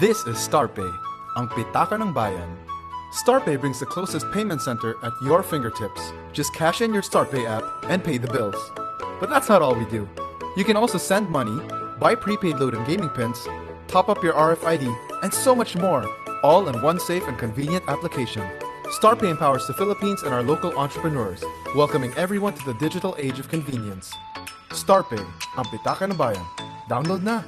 This is StarPay, ang pitaka ng bayan. StarPay brings the closest payment center at your fingertips. Just cash in your StarPay app and pay the bills. But that's not all we do. You can also send money, buy prepaid load and gaming pins, top up your RFID, and so much more, all in one safe and convenient application. StarPay empowers the Philippines and our local entrepreneurs, welcoming everyone to the digital age of convenience. StarPay, ang pitaka ng bayan. Download na!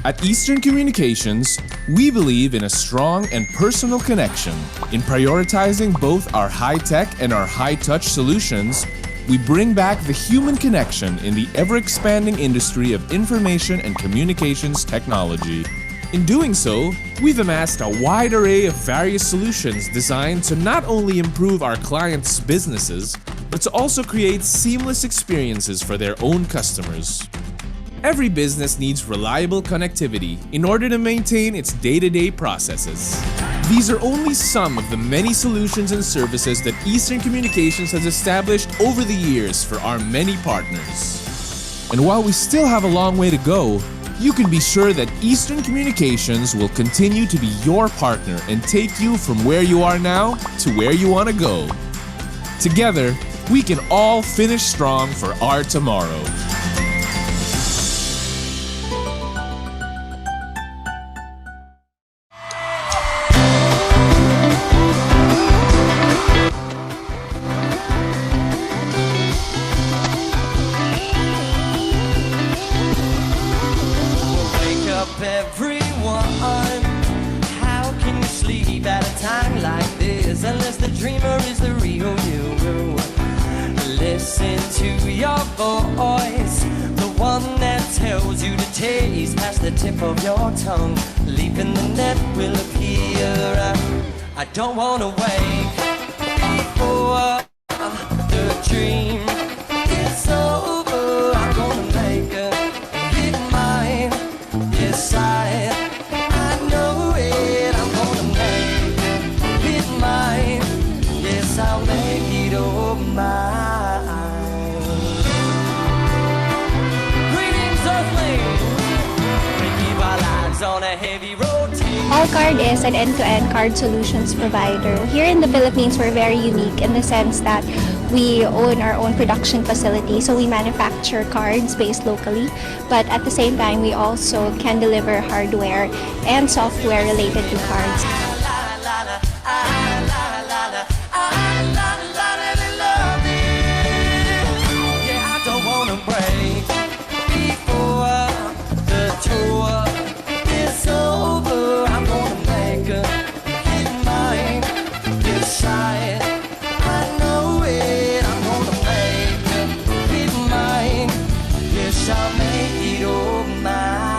At Eastern Communications, we believe in a strong and personal connection. In prioritizing both our high-tech and our high-touch solutions, we bring back the human connection in the ever-expanding industry of information and communications technology. In doing so, we've amassed a wide array of various solutions designed to not only improve our clients' businesses, but to also create seamless experiences for their own customers. Every business needs reliable connectivity in order to maintain its day-to-day processes. These are only some of the many solutions and services that Eastern Communications has established over the years for our many partners. And while we still have a long way to go, you can be sure that Eastern Communications will continue to be your partner and take you from where you are now to where you want to go. Together, we can all finish strong for our tomorrow. Everyone, how can you sleep at a time like this unless the dreamer is the real you? Listen to your voice, the one that tells you to taste past the tip of your tongue. Leap in the net will appear. I don't wanna wake before the dream is over. I'm gonna make it mine. Yes, I know it. I'm gonna make it mine. Yes, I'll make it all mine. Greetings, Earthlings. We keep our lives on a heavy rotation. Allcard is an end-to-end card solutions provider. Here in the Philippines, we're very unique in the sense that we own our own production facility, so we manufacture cards based locally, but at the same time, we also can deliver hardware and software related to cards. Yeah, I don't wanna break before the tour is over. I'm gonna make it mine. Yes, I know it. I'm gonna make it mine. Yes, I'll make it all mine.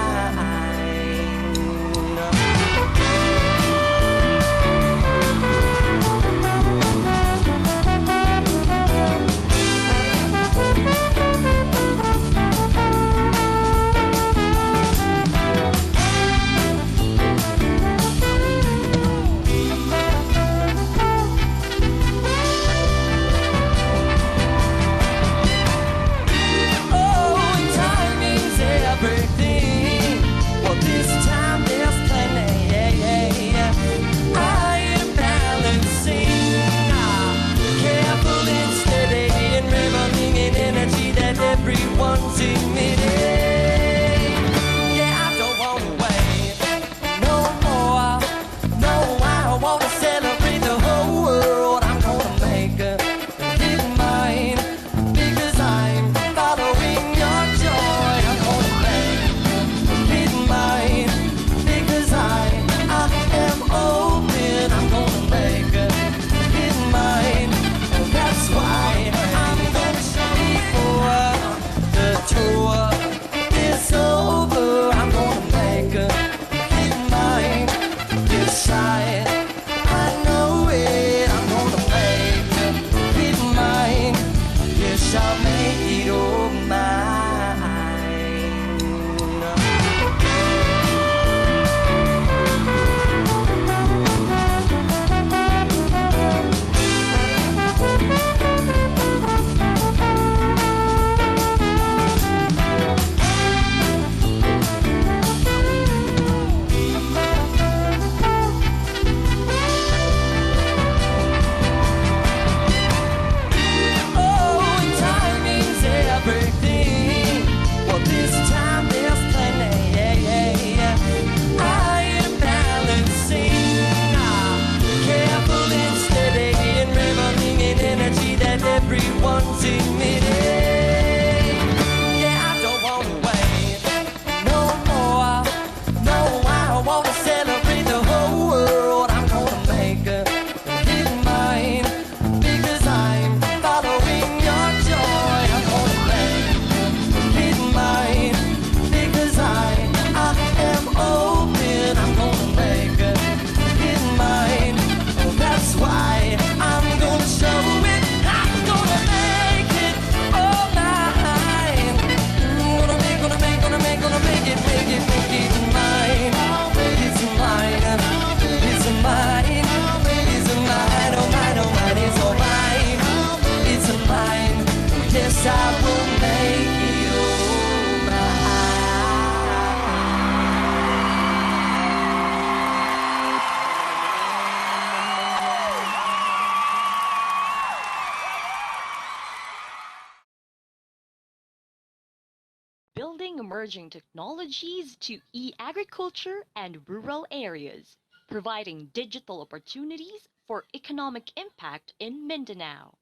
building emerging technologies to e-agriculture and rural areas, providing digital opportunities for economic impact in Mindanao.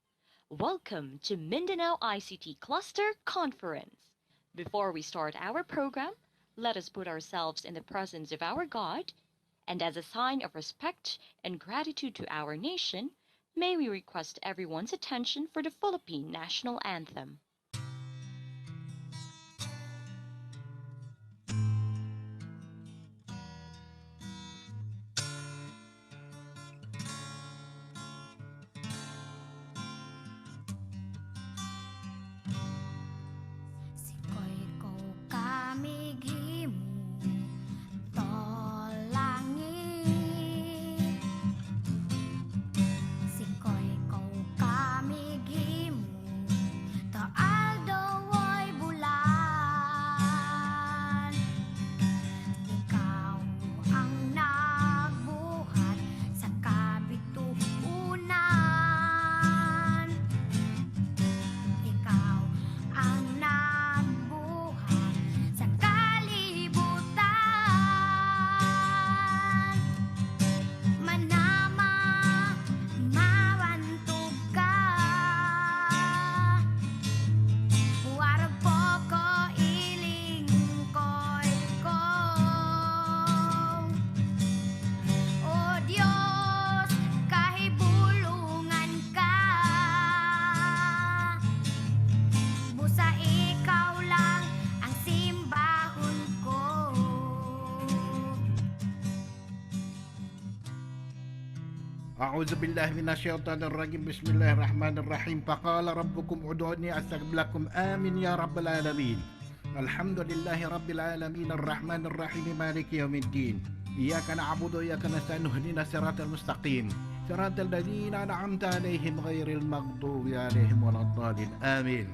Welcome to Mindanao ICT Cluster Conference. Before we start our program, let us put ourselves in the presence of our God, and as a sign of respect and gratitude to our nation, may we request everyone's attention for the Philippine National Anthem. أعوذ بالله من الشيطان الرجيم بسم الله الرحمن الرحيم فقال ربكم ادعوني أستجب لكم آمين يا رب العالمين الحمد لله رب العالمين الرحمن الرحيم مالك يوم الدين إياك نعبد وإياك نستعين اهدنا الصراط المستقيم صراط الذين أنعمت عليهم غير المغضوب عليهم ولا الضالين آمين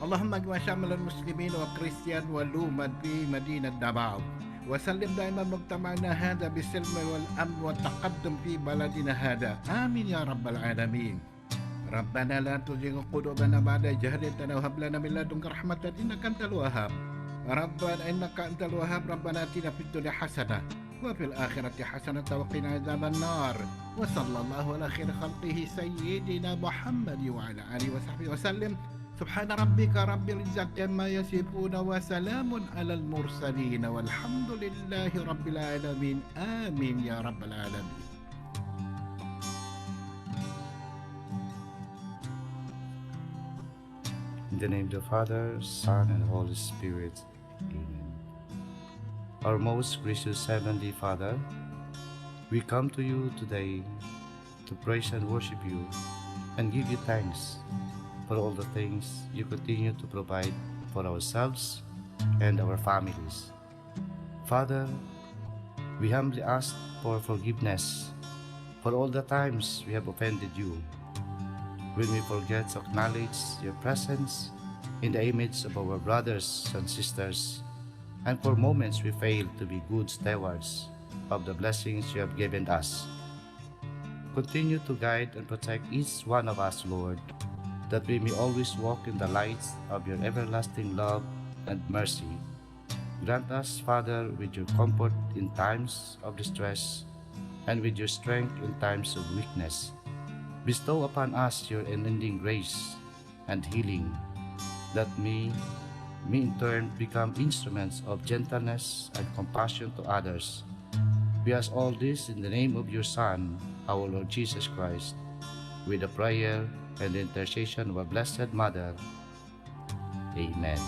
اللهم اجمع شمل المسلمين والكريستيان والأمم في مدينة دباو وسلم دائما مجتمعنا هذا بالسلم والأمن والتقدم في بلدنا هذا آمين يا رب العالمين ربنا لا تزغ قلوبنا بعد إذ هديتنا وهب لنا من لدنك رحمة إنك أنت الوهاب ربنا إنك أنت الوهاب ربنا آتنا في الدنيا حسنة وفي الآخرة حسنة وقنا عذاب النار وصلى الله على خير خلقه سيدنا محمد وعلى آله وصحبه وسلم سبحان ربك رب العزة عما يصفون وسلام على المرسلين والحمد لله رب العالمين آمين يا رب العالمين. In the name of the Father, Son, and Holy Spirit. Amen. Our most gracious Heavenly Father, we come to you today to praise and worship you and give you thanks for all the things you continue to provide for ourselves and our families. Father, we humbly ask for forgiveness for all the times we have offended you, when we forget to acknowledge your presence in the image of our brothers and sisters, and for moments we fail to be good stewards of the blessings you have given us. Continue to guide and protect each one of us, Lord, that we may always walk in the lights of your everlasting love and mercy. Grant us, Father, with your comfort in times of distress and with your strength in times of weakness. Bestow upon us your unending grace and healing, that we may in turn become instruments of gentleness and compassion to others. We ask all this in the name of your Son, our Lord Jesus Christ, with a prayer and the intercession of our Blessed Mother. Amen.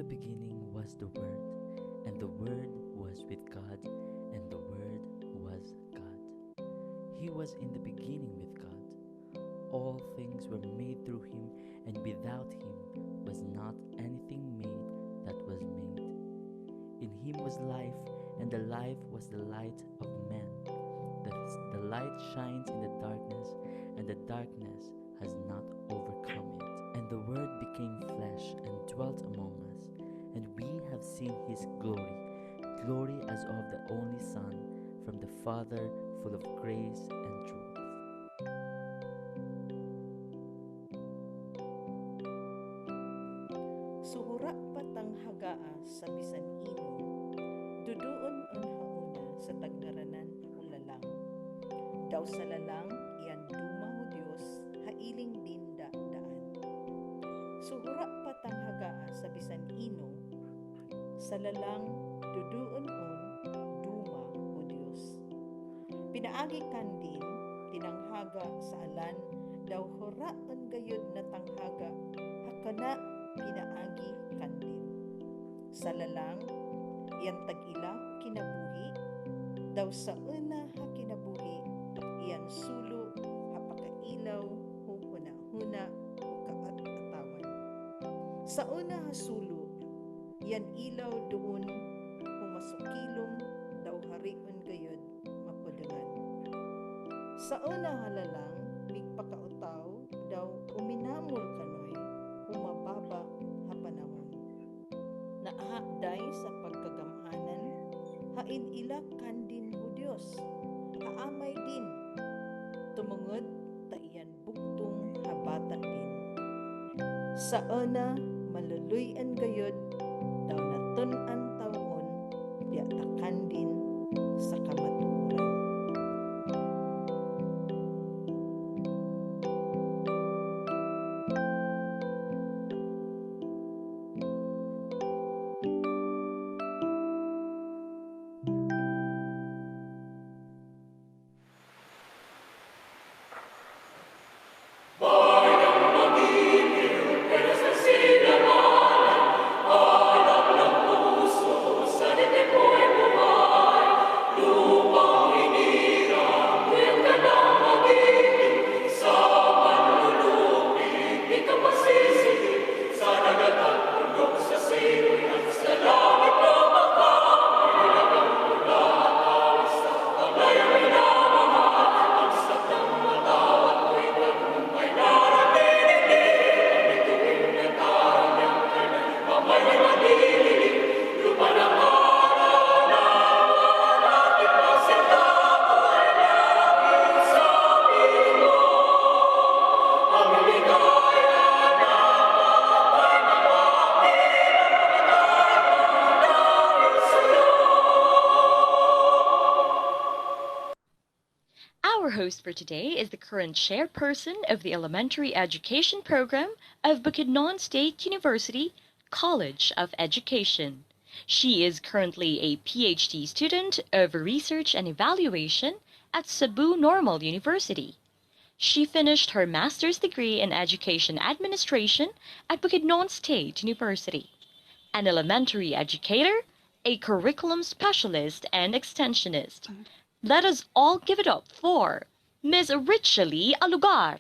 beginning was the Word, and the Word was with God, and the Word was God. He was in the beginning with God. All things were made through him, and without him was not anything made that was made. In him was life, and the life was the light of men. The light shines in the darkness, and the darkness has not overcome it. And the Word became flesh and dwelt among us, and we have seen his glory, glory as of the only Son from the Father, full of grace and truth. Suhura patang hagaa sa bisan ino, duduon unhauna sa tagdaranan ulalang. Daw sa lalang iyan duma ho Dios, hailing dinda daan. Suhura patang hagaa sa bisan ino, sa lalang duduon duma ho Dios. Pinaagi kandin, tinanghaga sa alan, daw horaan gayud na tanghaga, hakana pinaagi kandin. Sa lalang, iyan tag-ila kinabuhi, daw sa una ha kinabuhi, iyan sulo ha pakailaw, huna-huna, o kaat-atawan. Sa una ha sulo, iyan ilaw doon, humasukilong, daw hariun gayud, mapudangan. Sa una ha lalang, migpakautaw, daw uminamol kanoy, humababa ha panahon. Naahakday sa pagkagamhanan, hain ila kandin ho Dios, haamay din, tumungod ta iyan bugtong habata din. Sa una, maluluyan gayod, daw natun-an taon, di atakan din sa kamaturan. Our host for today is the current chairperson of the Elementary Education Program of Bukidnon State University College of Education. She is currently a PhD student of Research and Evaluation at Cebu Normal University. She finished her master's degree in Education Administration at Bukidnon State University. An elementary educator, a curriculum specialist, and extensionist. Let us all give it up for Ms. Richely Alugar.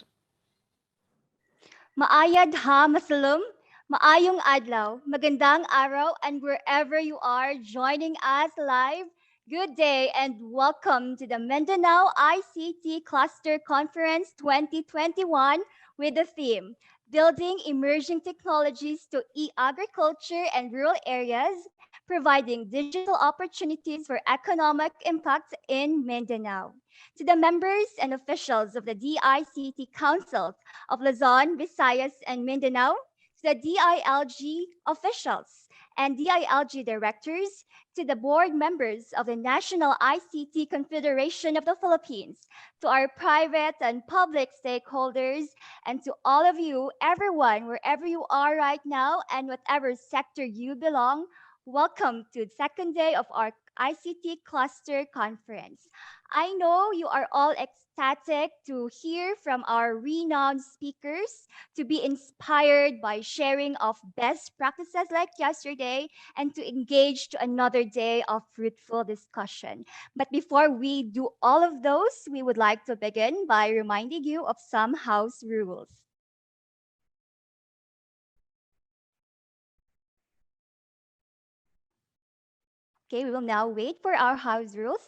Maayad ha, masalum, maayong adlaw, magandang araw, and wherever you are joining us live, good day and welcome to the Mindanao ICT Cluster Conference 2021 with the theme, Building Emerging Technologies to E-Agriculture and Rural Areas, providing digital opportunities for economic impact in Mindanao. To the members and officials of the DICT Council of Luzon, Visayas, and Mindanao, to the DILG officials and DILG directors, to the board members of the National ICT Confederation of the Philippines, to our private and public stakeholders, and to all of you, everyone, wherever you are right now and whatever sector you belong, welcome to the second day of our ICT Cluster Conference. I know you are all ecstatic to hear from our renowned speakers, to be inspired by sharing of best practices like yesterday, and to engage to another day of fruitful discussion. But before we do all of those, we would like to begin by reminding you of some house rules. Okay, we will now wait for our house rules.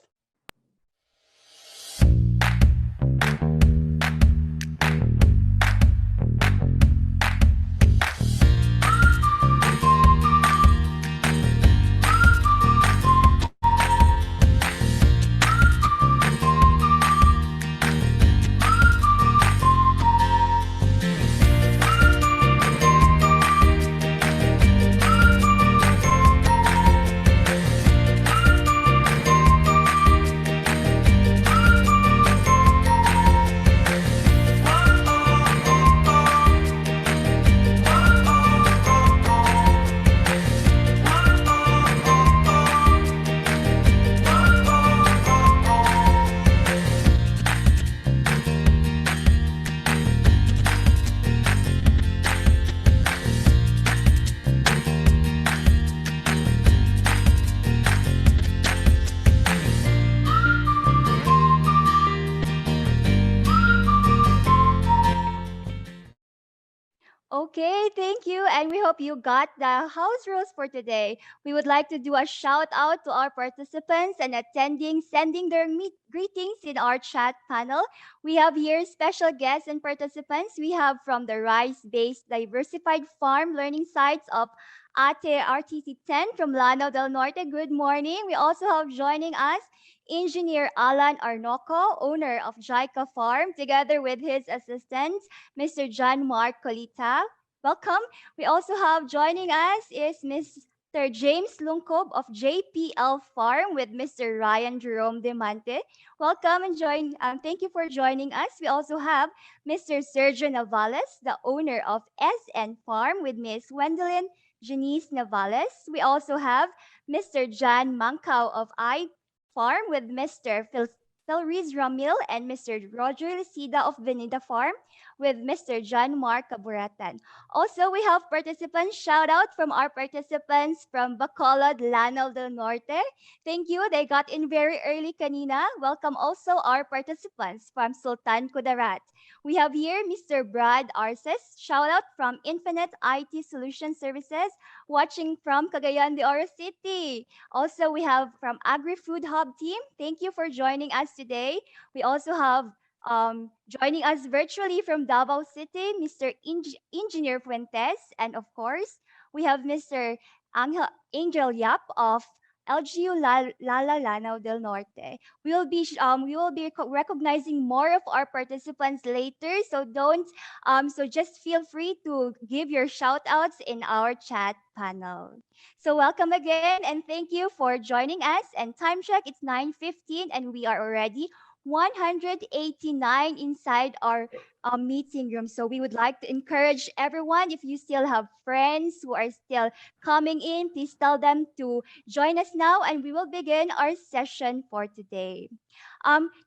Okay, thank you. And we hope you got the house rules for today. We would like to do a shout out to our participants and attending, sending their greetings in our chat panel. We have here special guests and participants. We have from the rice based diversified farm learning sites of Ate RTC 10 from Lanao del Norte. Good morning. We also have joining us Engineer Alan Arnoco, owner of Jaika Farm, together with his assistant, Mr. John Mark Colita. Welcome. We also have joining us is Mr. James Lungkob of JPL Farm with Mr. Ryan Jerome Demante. Welcome and thank you for joining us. We also have Mr. Sergio Navales, the owner of SN Farm with Miss Wendelin Janice Navales. We also have Mr. John Mancao of I Farm with Mr. Philriz Ramil and Mr. Roger Lucida of Venida Farm with Mr. John Mark Caburatan. Also, we have participants shout out from our participants from Bacolod, Lanao del Norte. Thank you. They got in very early kanina. Welcome also our participants from Sultan Kudarat. We have here Mr. Brad Arces. Shout out from Infinite IT Solution Services watching from Cagayan de Oro City. Also, we have from Agri Food Hub team. Thank you for joining us today. We also have joining us virtually from Davao City, Mr. Engineer Fuentes, and of course, we have Mr. Angel Yap of LGU Lala Lanao del Norte. We will be recognizing more of our participants later, so don't so just feel free to give your shout outs in our chat panel. So welcome again and thank you for joining us. And time check, it's 9:15 and we are already 189 inside our meeting room. So we would like to encourage everyone, if you still have friends who are still coming in, please tell them to join us now and we will begin our session for today.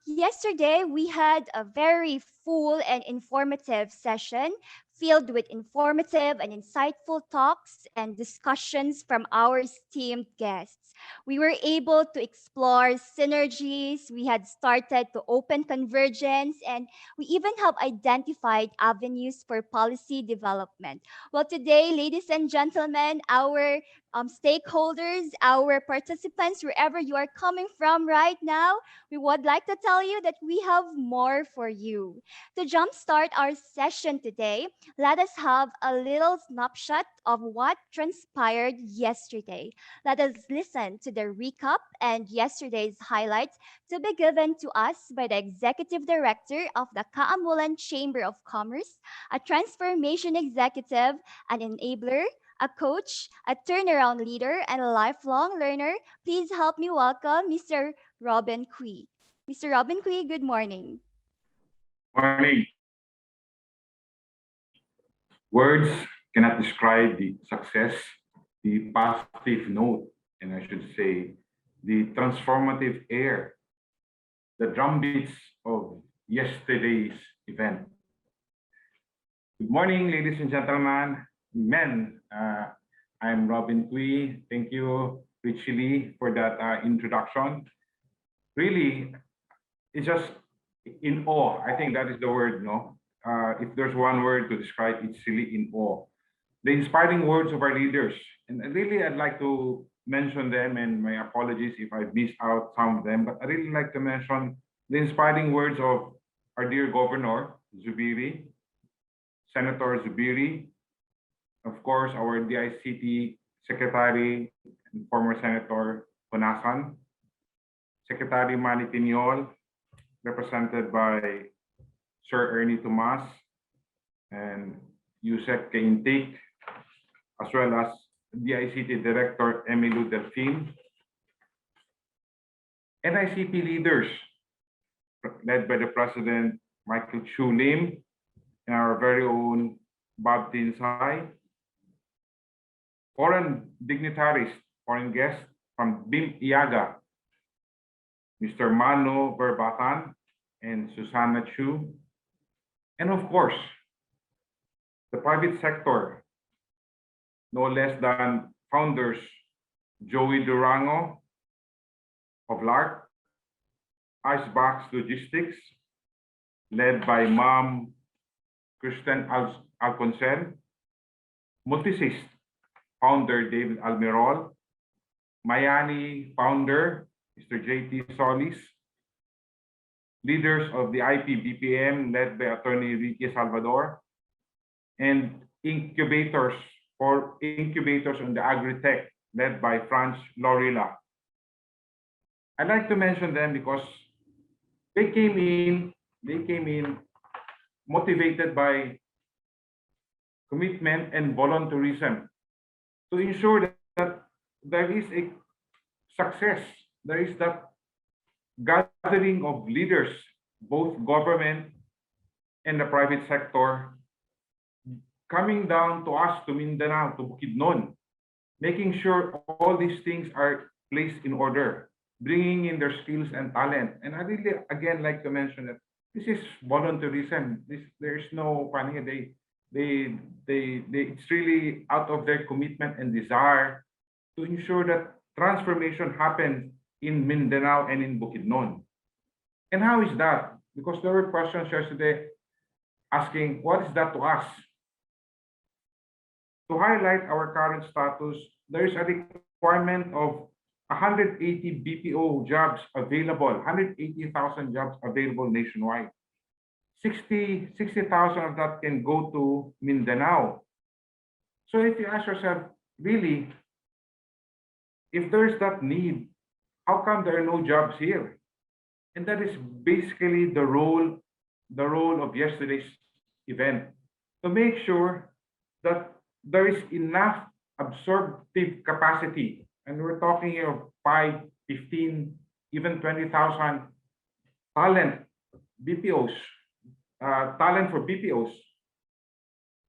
Yesterday, we had a very full and informative session filled with informative and insightful talks and discussions from our esteemed guests. We were able to explore synergies, we had started to open convergence, and we even have identified avenues for policy development. Well, today, ladies and gentlemen, our stakeholders, our participants, wherever you are coming from right now, we would like to tell you that we have more for you. To jumpstart our session today, let us have a little snapshot of what transpired yesterday. Let us listen to the recap and yesterday's highlights to be given to us by the Executive Director of the Kaamulan Chamber of Commerce, a transformation executive, an enabler, a coach, a turnaround leader, and a lifelong learner. Please help me welcome Mr. Robin Kui. Mr. Robin Kui, good morning. Morning. Words cannot describe the success, the positive note, and I should say the transformative air the drumbeats of yesterday's event. Good morning, ladies and gentlemen, men. I'm Robin Cui. Thank you, Richie Lee, for that introduction. Really, it's just in awe. I think that is the word, no? If there's one word to describe, it's really in awe. The inspiring words of our leaders. And really, I'd like to mention them, and my apologies if I missed out some of them, but I really like to mention the inspiring words of our dear Governor, Zubiri, Senator Zubiri, of course, our DICT Secretary and former Senator Punasan, Secretary Manny Piñol, represented by Sir Ernie Tomas and Yusek Kaintik, as well as DICT Director Emilio Delfin, NICP leaders led by the President Michael Chu Lim and our very own Bob Tinsay, foreign dignitaries, foreign guests from BIM Iaga, Mr. Mano Verbatan and Susanna Chu, and of course, the private sector, no less than founders Joey Durango of LARC, Icebox Logistics, led by Mom Kristen Alconcel, Multisys founder David Almirol, Mayani founder Mr. JT Solis, leaders of the IP-BPM led by Attorney Ricky Salvador, and incubators on the Agri-Tech led by Franz Lorilla. I'd like to mention them because they came in motivated by commitment and volunteerism to ensure that there is a success, there is that gathering of leaders, both government and the private sector, coming down to us, to Mindanao, to Bukidnon, making sure all these things are placed in order, bringing in their skills and talent. And I really, again, like to mention that this is volunteerism. There's no funny. It's really out of their commitment and desire to ensure that transformation happens in Mindanao and in Bukidnon. And how is that? Because there were questions yesterday asking, what is that to us? To highlight our current status, there is a requirement of 180 BPO jobs available, 180,000 jobs available nationwide. 60,000 of that can go to Mindanao. So if you ask yourself, really, if there's that need, how come there are no jobs here? And that is basically the role of yesterday's event, to make sure that there is enough absorptive capacity. And we're talking here of 5, 15, even 20,000 talent BPOs, talent for BPOs.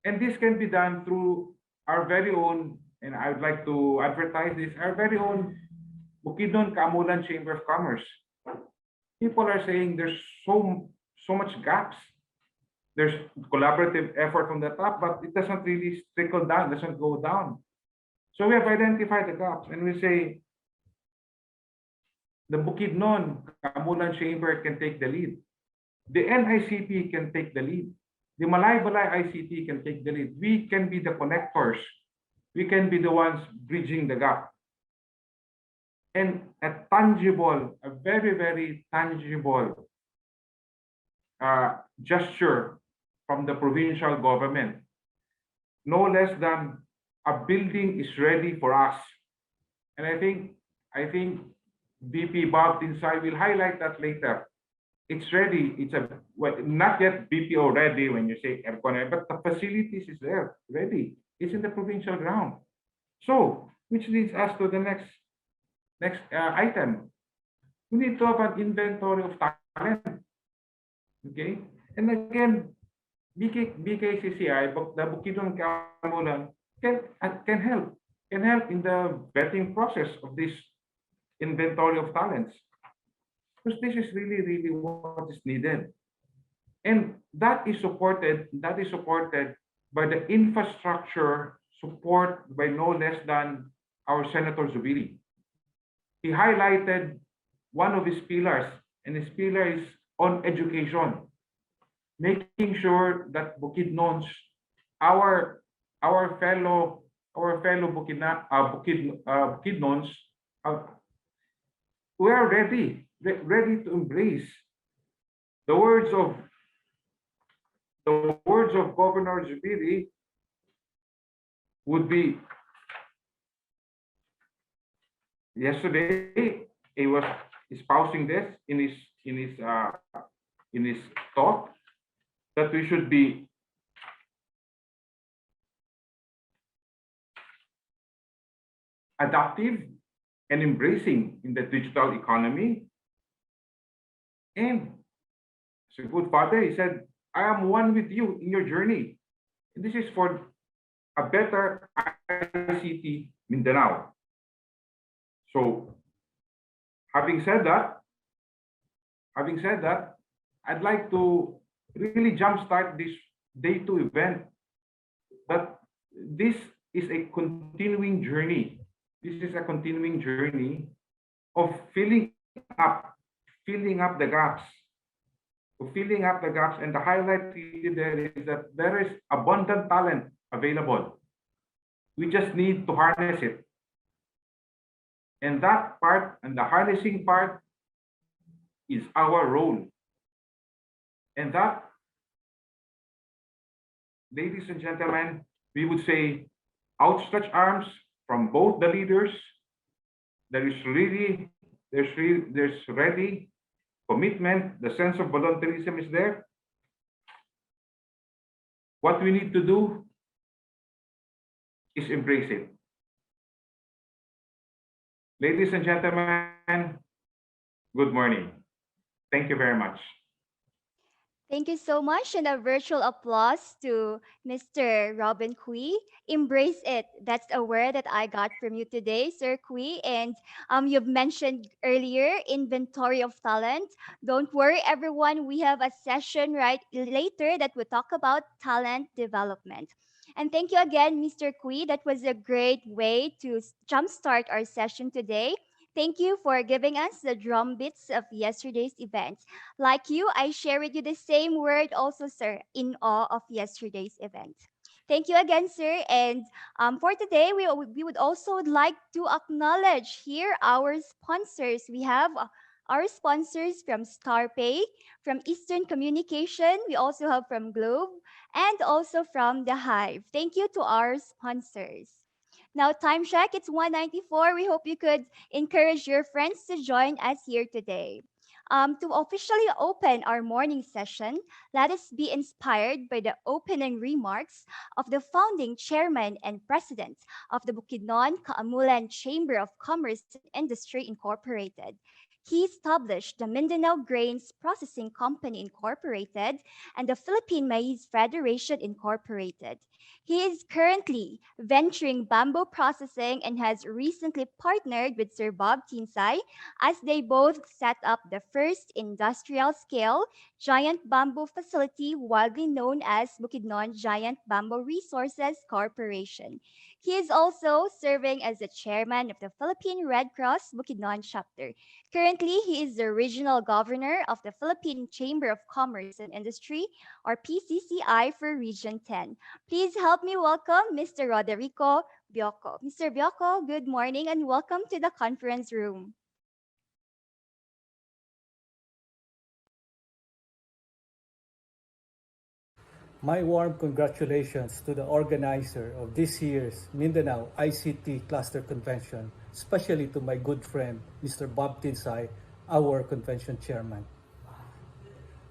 And this can be done through our very own, and I would like to advertise this, our very own Bukidnon Kamulan Chamber of Commerce. People are saying there's so much gaps. There's collaborative effort from the top, but it doesn't really trickle down, doesn't go down. So we have identified the gaps, and we say the Bukidnon Kamulan Chamber can take the lead. The NICP can take the lead. The Malaybalay ICT can take the lead. We can be the connectors. We can be the ones bridging the gap. And a tangible, a very, very tangible gesture from the provincial government, no less than a building is ready for us. And I think VP Bob Tinsay will highlight that later. It's ready. It's not yet BPO ready when you say aircon, but the facilities is there, ready. It's in the provincial ground. So, which leads us to the next item. We need to have an inventory of talent. Okay, and again, BKCCI, the Bukidnon Kamulan, can help in the vetting process of this inventory of talents. because this is really, really what is needed. And that is supported by the infrastructure support by no less than our Senator Zubiri. He highlighted one of his pillars, and his pillar is on education, making sure that Bukidnons, our fellow Bukidnons, we are ready to embrace the words of Governor Zubiri would be, yesterday he was espousing this in his talk, that we should be adaptive and embracing in the digital economy. And as a good father, he said, I am one with you in your journey. And this is for a better ICT Mindanao. So having said that, I'd like to really jumpstart this day 2 event. But this is a continuing journey. This is a continuing journey of filling up the gaps. And the highlight really there is that there is abundant talent available. We just need to harness it. And that part, and the harnessing part, is our role. And that, ladies and gentlemen, we would say outstretched arms from both the leaders. There's ready commitment, the sense of volunteerism is there. What we need to do is embrace it. Ladies and gentlemen, good morning. Thank you very much. Thank you so much, and a virtual applause to Mr. Robin Kui. Embrace it. That's a word that I got from you today, Sir Kui. And you've mentioned earlier inventory of talent. Don't worry, everyone. We have a session right later that will talk about talent development. And thank you again, Mr. Kui. That was a great way to jumpstart our session today. Thank you for giving us the drum beats of yesterday's event. Like you, I share with you the same word also, sir, in awe of yesterday's event. Thank you again, sir. And for today, we would also like to acknowledge here our sponsors. We have our sponsors from StarPay, from Eastern Communication. We also have from Globe, and also from The Hive. Thank you to our sponsors. Now, time check, it's 1:94. We hope you could encourage your friends to join us here today. To officially open our morning session, let us be inspired by the opening remarks of the founding chairman and president of the Bukidnon Kaamulan Chamber of Commerce and Industry Incorporated. He established the Mindanao Grains Processing Company Incorporated and the Philippine Maize Federation Incorporated. He is currently venturing bamboo processing and has recently partnered with Sir Bob Tinsay as they both set up the first industrial-scale giant bamboo facility widely known as Bukidnon Giant Bamboo Resources Corporation. He is also serving as the chairman of the Philippine Red Cross Bukidnon chapter. Currently, he is the regional governor of the Philippine Chamber of Commerce and Industry, or PCCI, for Region 10. Please help me welcome Mr. Roderico Bioco. Mr. Bioco, good morning and welcome to the conference room. My warm congratulations to the organizer of this year's Mindanao ICT Cluster Convention, especially to my good friend, Mr. Bob Tinsay, our convention chairman.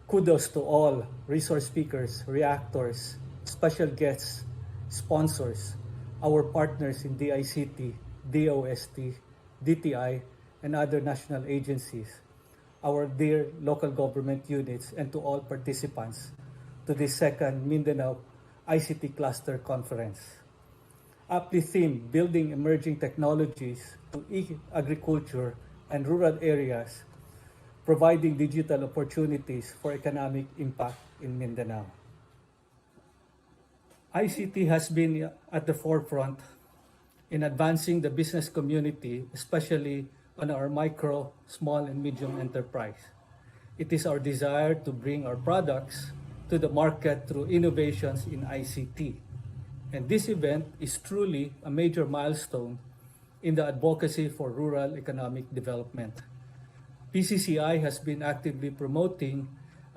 Kudos to all resource speakers, reactors, special guests, sponsors, our partners in DICT, DOST, DTI, and other national agencies, our dear local government units, and to all participants to the second Mindanao ICT Cluster Conference. Aptly themed, Building Emerging Technologies to Agriculture and Rural Areas, providing digital opportunities for economic impact in Mindanao. ICT has been at the forefront in advancing the business community, especially on our micro, small, and medium enterprise. It is our desire to bring our products to the market through innovations in ICT. And this event is truly a major milestone in the advocacy for rural economic development. PCCI has been actively promoting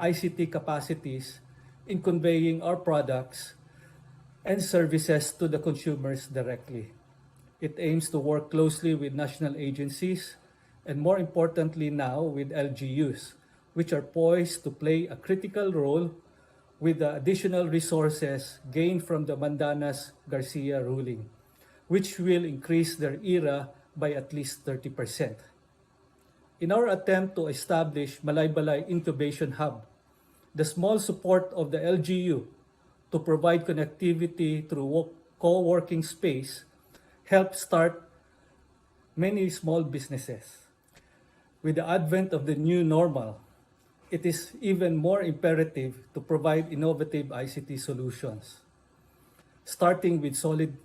ICT capacities in conveying our products and services to the consumers directly. It aims to work closely with national agencies and, more importantly now, with LGUs, which are poised to play a critical role with the additional resources gained from the Mandanas Garcia ruling, which will increase their ERA by at least 30%. In our attempt to establish Malaybalay Incubation Hub, the small support of the LGU to provide connectivity through co-working space helped start many small businesses. With the advent of the new normal, it is even more imperative to provide innovative ICT solutions, starting with solid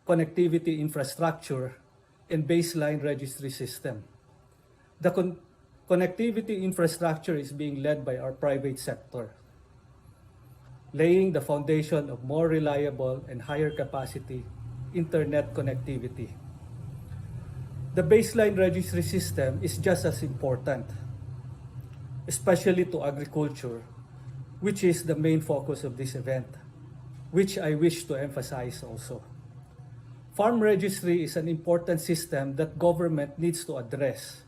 connectivity infrastructure and baseline registry system. The connectivity infrastructure is being led by our private sector, laying the foundation of more reliable and higher capacity internet connectivity. The baseline registry system is just as important, especially to agriculture, which is the main focus of this event, which I wish to emphasize also. Farm registry is an important system that government needs to address.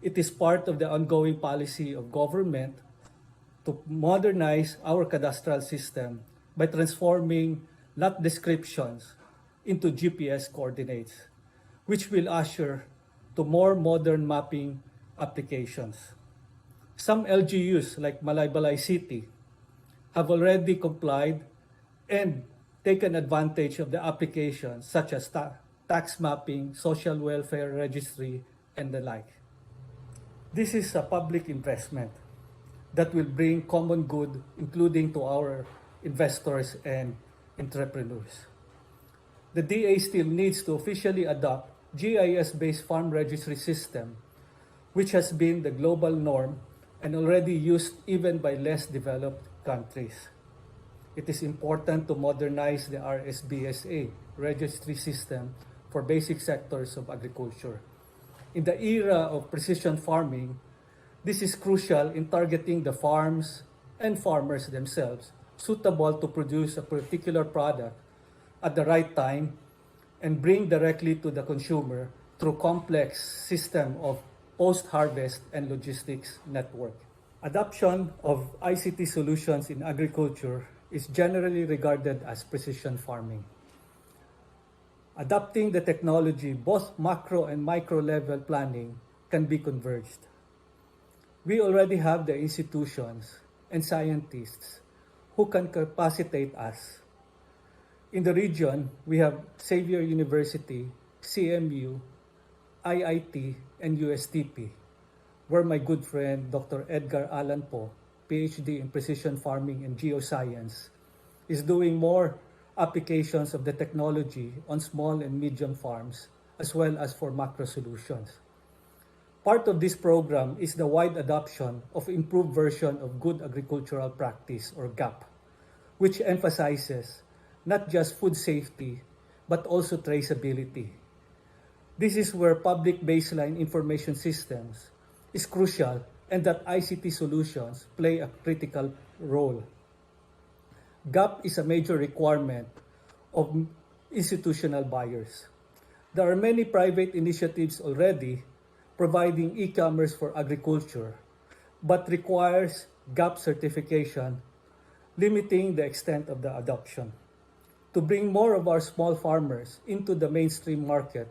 It is part of the ongoing policy of government to modernize our cadastral system by transforming lot descriptions into GPS coordinates, which will usher to more modern mapping applications. Some LGUs like Malaybalay City have already complied and taken advantage of the applications such as tax mapping, social welfare registry, and the like. This is a public investment that will bring common good, including to our investors and entrepreneurs. The DA still needs to officially adopt GIS-based farm registry system, which has been the global norm and already used even by less developed countries. It is important to modernize the RSBSA registry system for basic sectors of agriculture. In the era of precision farming, this is crucial in targeting the farms and farmers themselves suitable to produce a particular product at the right time and bring directly to the consumer through complex system of post-harvest and logistics network. Adoption of ICT solutions in agriculture is generally regarded as precision farming. Adopting the technology, both macro and micro level planning can be converged. We already have the institutions and scientists who can capacitate us. In the region, we have Xavier University, CMU, IIT, and USTP, where my good friend Dr. Edgar Allan Po, PhD in Precision Farming and Geoscience, is doing more applications of the technology on small and medium farms, as well as for macro solutions. Part of this program is the wide adoption of improved version of Good Agricultural Practice, or GAP, which emphasizes not just food safety, but also traceability. This is where public baseline information systems is crucial and that ICT solutions play a critical role. GAP is a major requirement of institutional buyers. There are many private initiatives already providing e-commerce for agriculture, but requires GAP certification, limiting the extent of the adoption. To bring more of our small farmers into the mainstream market,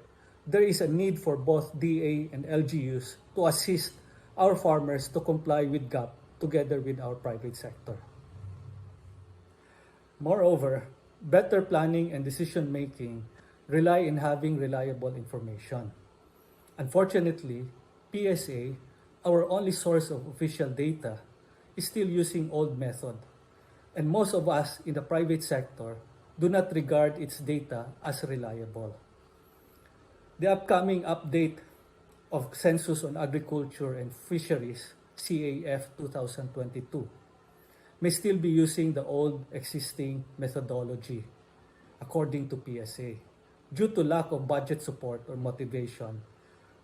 there is a need for both DA and LGUs to assist our farmers to comply with GAP together with our private sector. Moreover, better planning and decision-making rely on having reliable information. Unfortunately, PSA Our only source of official data is still using old method, and most of us in the private sector do not regard its data as reliable. The upcoming update of Census on Agriculture and Fisheries, CAF 2022, may still be using the old existing methodology, according to PSA, due to lack of budget support or motivation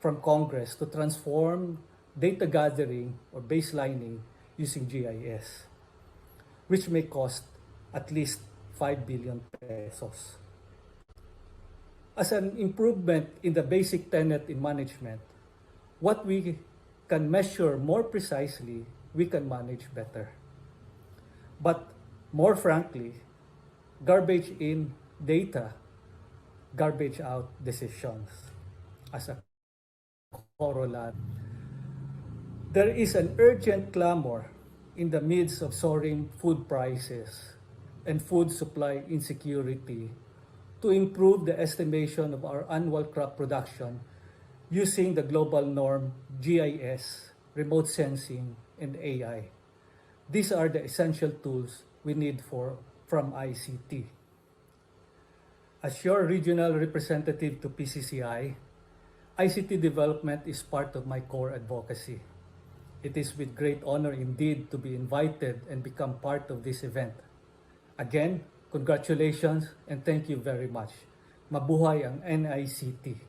from Congress to transform data gathering or baselining using GIS, which may cost at least 5 billion pesos. As an improvement in the basic tenet in management, what we can measure more precisely, we can manage better. But more frankly, garbage in data, garbage out decisions. As a corollary, there is an urgent clamor in the midst of soaring food prices and food supply insecurity to improve the estimation of our annual crop production using the global norm GIS, remote sensing, and AI. These are the essential tools we need from ICT. As your regional representative to PCCI, ICT development is part of my core advocacy. It is with great honor indeed to be invited and become part of this event. Again, congratulations and thank you very much. Mabuhay ang NICT.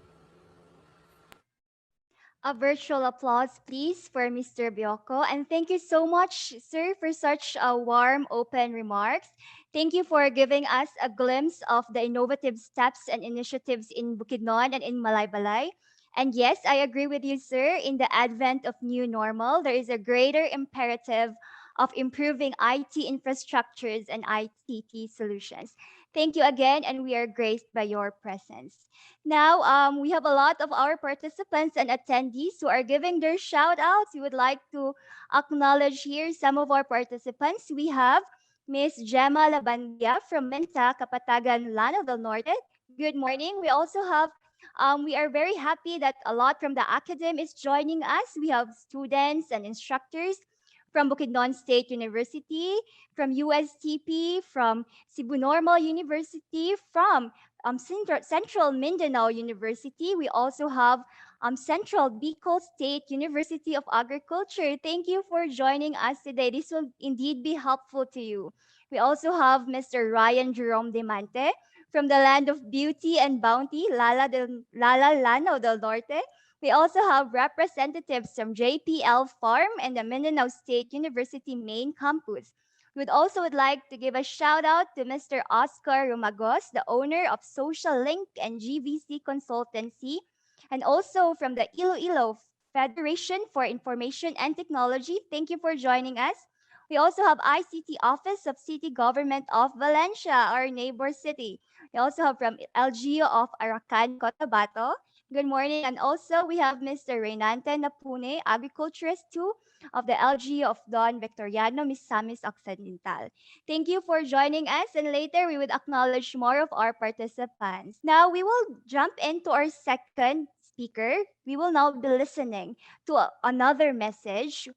A virtual applause, please, for Mr. Biocco. And thank you so much, sir, for such warm, open remarks. Thank you for giving us a glimpse of the innovative steps and initiatives in Bukidnon and in Malaybalay. And yes, I agree with you, sir. In the advent of new normal, there is a greater imperative of improving IT infrastructures and ICT solutions. Thank you again, and we are graced by your presence. Now, we have a lot of our participants and attendees who are giving their shout outs. We would like to acknowledge here some of our participants. We have Miss Gemma Labandia from Minta, Kapatagan, Lanao del Norte. Good morning. We also have we are very happy that a lot from the academe is joining us. We have students and instructors from Bukidnon State University, from USTP, from Cebu Normal University, from Central Mindanao University. We also have Central Bicol State University of Agriculture. Thank you for joining us today. This will indeed be helpful to you. We also have Mr. Ryan Jerome Demante from the land of beauty and bounty, Lala Lanao del Norte. We also have representatives from JPL Farm and the Mindanao State University main campus. We would like to give a shout out to Mr. Oscar Rumagos, the owner of Social Link and GVC Consultancy, and also from the Iloilo Federation for Information and Technology. Thank you for joining us. We also have ICT Office of City Government of Valencia, our neighbor city. We also have from LGU of Aracan, Cotabato. Good morning. And also we have Mr. Reynante Napune, agriculturist too, of the LGU of Don Victoriano, Misamis Occidental. Thank you for joining us, and later we would acknowledge more of our participants. Now we will jump into our second speaker. We will now be listening to another message,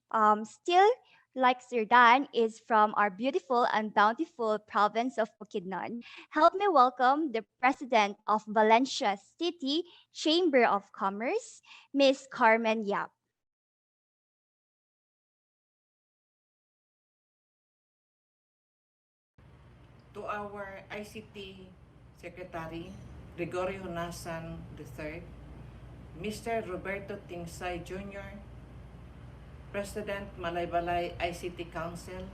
still like Sir Dan, is from our beautiful and bountiful province of Bukidnon. Help me welcome the President of Valencia City Chamber of Commerce, Ms. Carmen Yap. To our ICT Secretary, Gregorio Nasan III, Mr. Roberto Tingsay Jr., President Malaybalay ICT Council,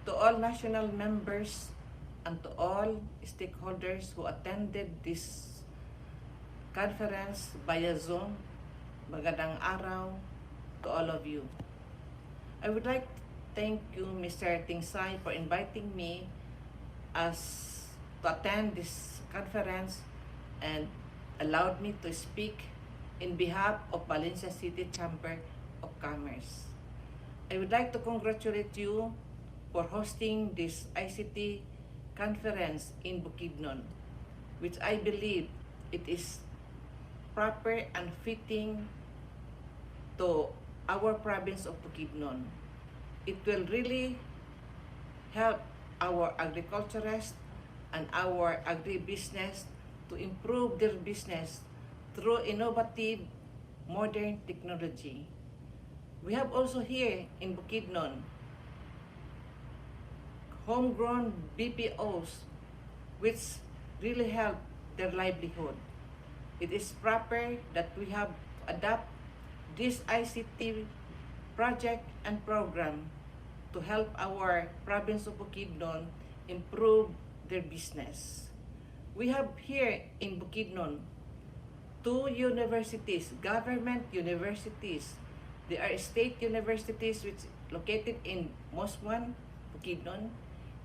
to all national members and to all stakeholders who attended this conference via Zoom, magandang araw to all of you. I would like to thank you, Mr. Tingsay, for inviting me to attend this conference and allowed me to speak in behalf of Valencia City Chamber of Commerce. I would like to congratulate you for hosting this ICT conference in Bukidnon, which I believe it is proper and fitting to our province of Bukidnon. It will really help our agriculturists and our agribusiness to improve their business through innovative modern technology. We have also here in Bukidnon homegrown BPOs which really help their livelihood. It is proper that we have adapt this ICT project and program to help our province of Bukidnon improve their business. We have here in Bukidnon 2 universities, government universities. They are state universities which located in Mosman, Bukidnon,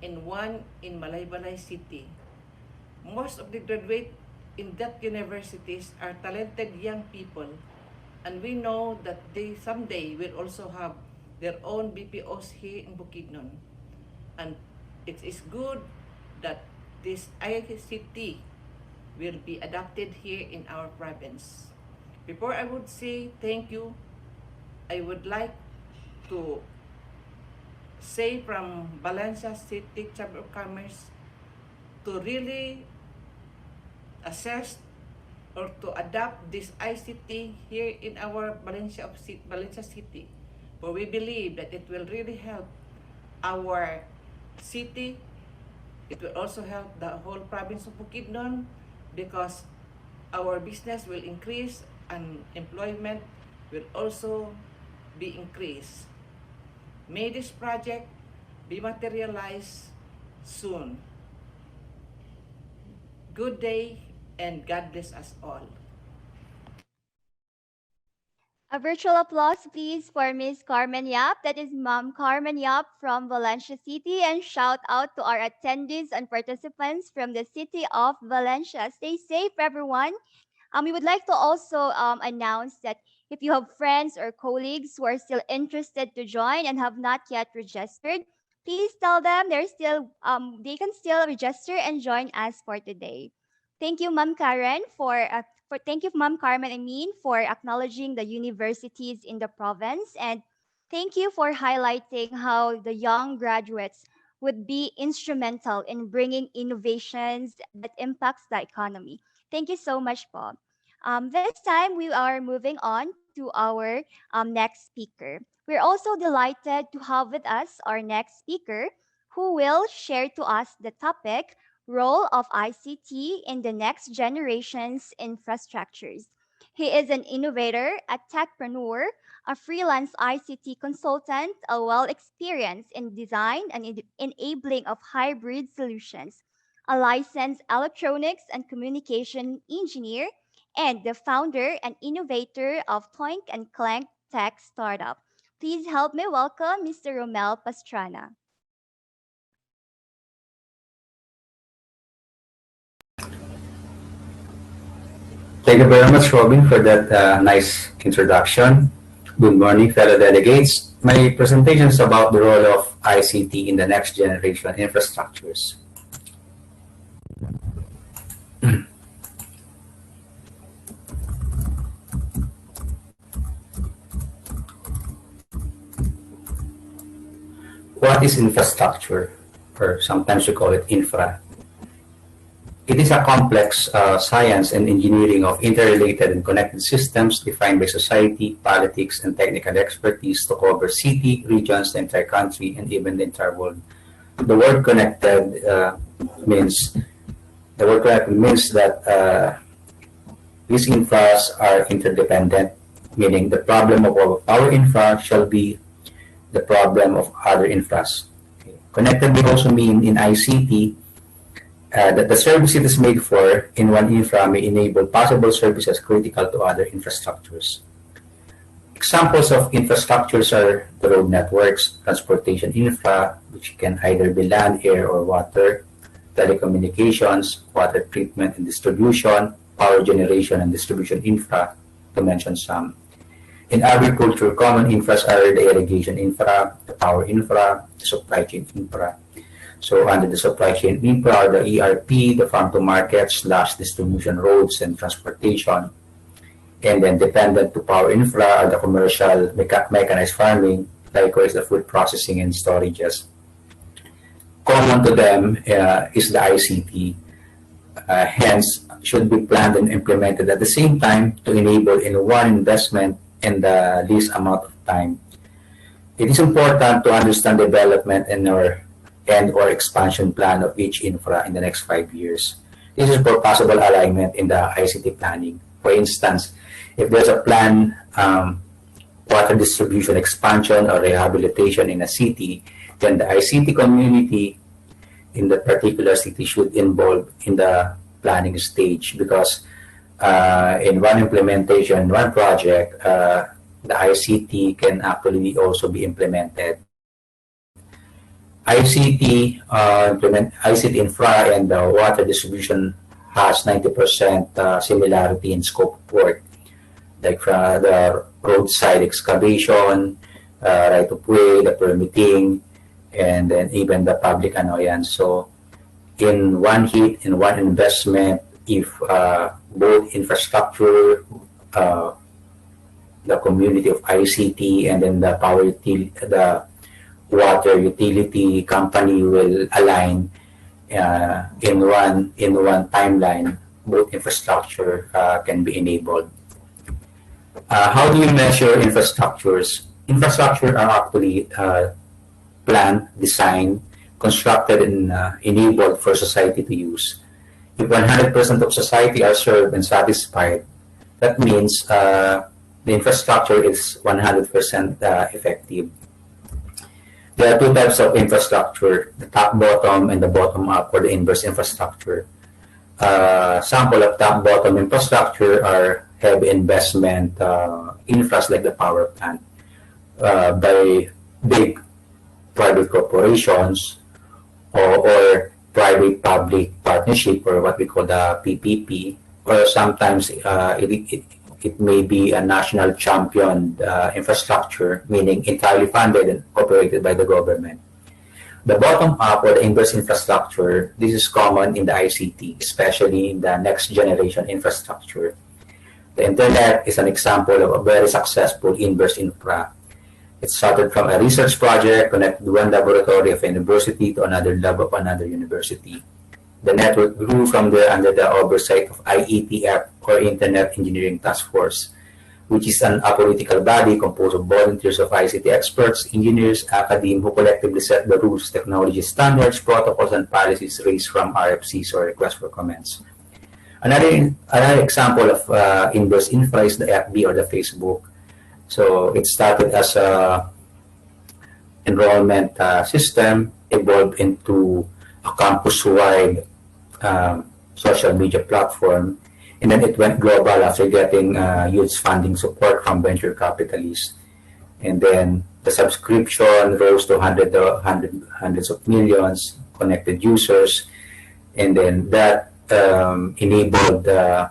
and one in Malaybalay City. Most of the graduate in that universities are talented young people, and we know that they someday will also have their own BPOs here in Bukidnon. And it is good that this ICT will be adopted here in our province. Before I would say thank you, I would like to say from Valencia City Chamber of Commerce to really assess or to adopt this ICT here in our Valencia City, for we believe that it will really help our city. It will also help the whole province of Bukidnon because our business will increase and employment will also be increased. May this project be materialized soon. Good day and God bless us all. A virtual applause, please, for Miss Carmen Yap. That is Mom Carmen Yap from Valencia City. And shout out to our attendees and participants from the city of Valencia. Stay safe, everyone. We would like to also announce that if you have friends or colleagues who are still interested to join and have not yet registered, please tell them they can still register and join us for today. Thank you, Ma'am Karen, thank you, Ma'am Carmen, for acknowledging the universities in the province, and thank you for highlighting how the young graduates would be instrumental in bringing innovations that impacts the economy. Thank you so much, Bob. This time we are moving on to our next speaker. We're also delighted to have with us our next speaker who will share to us the topic role of ICT in the next generation's infrastructures. He is an innovator, a techpreneur, a freelance ICT consultant, a well-experienced in design and enabling of hybrid solutions, a licensed electronics and communication engineer, and the founder and innovator of Toink and Clank Tech Startup. Please help me welcome Mr. Romel Pastrana. Thank you very much, Robin, for that nice introduction. Good morning, fellow delegates. My presentation is about the role of ICT in the next generation infrastructures. What is infrastructure? Or sometimes we call it infra. It is a complex science and engineering of interrelated and connected systems defined by society, politics, and technical expertise to cover city, regions, the entire country, and even the entire world. The word connected means that these infras are interdependent, meaning the problem of our infra shall be the problem of other infras. Okay. Connected may also mean in ICT that the service it is made for in one infra may enable possible services critical to other infrastructures. Examples of infrastructures are the road networks, transportation infra, which can either be land, air, or water, telecommunications, water treatment and distribution, power generation and distribution infra, to mention some. In agriculture, common infras are the irrigation infra, the power infra, the supply chain infra. So under the supply chain infra, the ERP, the farm to market / distribution roads and transportation. and then dependent to power infra are the commercial mechanized farming, likewise the food processing and storages. Common to them is the ICT, hence should be planned and implemented at the same time to enable in one investment in the least amount of time. It is important to understand development and/or expansion plan of each infra in the next 5 years. This is for possible alignment in the ICT planning. For instance, if there's a plan water distribution expansion or rehabilitation in a city, then the ICT community in the particular city should involve in the planning stage, because in one implementation, one project, the ICT can actually also be implemented. ICT infra and water distribution has 90% similarity in scope of work, like the roadside excavation, right of way, the permitting, and then even the public annoyance. So in one hit, in one investment, if both infrastructure, the community of ICT, and then the water utility company will align in one timeline, both infrastructure can be enabled. How do we measure infrastructures? Infrastructure are actually planned, designed, constructed, and enabled for society to use. If 100% of society are served and satisfied, that means the infrastructure is 100% effective. There are two types of infrastructure, the top-bottom and the bottom-up, or the inverse infrastructure. Sample of top-bottom infrastructure are heavy investment infras like the power plant by big private corporations or private-public partnership, or what we call the PPP, or sometimes it may be a national champion infrastructure, meaning entirely funded and operated by the government. The bottom-up or the inverse infrastructure, this is common in the ICT, especially in the next generation infrastructure. The internet is an example of a very successful inverse infra. It started from a research project, connected one laboratory of a university to another lab of another university. The network grew from there under the oversight of IETF, or Internet Engineering Task Force, which is an apolitical body composed of volunteers of ICT experts, engineers, academe, who collectively set the rules, technology standards, protocols, and policies raised from RFCs, or requests for comments. Another example of inverse infra is the FB, or the Facebook. So it started as a enrollment system, evolved into a campus-wide social media platform, and then it went global after getting huge funding support from venture capitalists. And then the subscription rose to hundreds of millions connected users, and then that enabled the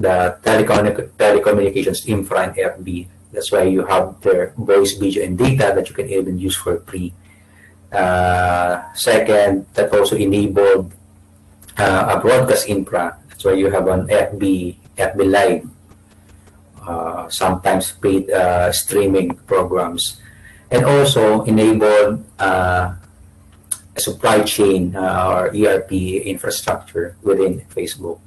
telecommunications infra and FB. That's why you have their voice, video, and data that you can even use for free. Second, that also enabled a broadcast infra. That's why you have an FB Live, sometimes paid streaming programs, and also enabled a supply chain or ERP infrastructure within Facebook.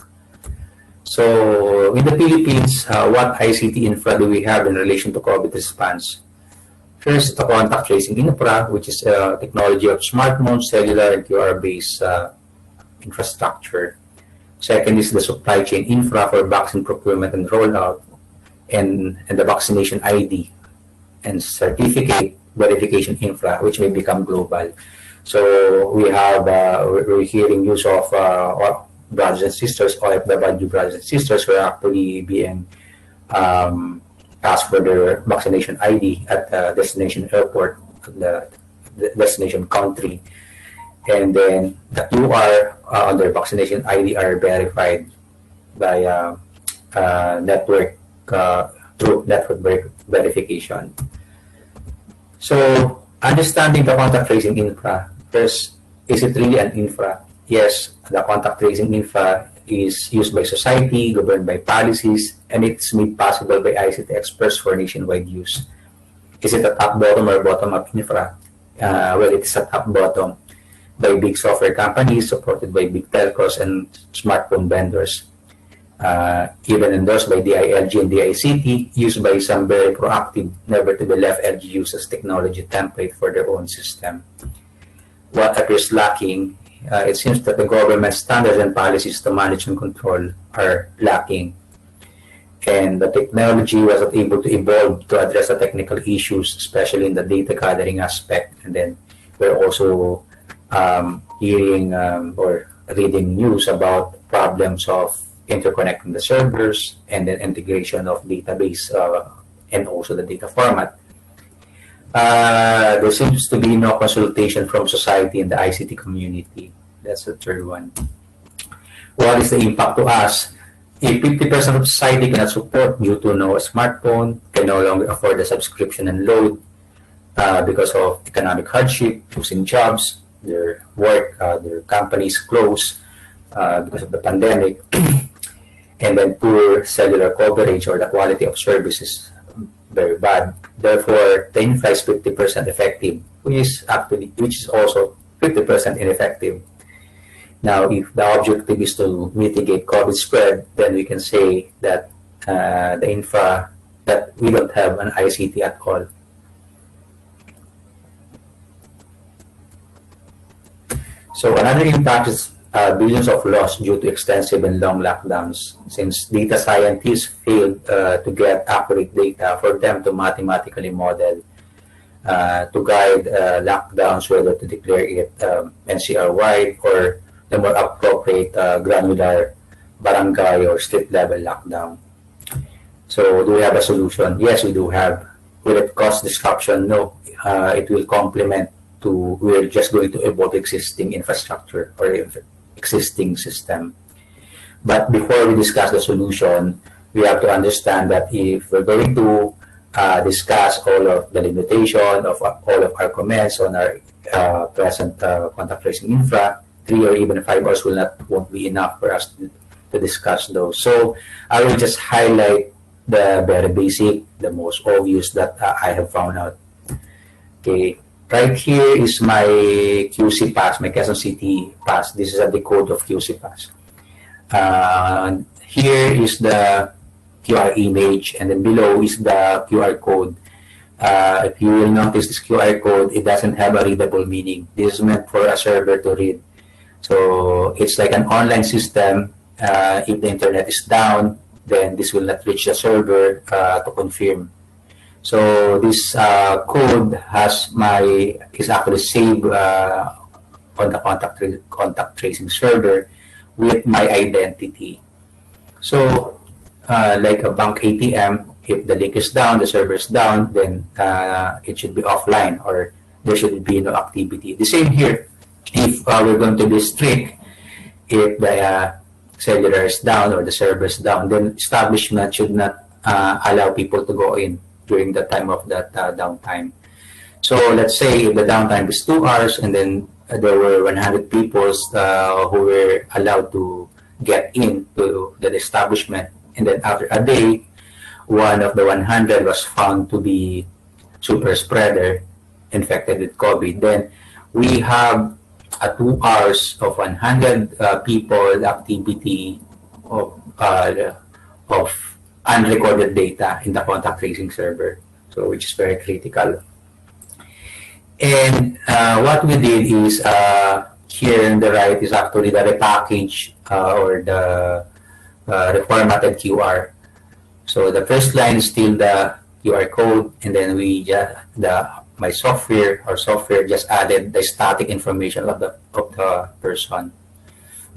So in the Philippines, what ICT infra do we have in relation to COVID response? First, the contact tracing infra, which is technology of smartphones, cellular, and QR-based infrastructure. Second is the supply chain infra for vaccine procurement and rollout, and the vaccination ID and certificate verification infra, which may become global. So we have, we're hearing news of brothers and sisters, OFW brothers and sisters, who are actually being asked for their vaccination ID at the destination airport, the destination country. And then the QR on their vaccination ID are verified by network through network verification. So understanding the contact tracing infra, first, is it really an infra? Yes, the contact tracing infra is used by society, governed by policies, and it's made possible by ICT experts for nationwide use. Is it a top-bottom or bottom-up infra? Well, it's a top-bottom by big software companies, supported by big telcos and smartphone vendors. Even endorsed by DILG and DICT, used by some very proactive, never to be left edge users technology template for their own system. What appears lacking, it seems that the government standards and policies to manage and control are lacking. And the technology wasn't able to evolve to address the technical issues, especially in the data gathering aspect. And then we're also hearing or reading news about problems of interconnecting the servers and then integration of database and also the data format. There seems to be no consultation from society and the ICT community. That's the third one. What is the impact to us? If 50% of society cannot support due to no smartphone, can no longer afford the subscription and load because of economic hardship, losing jobs, their work, their companies close because of the pandemic, and then poor cellular coverage or the quality of services very bad. Therefore, the infra is 50% effective, which is also 50% ineffective. Now, if the objective is to mitigate COVID spread, then we can say that the infra, that we don't have an ICT at all. So another impact is billions of loss due to extensive and long lockdowns. Since data scientists failed to get accurate data for them to mathematically model, to guide lockdowns, whether to declare it NCR-wide or the more appropriate granular barangay or state level lockdown. So do we have a solution? Yes, we do have. Will it cause disruption? No. It will complement to, we're just going to evolve existing infrastructure or existing system. But before we discuss the solution, we have to understand that if we're going to discuss all of the limitation of all of our comments on our present contact tracing infra, 3 or even 5 hours won't be enough for us to discuss those. So I will just highlight the very basic, the most obvious that I have found out. Okay, right here is my QC pass, my Quezon City pass. This is a decode of QC pass. Here is the QR image, and then below is the QR code. If you will notice this QR code, it doesn't have a readable meaning. This is meant for a server to read. So it's like an online system. If the internet is down, then this will not reach the server to confirm. So this code is actually saved on the contact tracing server with my identity. So like a bank ATM, if the link is down, the server is down, then it should be offline or there should be no activity. The same here. If we're going to be strict, if the cellular is down or the server is down, then establishment should not allow people to go in during the time of that downtime. So let's say if the downtime is 2 hours and then there were 100 people who were allowed to get into the establishment, and then after a day, one of the 100 was found to be super spreader infected with COVID, then we have 2 hours of 100 people activity of unrecorded data in the contact tracing server, so which is very critical. And what we did is here on the right is actually the repackage or the reformatted QR. So the first line is still the QR code, and then we just my software just added the static information of the person.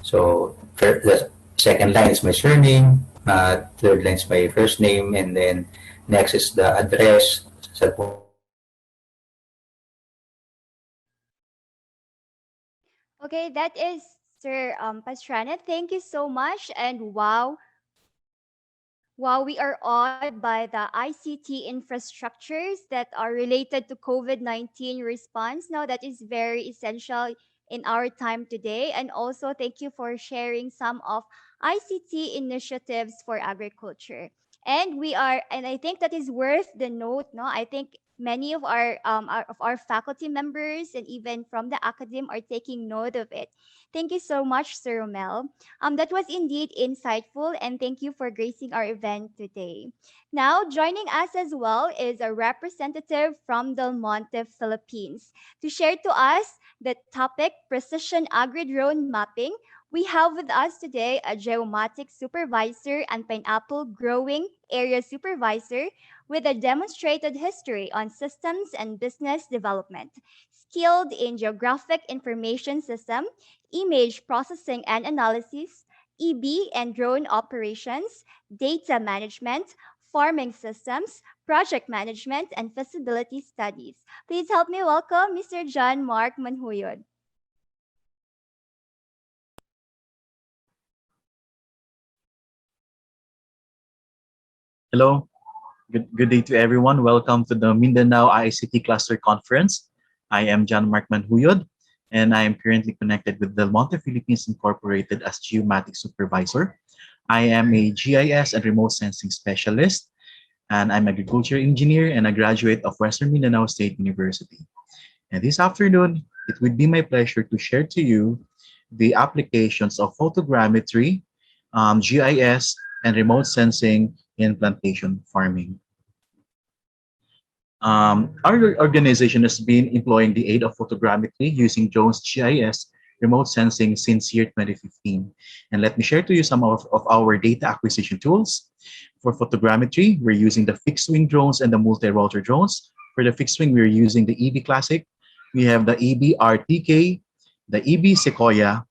So the second line is my surname, third line is my first name, and then next is the address, cell phone. Okay, that is Sir Pastrana. Thank you so much. And wow, we are awed by the ICT infrastructures that are related to COVID-19 response. Now, that is very essential. in our time today. And also, thank you for sharing some of ICT initiatives for agriculture. And I think that is worth the note. No, I think many of our faculty members and even from the academe are taking note of it. Thank you so much, Sir Romel. That was indeed insightful, and thank you for gracing our event today. Now, joining us as well is a representative from Del Monte, Philippines. To share to us the topic Precision Agri-Drone Mapping, we have with us today a geomatic supervisor and pineapple growing area supervisor with a demonstrated history on systems and business development, skilled in geographic information system, image processing and analysis, EB and drone operations, data management, farming systems, project management, and feasibility studies. Please help me welcome Mr. John Mark Manhuyod. Hello, good day to everyone. Welcome to the Mindanao ICT Cluster Conference. I am John Mark Manhuyod, and I am currently connected with Del Monte Philippines Incorporated as Geomatic Supervisor. I am a GIS and remote sensing specialist, and I'm an agriculture engineer and a graduate of Western Mindanao State University. And this afternoon, it would be my pleasure to share to you the applications of photogrammetry, GIS, and remote sensing in plantation farming. Our organization has been employing the aid of photogrammetry using drones GIS remote sensing since year 2015. And let me share to you some of our data acquisition tools. For photogrammetry, we're using the fixed wing drones and the multi-rotor drones. For the fixed wing, we're using the EB Classic. We have the EB RTK, the EB Sequoia,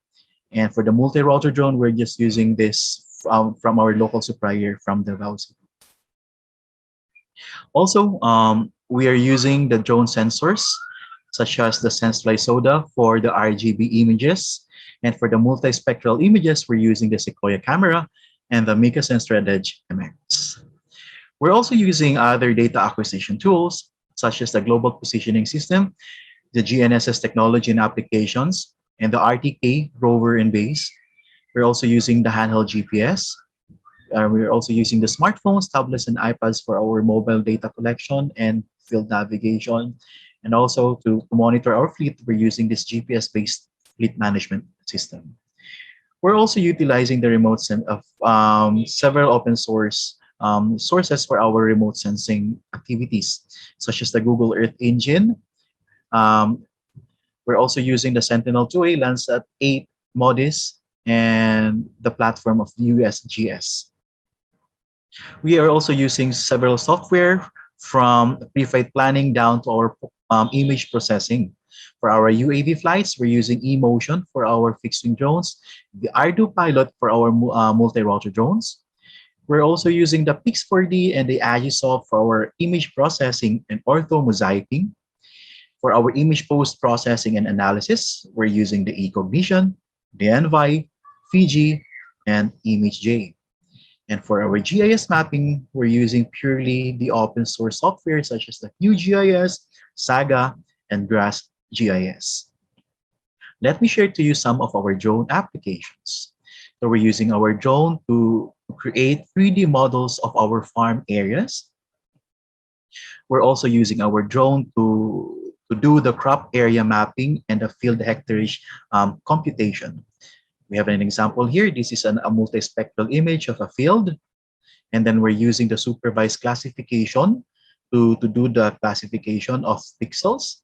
and for the multi-rotor drone, we're just using this from our local supplier from Davao City. Also, we are using the drone sensors, such as the SenseFly Soda for the RGB images. And for the multispectral images, we're using the Sequoia camera and the MicaSense Red Edge MX. We're also using other data acquisition tools, such as the Global Positioning System, the GNSS technology and applications, and the RTK rover and base. We're also using the handheld GPS. We're also using the smartphones, tablets, and iPads for our mobile data collection and field navigation. And also to monitor our fleet, we're using this GPS-based fleet management system. We're also utilizing the remote of several open source sources for our remote sensing activities, such as the Google Earth Engine. We're also using the Sentinel-2A Landsat 8 MODIS and the platform of USGS. We are also using several software from pre-flight planning down to our image processing. For our UAV flights, we're using eMotion for our fixed-wing drones, the Ardu Pilot for our multi-rotor drones. We're also using the Pix4D and the Agisoft for our image processing and orthomosaicing. For our image post-processing and analysis, we're using the eCognition, the Envi, Fiji, and ImageJ. And for our GIS mapping, we're using purely the open source software such as the QGIS, Saga, and Grass GIS. Let me share to you some of our drone applications. So we're using our drone to create 3D models of our farm areas. We're also using our drone to do the crop area mapping and the field hectareage computation. We have an example here. This is a multispectral image of a field. And then we're using the supervised classification to do the classification of pixels.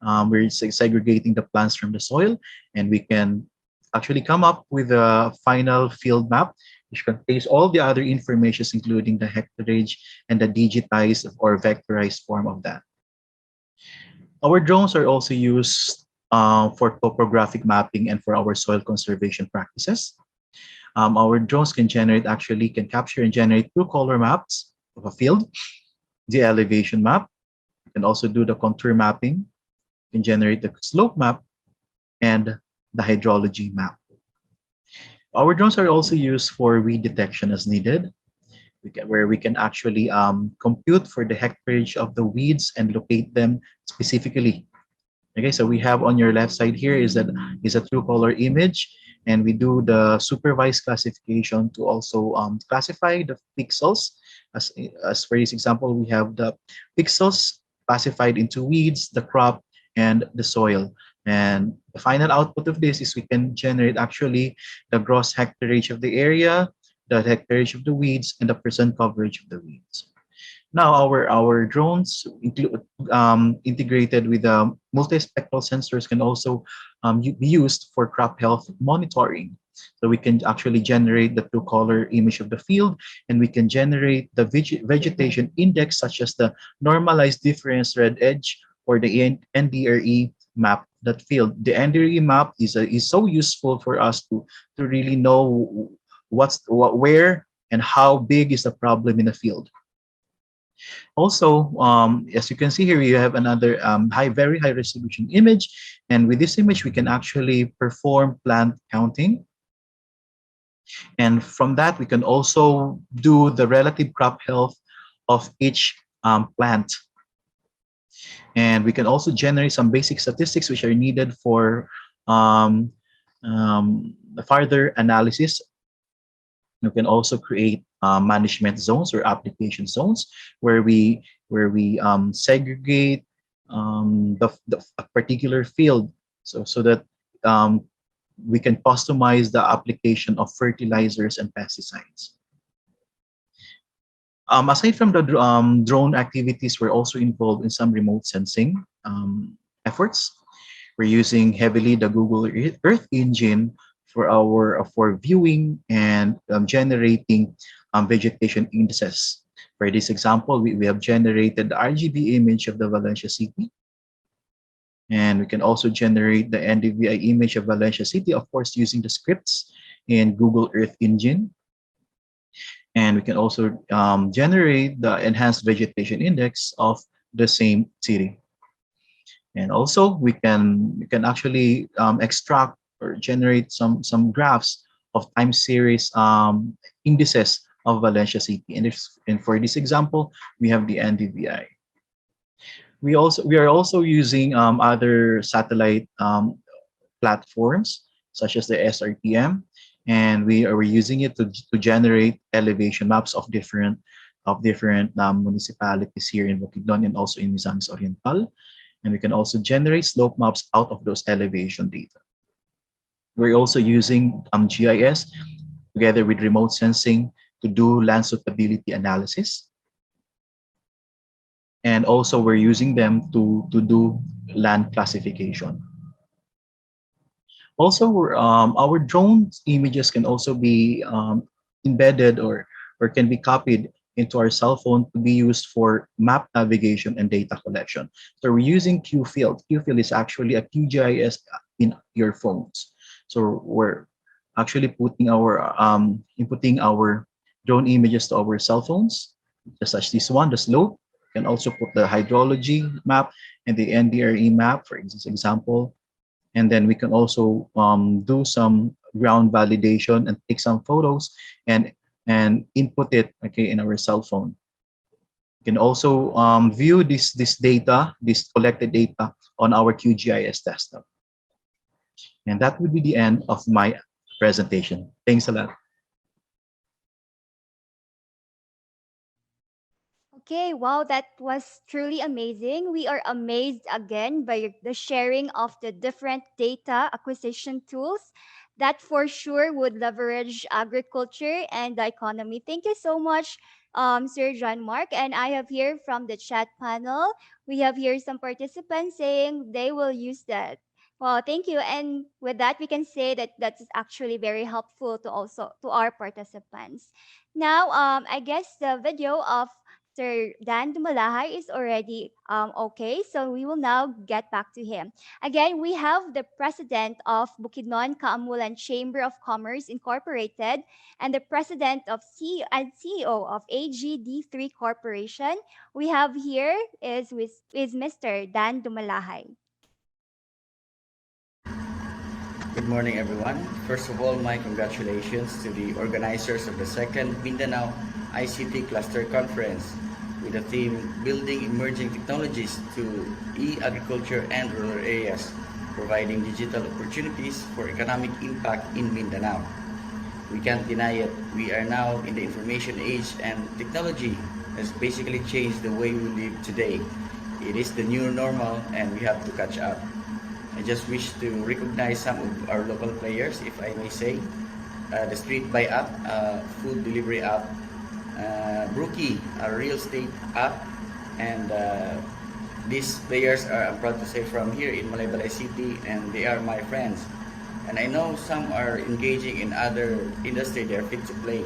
We're segregating the plants from the soil, and we can actually come up with a final field map, which contains all the other information, including the hectareage and the digitized or vectorized form of that. Our drones are also used for topographic mapping and for our soil conservation practices. Our drones can capture and generate two color maps of a field, the elevation map. You can also do the contour mapping, you can generate the slope map, and the hydrology map. Our drones are also used for weed detection as needed, where we can actually compute for the hectareage of the weeds and locate them specifically. Okay, so we have on your left side here is a true color image, and we do the supervised classification to also classify the pixels. As for this example, we have the pixels classified into weeds, the crop, and the soil. And the final output of this is we can generate actually the gross hectareage of the area, the hectareage of the weeds, and the percent coverage of the weeds. Now our drones include integrated with multispectral sensors can also be used for crop health monitoring. So we can actually generate the true color image of the field, and we can generate the vegetation index such as the normalized difference red edge or the NDRE map that field. The NDRE map is so useful for us to really know where and how big is the problem in the field. Also, as you can see here, you have another very high resolution image. And with this image, we can actually perform plant counting. And from that, we can also do the relative crop health of each plant. And we can also generate some basic statistics which are needed for the further analysis. You can also create management zones or application zones where we segregate a particular field so that we can customize the application of fertilizers and pesticides. Aside from the drone activities, we're also involved in some remote sensing efforts. We're using heavily the Google Earth engine for viewing and generating vegetation indices. For this example, we have generated the RGB image of the Valencia city. And we can also generate the NDVI image of Valencia city, of course, using the scripts in Google Earth engine. And we can also generate the enhanced vegetation index of the same city. And also we can actually extract or generate some graphs of time series indices of Valencia city. And for this example, we have the NDVI. We are also using other satellite platforms such as the SRTM, and we are using it to generate elevation maps of different municipalities here in Bukidnon and also in Misamis Oriental. And we can also generate slope maps out of those elevation data. We're also using GIS together with remote sensing to do land suitability analysis. And also we're using them to do land classification. Also, our drone images can also be embedded or can be copied into our cell phone to be used for map navigation and data collection. So we're using QField. QField is actually a QGIS in your phones. So we're actually putting inputting our drone images to our cell phones, just as this one, the slope. You can also put the hydrology map and the NDRE map, for this example. And then we can also do some ground validation and take some photos and input it in our cell phone. You can also view this data, this collected data on our QGIS desktop. And that would be the end of my presentation. Thanks a lot. Okay, wow, that was truly amazing. We are amazed again by the sharing of the different data acquisition tools that for sure would leverage agriculture and the economy. Thank you so much, Sir John Mark. And I have here from the chat panel, we have here some participants saying they will use that. Well, thank you. And with that, we can say that that's actually very helpful to also to our participants. Now, I guess the video of Sir Dan Dumalahay is already okay, so we will now get back to him. Again, we have the president of Bukidnon Kaamulan Chamber of Commerce Incorporated and the president of CEO of AGD3 Corporation. We have here is Mr. Dan Dumalahay. Good morning, everyone. First of all, my congratulations to the organizers of the second Mindanao ICT Cluster Conference. with the theme Building Emerging Technologies to E-Agriculture and Rural Areas, providing digital opportunities for economic impact in Mindanao. We can't deny it, we are now in the information age and technology has basically changed the way we live today. It is the new normal and we have to catch up. I just wish to recognize some of our local players, if I may say. The Street Buy app, food delivery app, Brookie, a real estate app, and these players are, I'm proud to say, from here in Malaybalay City, and they are my friends. And I know some are engaging in other industry, they are fit to play.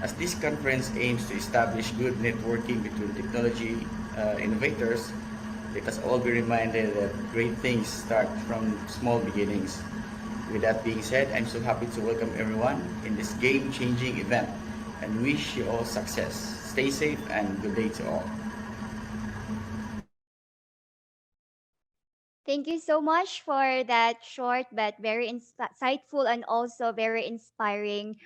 As this conference aims to establish good networking between technology innovators, let us all be reminded that great things start from small beginnings. With that being said, I'm so happy to welcome everyone in this game-changing event and wish you all success. Stay safe and good day to all. Thank you so much for that short but very insightful and also very inspiring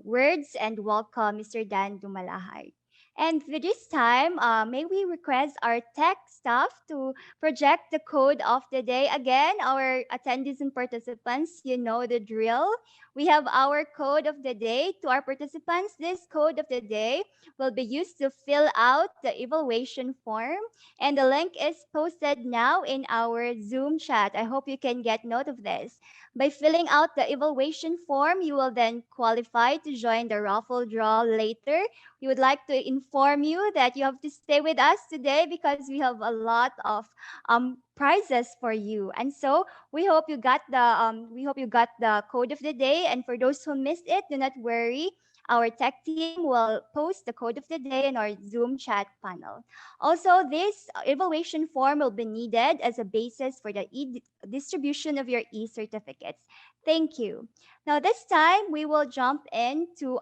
words, and welcome, Mr. Dan Dumalahay. And for this time, may we request our tech staff to project the code of the day. Again, our attendees and participants, you know the drill. We have our code of the day. To our participants, this code of the day will be used to fill out the evaluation form, and the link is posted now in our Zoom chat. I hope you can get note of this. By filling out the evaluation form, you will then qualify to join the raffle draw later. We would like to inform you that you have to stay with us today because we have a lot of prizes for you. And so we hope you got the code of the day. And for those who missed it, do not worry. Our tech team will post the code of the day in our Zoom chat panel. Also, this evaluation form will be needed as a basis for the distribution of your e-certificates. Thank you. Now, this time we will jump into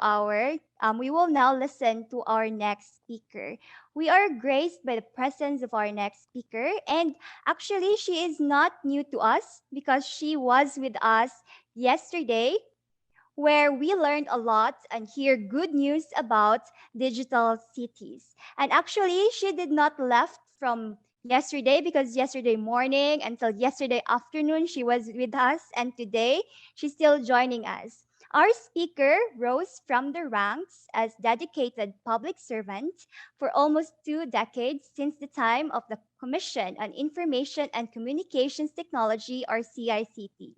we will now listen to our next speaker. We are graced by the presence of our next speaker, and actually, she is not new to us because she was with us yesterday, where we learned a lot and hear good news about digital cities. And actually, she did not left from yesterday because yesterday morning until yesterday afternoon she was with us, and today she's still joining us. Our speaker rose from the ranks as dedicated public servant for almost 2 decades since the time of the Commission on Information and Communications Technology, or CICT.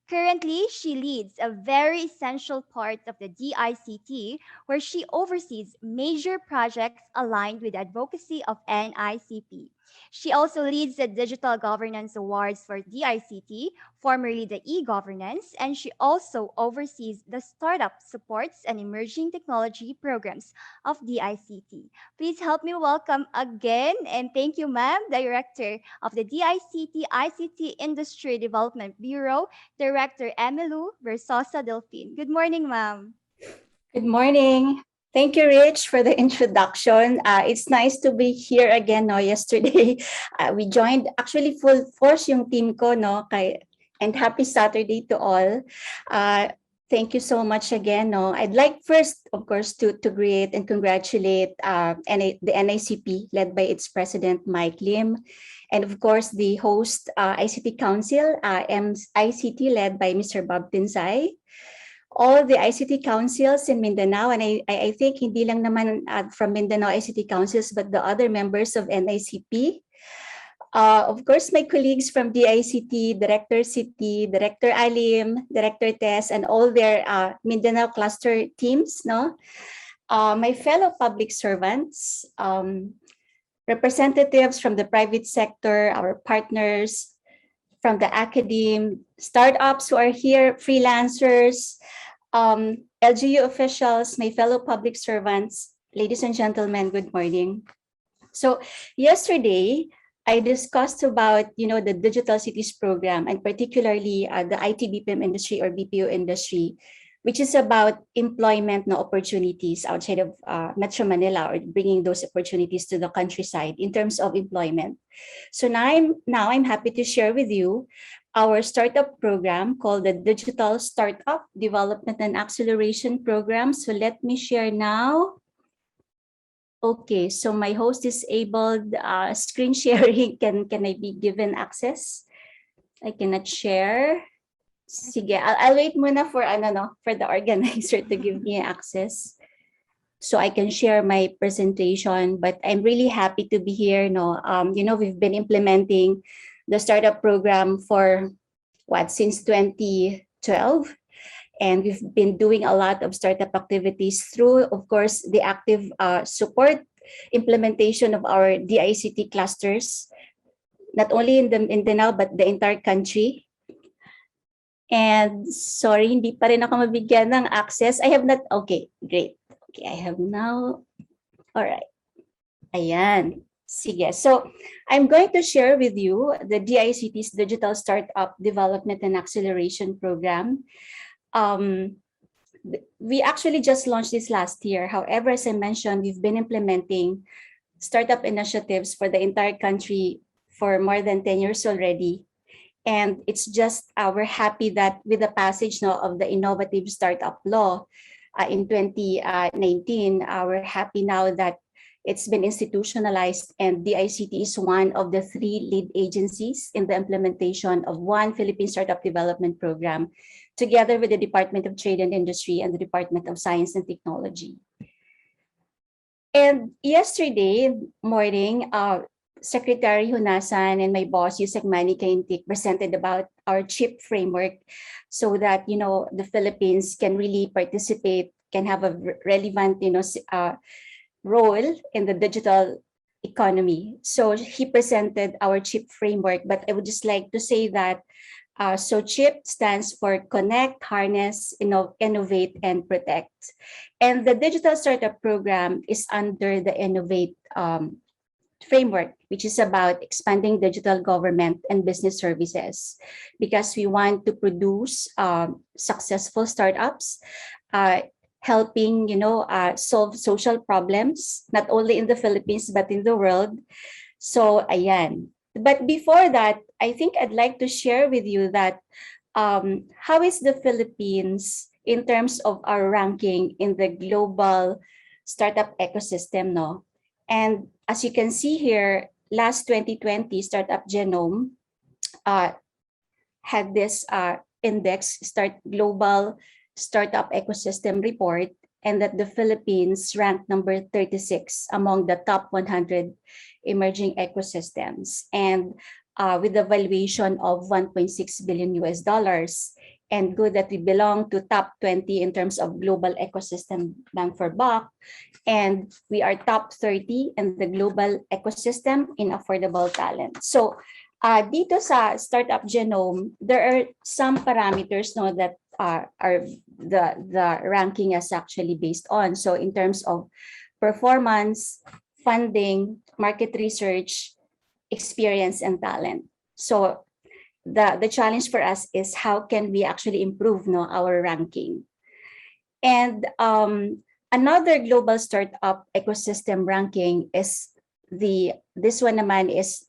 Currently, she leads a very essential part of the DICT, where she oversees major projects aligned with the advocacy of NICP. She also leads the Digital Governance Awards for DICT, formerly the e-governance, and she also oversees the Startup Supports and Emerging Technology Programs of DICT. Please help me welcome again, and thank you, ma'am, Director of the DICT ICT Industry Development Bureau, Director Emilu Versosa Delphine. Good morning, ma'am. Good morning. Thank you, Rich, for the introduction. It's nice to be here again. No, yesterday we joined actually full force yung team ko, no, and happy Saturday to all. Thank you so much again. No, I'd like first, of course, to greet and congratulate the NICP led by its president Mike Lim, and of course the host ICT Council, ICT led by Mr. Bob Tinsay. All the ICT councils in Mindanao, and I think hindi lang naman from Mindanao ICT councils, but the other members of NICP. Of course, my colleagues from DICT, Director City, Director Alim, Director Tess, and all their Mindanao Cluster teams, no? My fellow public servants, representatives from the private sector, our partners from the academe, startups who are here, freelancers, LGU officials, my fellow public servants, ladies and gentlemen, good morning. So yesterday, I discussed about, the Digital Cities program, and particularly the IT BPM industry or BPO industry, which is about employment opportunities outside of Metro Manila, or bringing those opportunities to the countryside in terms of employment. So now I'm happy to share with you our startup program called the Digital Startup Development and Acceleration Program. So let me share now. Okay, so my host disabled screen sharing. Can I be given access? I cannot share. Sige, I'll wait muna for for the organizer to give me access so I can share my presentation. But I'm really happy to be here. We've been implementing the startup program for since 2012. And we've been doing a lot of startup activities through, of course, the active support implementation of our DICT clusters, not only in the Mindanao, but the entire country. And sorry, hindi pa rin ako mabigyan ng access. I have not, okay, great. Okay, I have now, all right. Ayan. Sige. So I'm going to share with you the DICT's Digital Startup Development and Acceleration Program. We actually just launched this last year. However, as I mentioned, we've been implementing startup initiatives for the entire country for more than 10 years already. And it's just, we're happy that with the passage now of the innovative startup law in 2019, we're happy now that it's been institutionalized, and DICT is one of the 3 lead agencies in the implementation of one Philippine Startup Development Program, together with the Department of Trade and Industry and the Department of Science and Technology. And yesterday morning, Secretary Hunasan and my boss, Yusek Manika Intik, presented about our CHIP framework so that, the Philippines can really participate, can have a relevant, role in the digital economy. So he presented our CHIP framework, but I would just like to say that so CHIP stands for Connect, Harness, Innovate, and Protect. And the Digital Startup Program is under the Innovate framework, which is about expanding digital government and business services, because we want to produce successful startups, helping solve social problems, not only in the Philippines, but in the world. So, ayan. But before that, I think I'd like to share with you that how is the Philippines in terms of our ranking in the global startup ecosystem, no? And as you can see here, last 2020, Startup Genome had this index, Global Startup Ecosystem Report, and that the Philippines ranked number 36 among the top 100 emerging ecosystems, and with a valuation of $1.6 billion US. And good that we belong to top 20 in terms of global ecosystem Bank for Buck, and we are top 30 in the global ecosystem in affordable talent. So dito sa Startup Genome, there are some parameters that are the ranking is actually based on. So in terms of performance, funding, market research, experience, and talent. So the challenge for us is how can we actually improve our ranking. And another global startup ecosystem ranking is this one naman is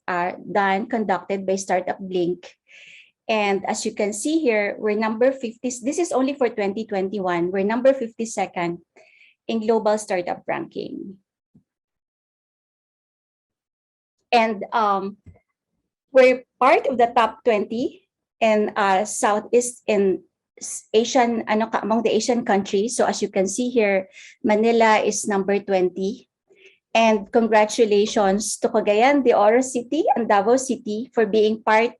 conducted by Startup Blink. And as you can see here, we're number 50. This is only for 2021. We're number 52nd in global startup ranking. And we're part of the top 20 in Southeast in Asian, among the Asian countries. So as you can see here, Manila is number 20. And congratulations to Cagayan de Oro City and Davao City for being part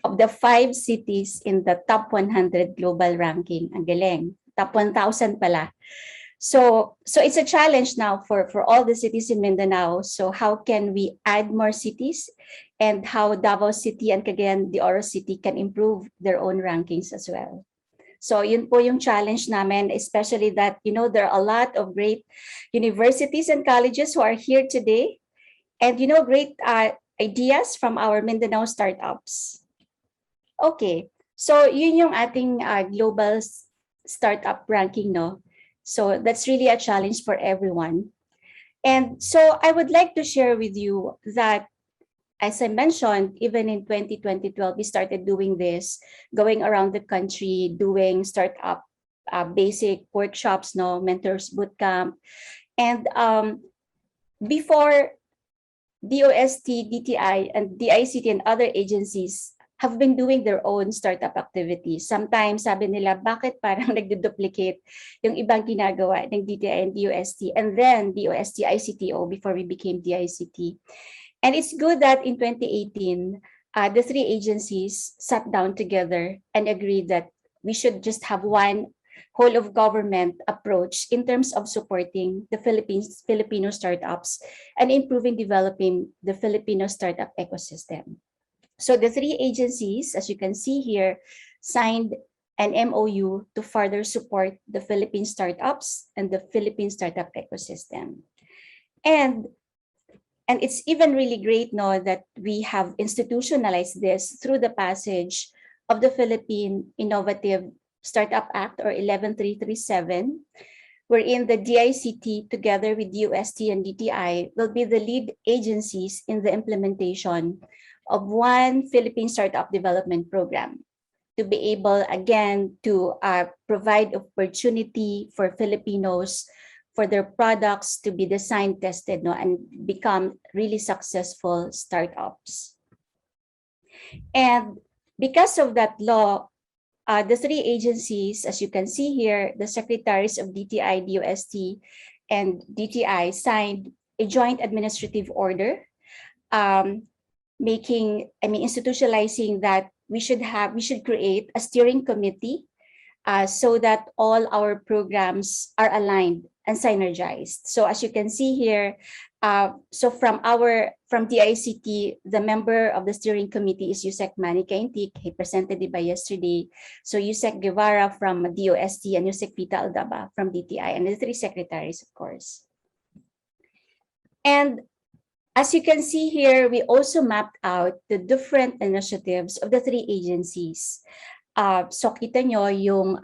of the 5 cities in the top 100 global ranking. Ang galing. Top 1,000 pala. So it's a challenge now for all the cities in Mindanao. So how can we add more cities, and how Davao City and Cagayan de Oro City can improve their own rankings as well. So yun po yung challenge namin, especially that, there are a lot of great universities and colleges who are here today, and, great ideas from our Mindanao startups. Okay, so yun yung ating global startup ranking, no? So that's really a challenge for everyone. And so I would like to share with you that, as I mentioned, even in 2012, we started doing this, going around the country, doing startup basic workshops, mentors bootcamp. And Before, DOST, DTI, and DICT and other agencies have been doing their own startup activities. Sometimes sabi nila, bakit parang nagduduplicate yung ibang ginagawa ng DTI and DOST, and then DOST, ICTO before we became DICT. And it's good that in 2018, the three agencies sat down together and agreed that we should just have one whole of government approach in terms of supporting the Filipino startups and developing the Filipino startup ecosystem. So the three agencies, as you can see here, signed an MOU to further support the Philippine startups and the Philippine startup ecosystem. And it's even really great now that we have institutionalized this through the passage of the Philippine Innovative Startup Act, or 11337, wherein the DICT together with UST and DTI will be the lead agencies in the implementation of one Philippine Startup Development Program to be able, again, to provide opportunity for Filipinos for their products to be designed, tested, and become really successful startups. And because of that law, the three agencies, as you can see here, the secretaries of DTI, DOST, and DTI signed a joint administrative order, institutionalizing that we should create a steering committee so that all our programs are aligned and synergized. So as you can see here, so from DICT, the member of the steering committee is Yusek Manny Kaintik. He presented it by yesterday. So Yusek Guevara from DOST and Yusek Pita Aldaba from DTI, and the three secretaries, of course. And as you can see here, we also mapped out the different initiatives of the three agencies. So kita nyo yung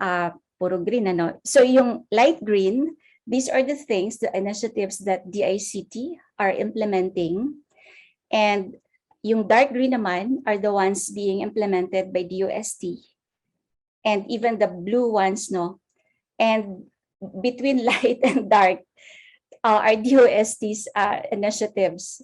puro green, ano? So yung light green, these are the things, the initiatives that DICT are implementing. And yung dark green naman are the ones being implemented by DOST. And even the blue ones, no? And between light and dark are DOST's initiatives.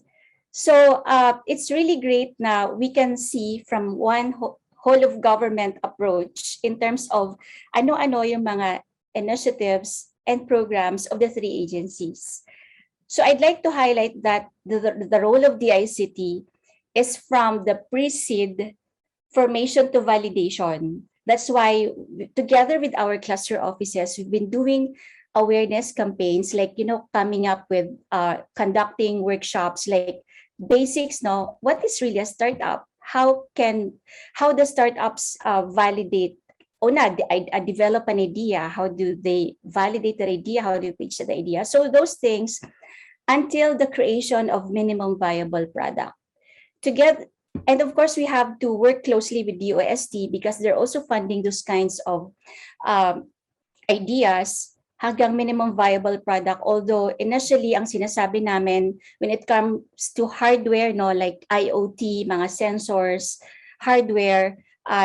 So it's really great now we can see from one whole of government approach in terms of ano-ano yung mga initiatives and programs of the three agencies. So I'd like to highlight that the role of DICT is from the pre-seed formation to validation. That's why together with our cluster offices, we've been doing awareness campaigns, like, coming up with conducting workshops like basics, no? What is really a startup? How the startups validate develop an idea? How do they validate their idea? How do you pitch the idea? So those things until the creation of minimum viable product. Together, and of course, we have to work closely with DOST because they're also funding those kinds of ideas hanggang minimum viable product. Although initially, ang sinasabi namin when it comes to hardware, no, like IoT, mga sensors, hardware,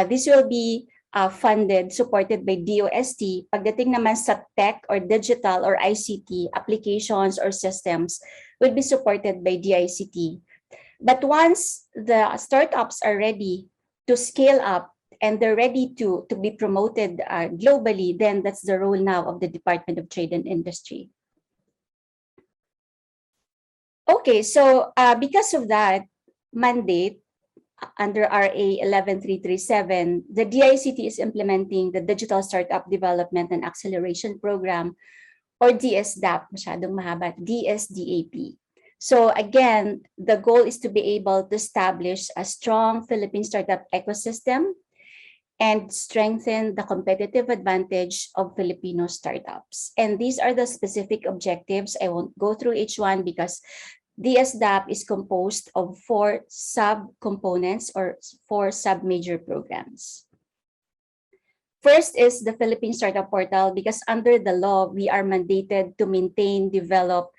this will be funded, supported by DOST. Pagdating naman sa tech or digital or ICT applications or systems will be supported by DICT. But once the startups are ready to scale up and they're ready to be promoted globally, then that's the role now of the Department of Trade and Industry. Okay, so because of that mandate, under RA 11337, the DICT is implementing the Digital Startup Development and Acceleration Program, or DSDAP, masyadong mahaba, DSDAP. So again, the goal is to be able to establish a strong Philippine startup ecosystem and strengthen the competitive advantage of Filipino startups. And these are the specific objectives. I won't go through each one because DSDAP is composed of 4 sub-components or 4 sub-major programs. First is the Philippine Startup Portal, because under the law, we are mandated to maintain, develop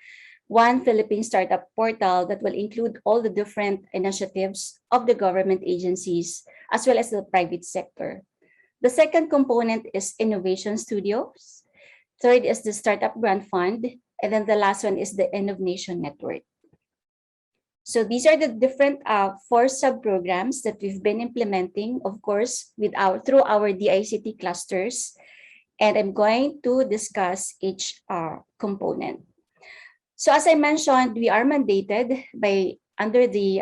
one Philippine Startup Portal that will include all the different initiatives of the government agencies as well as the private sector. The second component is Innovation Studios. Third is the Startup Grant Fund. And then the last one is the Innovation Network. So these are the different 4 sub-programs that we've been implementing, of course, through our DICT clusters. And I'm going to discuss each component. So as I mentioned, we are mandated under the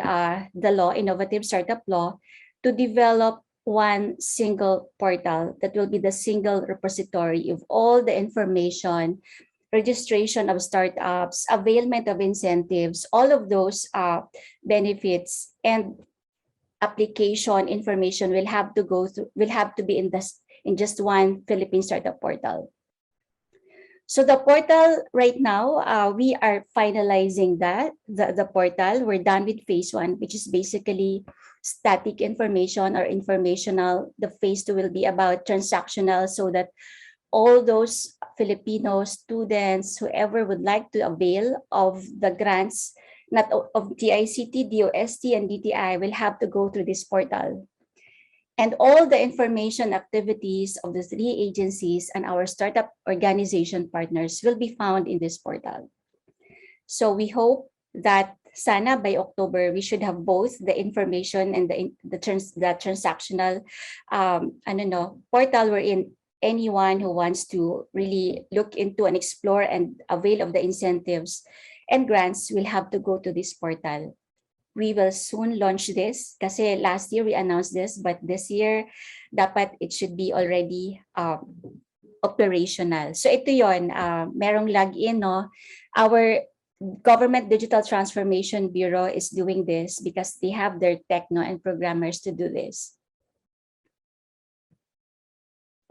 law, Innovative Startup Law, to develop one single portal that will be the single repository of all the information, registration of startups, availment of incentives, all of those benefits and application information will have to be in just one Philippine startup portal. So the portal right now, we are finalizing the portal. We're done with phase 1, which is basically static information or informational. The phase 2 will be about transactional, so that all those Filipino students, whoever would like to avail of the grants, not of DICT, DOST, and DTI, will have to go through this portal. And all the information activities of the 3 agencies and our startup organization partners will be found in this portal. So we hope that sana by October, we should have both the information and the transactional portal wherein anyone who wants to really look into and explore and avail of the incentives and grants will have to go to this portal. We will soon launch this kasi last year we announced this, but this year dapat it should be already operational. So ito yon, merong login, no? Our Government Digital Transformation Bureau is doing this because they have their techno and programmers to do this.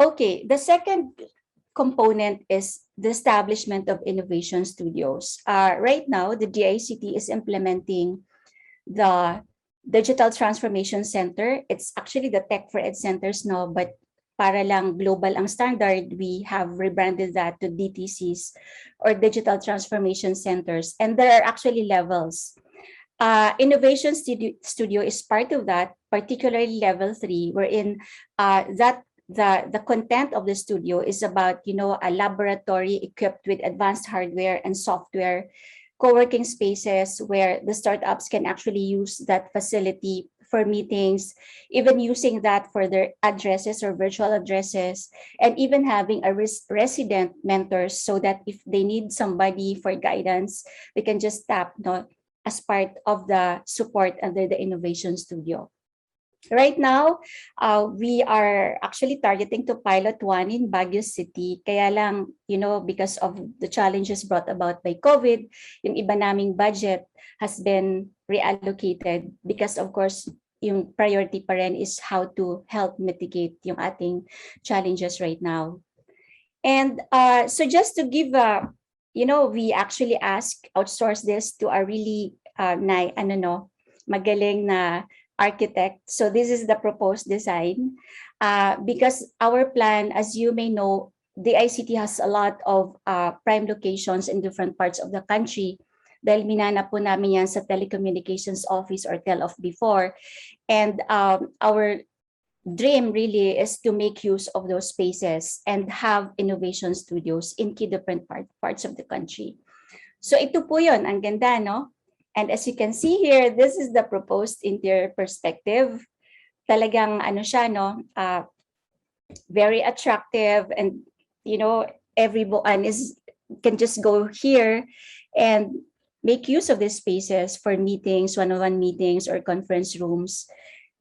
Okay, the second component is the establishment of innovation studios. Right now, the DICT is implementing the Digital Transformation Center. It's actually the Tech for Ed Centers now, but para lang global ang standard, we have rebranded that to DTCs or Digital Transformation Centers. And there are actually levels. Innovation Studio is part of that, particularly level 3, wherein the content of the studio is about, a laboratory equipped with advanced hardware and software, co-working spaces where the startups can actually use that facility for meetings, even using that for their addresses or virtual addresses, and even having a resident mentors so that if they need somebody for guidance, they can just tap as part of the support under the Innovation Studio. Right now, we are actually targeting to pilot 1 in Baguio City. Kaya lang, because of the challenges brought about by COVID, yung iba naming budget has been reallocated because of course, yung priority pa rin is how to help mitigate yung ating challenges right now. And so just to give we actually outsource this to a really magaling na architect. So this is the proposed design. Because our plan, as you may know, the ICT has a lot of prime locations in different parts of the country. Dahil minana po namin yan sa telecommunications office or TELOF before. And our dream really is to make use of those spaces and have innovation studios in key different parts of the country. So ito po yun, ang ganda, no? And as you can see here, this is the proposed interior perspective. Talagang siya, very attractive, and everyone can just go here and make use of these spaces for meetings, one-on-one meetings or conference rooms.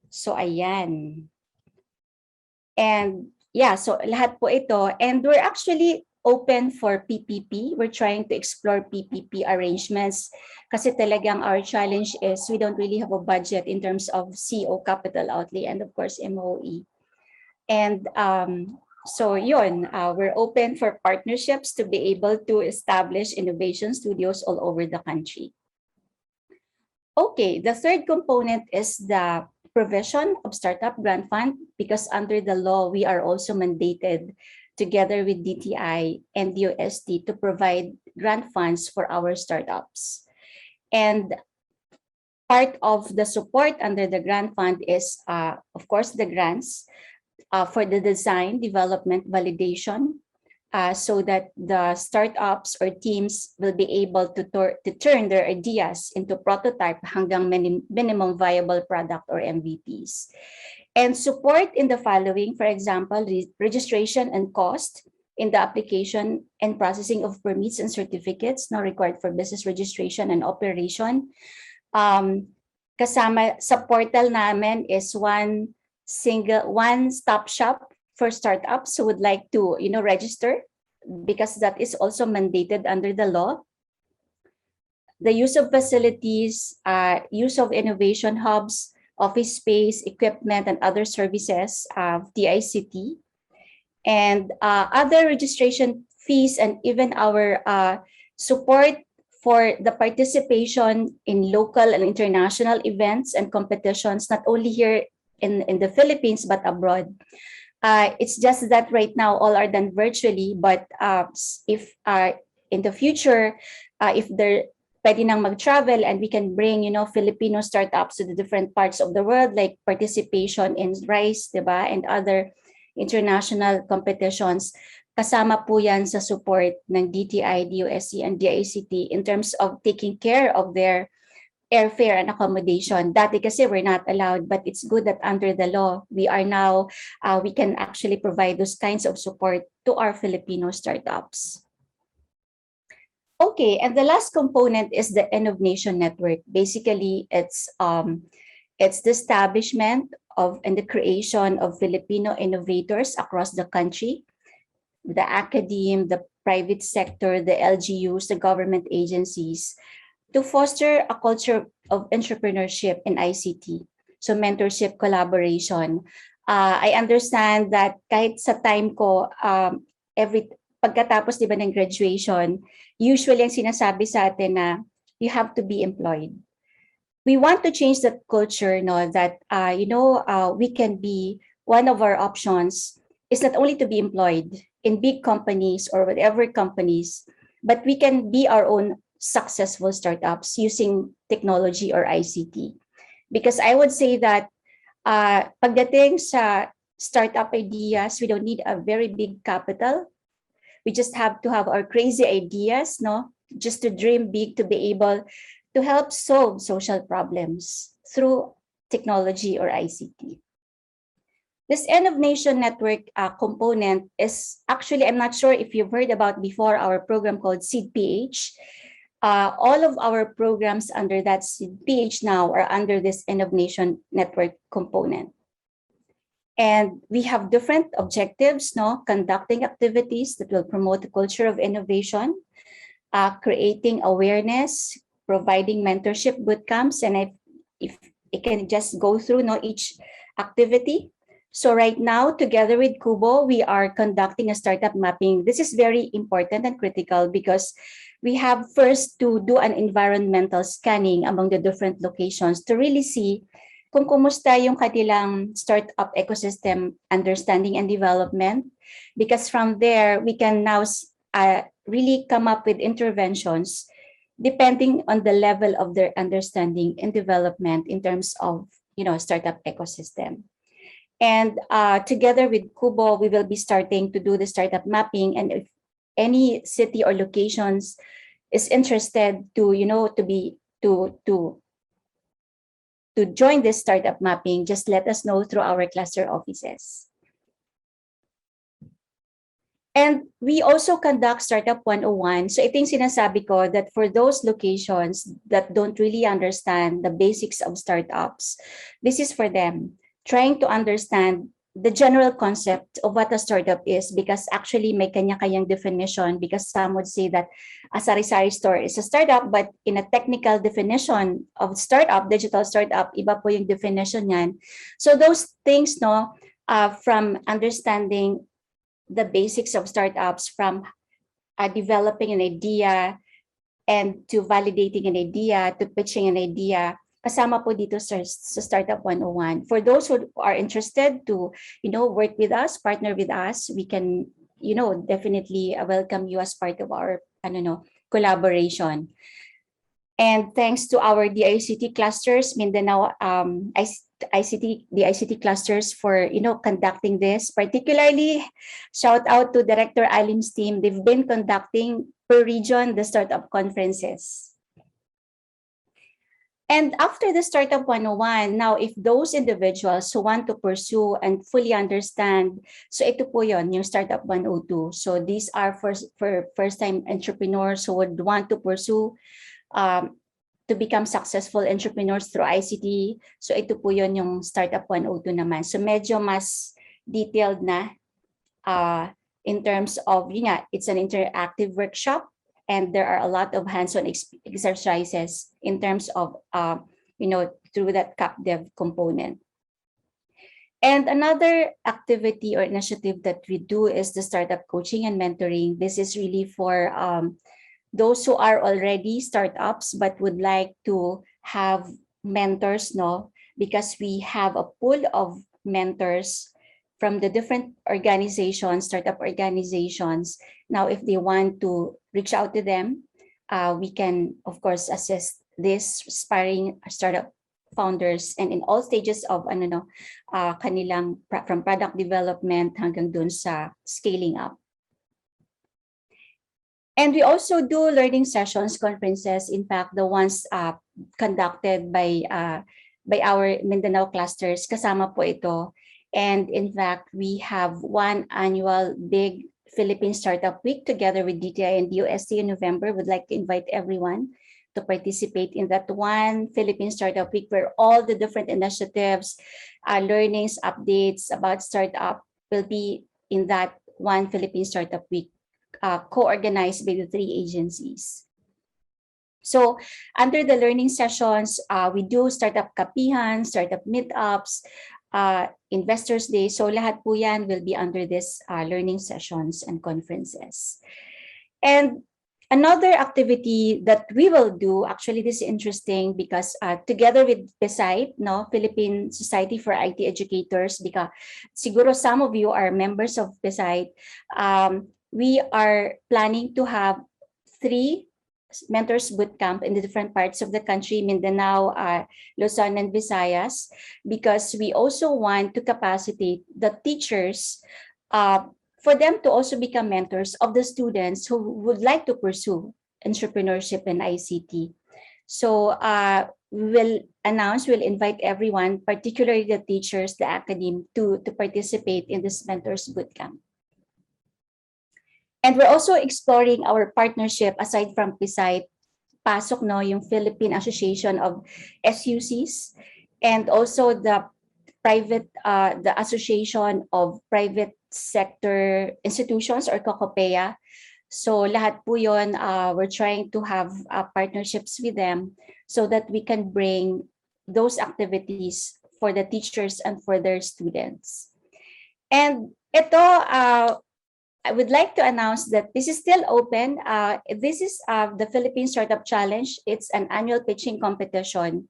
So ayan. And yeah, so lahat po ito, and we're actually open for PPP. We're trying to explore PPP arrangements kasi talagang our challenge is we don't really have a budget in terms of CO, capital outlay, and of course MOE. And so yun, we're open for partnerships to be able to establish innovation studios all over the country. Okay, the third component is the provision of startup grant fund, because under the law, we are also mandated together with DTI and DOST to provide grant funds for our startups. And part of the support under the grant fund is, of course, the grants for the design, development, validation, so that the startups or teams will be able to turn their ideas into prototype hanggang minimum viable product or MVPs. And support in the following, for example, registration and cost in the application and processing of permits and certificates now required for business registration and operation. Kasama sa portal namin is one-stop shop for startups who would like to, register, because that is also mandated under the law. The use of facilities, use of innovation hubs, office space, equipment, and other services of DICT, and other registration fees, and even our support for the participation in local and international events and competitions, not only here in the Philippines, but abroad. It's just that right now all are done virtually, but if in the future, if they're pwede nang mag-travel and we can bring, Filipino startups to the different parts of the world, like participation in RISE, diba, and other international competitions, kasama po yan sa support ng DTI, DOSC, and DICT in terms of taking care of their airfare and accommodation. Dati kasi we're not allowed, but it's good that under the law, we are now, we can actually provide those kinds of support to our Filipino startups. Okay, and the last component is the Innovation Network. Basically, it's the establishment of and the creation of Filipino innovators across the country, the academe, the private sector, the LGUs, the government agencies, to foster a culture of entrepreneurship in ICT. So mentorship, collaboration. I understand that kahit sa time ko, pagkatapos, di ba, ng graduation, usually ang sinasabi sa atin na you have to be employed. We want to change that culture, that, we can be, one of our options is not only to be employed in big companies or whatever companies, but we can be our own successful startups using technology or ICT. Because I would say that pagdating sa startup ideas, we don't need a very big capital. We just have to have our crazy ideas, just to dream big, to be able to help solve social problems through technology or ICT. This Innovation Network component is actually, I'm not sure if you've heard about before, our program called SeedPH. All of our programs under that SeedPH now are under this Innovation Network component. And we have different objectives, conducting activities that will promote the culture of innovation, creating awareness, providing mentorship bootcamps, and if it can just go through each activity. So right now, together with Kubo, we are conducting a startup mapping. This is very important and critical because we have first to do an environmental scanning among the different locations to really see kung kumusta yung kanilang startup ecosystem understanding and development. Because from there, we can now really come up with interventions depending on the level of their understanding and development in terms of, startup ecosystem. And together with Kubo, we will be starting to do the startup mapping. And if any city or locations is interested to, to join this startup mapping, just let us know through our cluster offices. And we also conduct Startup 101. So ito yung sinasabi ko that for those locations that don't really understand the basics of startups, this is for them. Trying to understand the general concept of what a startup is, because actually may kanya-kanyang definition, because some would say that a sari-sari store is a startup, but in a technical definition of startup, digital startup, iba po yung definition yan. So those things, from understanding the basics of startups, from developing an idea and to validating an idea, to pitching an idea, kasama po dito sa Startup 101. For those who are interested to, work with us, partner with us, we can, definitely welcome you as part of our, collaboration. And thanks to our DICT clusters, Mindanao the ICT clusters for conducting this. Particularly, shout out to Director Alim's team. They've been conducting per region the startup conferences. And after the Startup 101, now if those individuals who want to pursue and fully understand, so ito po yun, yung Startup 102. So these are for first-time entrepreneurs who would want to pursue to become successful entrepreneurs through ICT. So ito po yun yung Startup 102 naman. So medyo mas detailed na in terms of, it's an interactive workshop. And there are a lot of hands-on exercises in terms of, through that CapDev component. And another activity or initiative that we do is the startup coaching and mentoring. This is really for those who are already startups but would like to have mentors, because we have a pool of mentors from the different organizations, startup organizations. Now, if they want to reach out to them, we can, of course, assist these aspiring startup founders and in all stages of kanilang from product development hanggang dun sa scaling up. And we also do learning sessions, conferences. In fact, the ones conducted by our Mindanao clusters, kasama po ito. And in fact, we have one annual big Philippine Startup Week together with DTI and DOST in November. Would like to invite everyone to participate in that one Philippine Startup Week where all the different initiatives, learnings, updates about startup will be in that one Philippine Startup Week, co-organized by the 3 agencies. So under the learning sessions, we do startup kapihan, startup meetups, Investors Day. So lahat po yan will be under this learning sessions and conferences. And another activity that we will do, actually this is interesting because together with PSIT, Philippine Society for IT Educators, because siguro some of you are members of PSIT, we are planning to have 3 mentors bootcamp in the different parts of the country, Mindanao, Luzon, and Visayas, because we also want to capacitate the teachers for them to also become mentors of the students who would like to pursue entrepreneurship and ICT. So we'll invite everyone, particularly the teachers, the academe, to participate in this mentors bootcamp. And we're also exploring our partnership aside from PSIT, PASOK, yung Philippine Association of SUCs, and also the Association of Private Sector Institutions or COCOPEA. So lahat po yun, we're trying to have partnerships with them so that we can bring those activities for the teachers and for their students. And ito, I would like to announce that this is still open. This is the Philippine Startup Challenge. It's an annual pitching competition.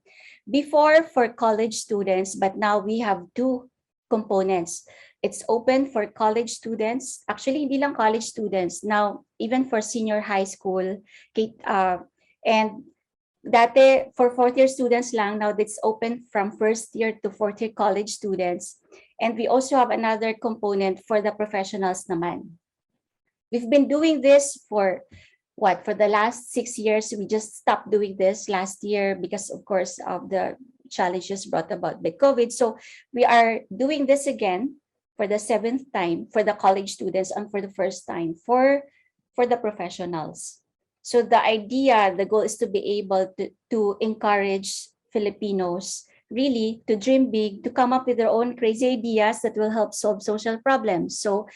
Before for college students, but now we have 2 components. It's open for college students. Actually, hindi lang college students. Now, even for senior high school. And dati for 4th year students lang. Now it's open from 1st year to 4th year college students. And we also have another component for the professionals naman. We've been doing this for the last 6 years. We just stopped doing this last year because, of course, of the challenges brought about by COVID. So we are doing this again for the 7th time for the college students and for the first time for the professionals. So the goal is to be able to encourage Filipinos really to dream big, to come up with their own crazy ideas that will help solve social problems. So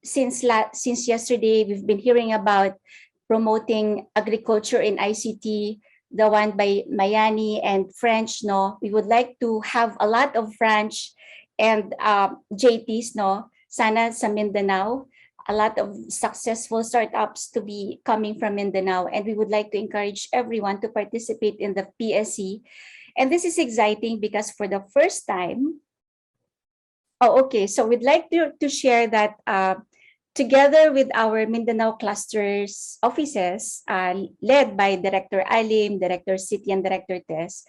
since yesterday, we've been hearing about promoting agriculture in ICT, the one by Mayani and French, we would like to have a lot of French and JTs, sana sa Mindanao, a lot of successful startups to be coming from Mindanao, and we would like to encourage everyone to participate in the PSC. And this is exciting because for the first time, so we'd like to share that Together with our Mindanao Clusters offices, led by Director Alim, Director City, and Director Tess,